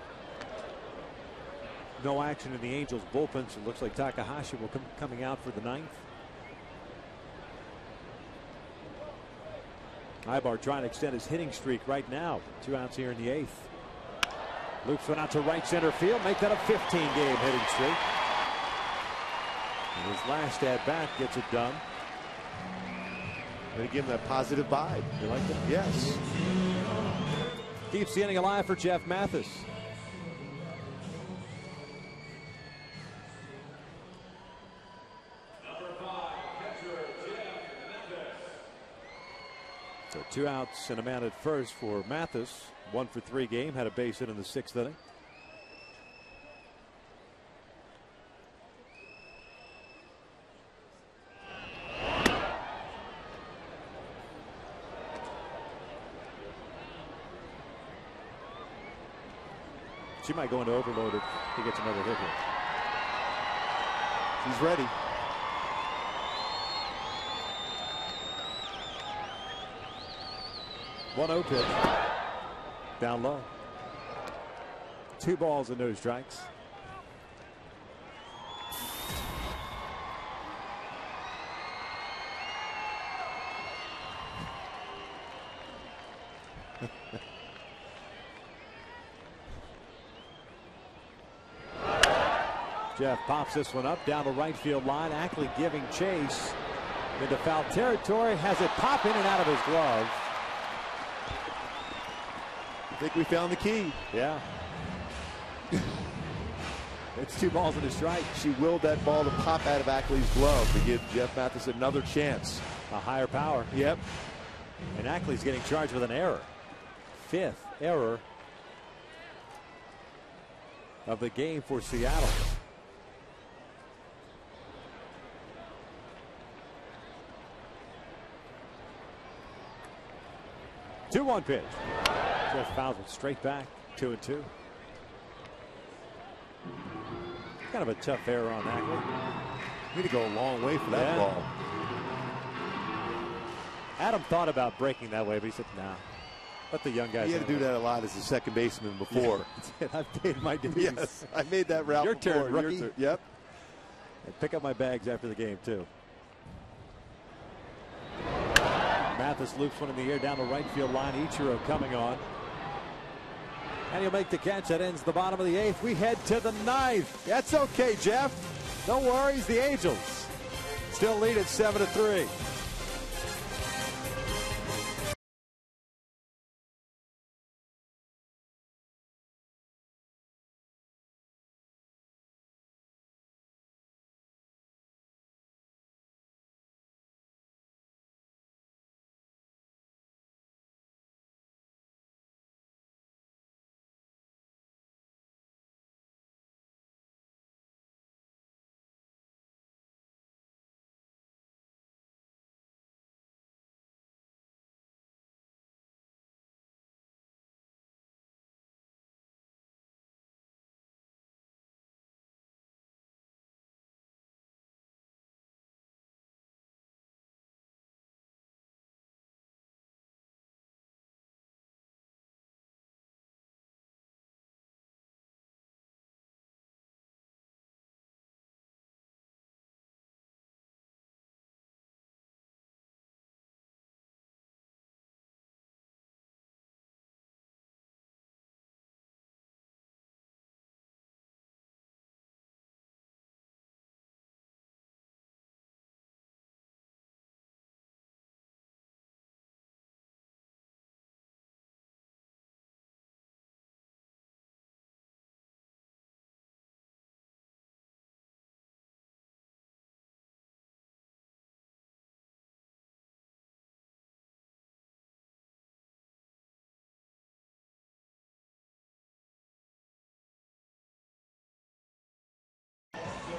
No action in the Angels bullpen, so it looks like Takahashi will come coming out for the 9th. Ibar trying to extend his hitting streak right now. 2 outs here in the 8th. Loops one out to right center field, make that a 15-game hitting streak. And his last at bat gets it done. Going to give him that positive vibe. You like that? Yes. Keeps the inning alive for Jeff Mathis. So 2 outs and a man at first for Mathis. 1 for 3 game, had a base hit in the 6th inning. She might go into overload if he gets another hit here. He's ready. One-0 pitch. Down low. 2 balls and no strikes. Jeff pops this one up down the right field line. Ackley giving chase into foul territory. Has it pop in and out of his glove. I think we found the key. Yeah. It's 2 balls and a strike. She willed that ball to pop out of Ackley's glove to give Jeff Mathis another chance. A higher power. Yep. And Ackley's getting charged with an error. 5th error of the game for Seattle. 2-1 pitch. Jeff fouls it straight back. 2-2. Kind of a tough error on Ackley. Need to go a long way for that ball. Adam thought about breaking that way, but he said, nah. Let the young guys. He had to do that a lot as a second baseman before. Yeah, I've paid my dues. Yes, I made that route Your before. turn, rookie. Your turn. Yep. And pick up my bags after the game, too. Mathis loops one in the air down the right field line. ICHIRO coming on. And he'll make the catch. That ends the bottom of the 8th. We head to the 9th. That's okay, Jeff. No worries. The Angels still lead at 7-3.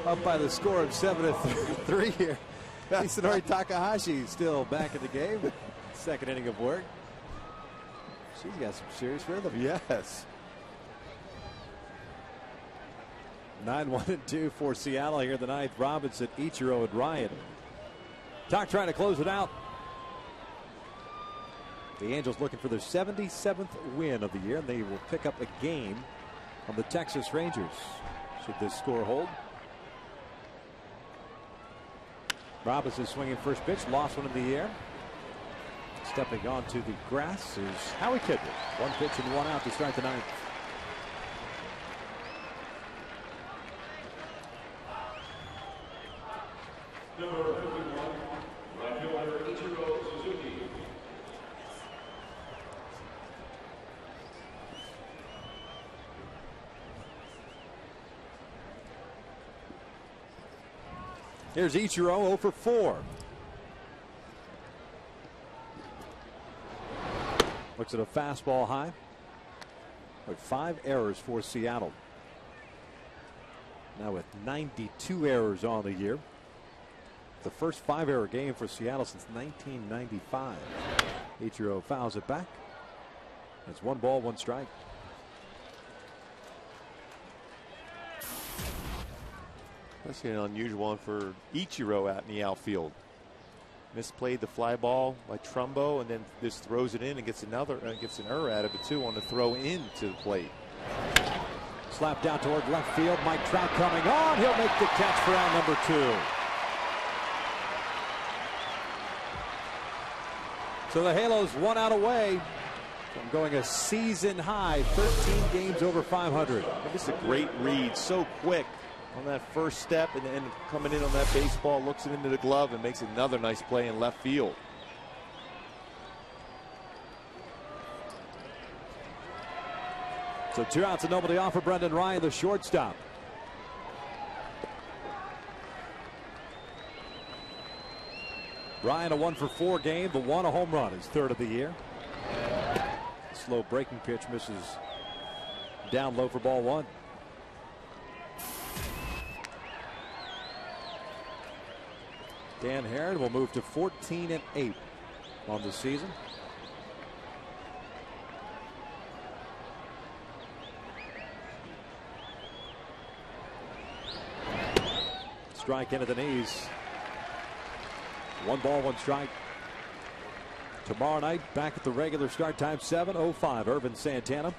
up by the score of 7-3 here. Isunori Takahashi still back in the game. Second inning of work. She's got some serious rhythm. Yes. 9-1-2 for Seattle here in the ninth. Robinson, Ichiro, and Ryan. Tak trying to close it out. The Angels looking for their 77th win of the year, and they will pick up a game on the Texas Rangers should this score hold. Robinson swinging first pitch, lost one in the air. Stepping onto the grass is Howie Kendrick. One pitch and one out to start the ninth. Number 51, right fielder ICHIRO SUZUKI. Here's Ichiro 0 for 4. Looks at a fastball high. With 5 errors for Seattle. Now with 92 errors on the year. The first 5-error game for Seattle since 1995. Ichiro fouls it back. It's 1 ball, 1 strike. That's an unusual one for Ichiro out in the outfield. Misplayed the fly ball by Trumbo, and then just throws it in and gets an error out of it too on the throw into the plate. Slapped down toward left field. Mike Trout coming on. He'll make the catch for out number 2. So the Halos 1 out away from going a season high 13 games over 500. This is a great read, so quick on that first step, and then coming in on that baseball, looks it into the glove and makes another nice play in left field. So 2 outs and nobody off for Brendan Ryan, the shortstop. Ryan a 1 for 4 game, but 1 a home run, his 3rd of the year. Slow breaking pitch misses down low for ball 1. Dan HAREN will move to 14-8 on the season. Strike into the knees. 1 ball, 1 strike. Tomorrow night, back at the regular start time, 7:05. Irvin Santana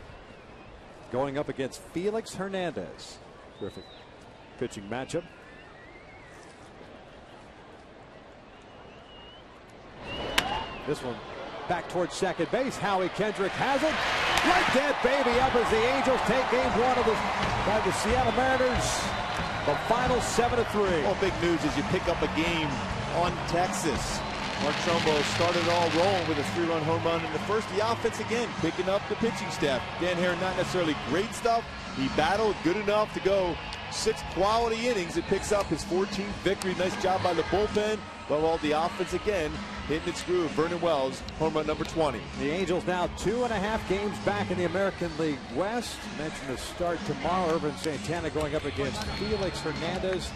going up against Felix Hernandez. Terrific pitching matchup. This one back towards second base. Howie Kendrick has it. Right that baby up as the Angels take game 1 of by the Seattle Mariners. The final 7-3. Well, big news is you pick up a game on Texas. Mark Trumbo started all rolling with a 3-run home run in the first. The offense again picking up the pitching staff. Dan HAREN not necessarily great stuff. He battled good enough to go 6 quality innings. It picks up his 14th victory. Nice job by the bullpen. Above all, the offense again hitting its groove. Vernon Wells, home run number 20. The Angels now 2.5 games back in the American League West. Mentioned the start tomorrow. Irvin Santana going up against Felix Hernandez,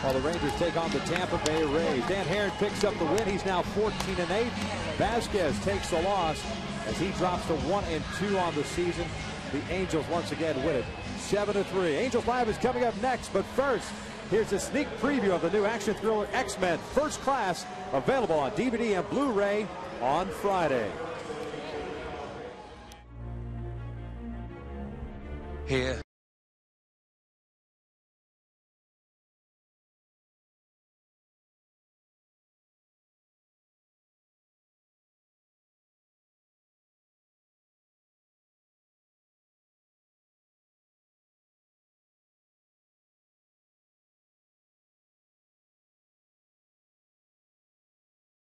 while the Rangers take on the Tampa Bay Rays. Dan HAREN picks up the win. He's now 14-8. Vasquez takes the loss as he drops to 1-2 on the season. The Angels once again win it 7-3. Angels Live is coming up next, but first, here's a sneak preview of the new action thriller X-Men First Class, available on DVD and Blu-ray on Friday. Here,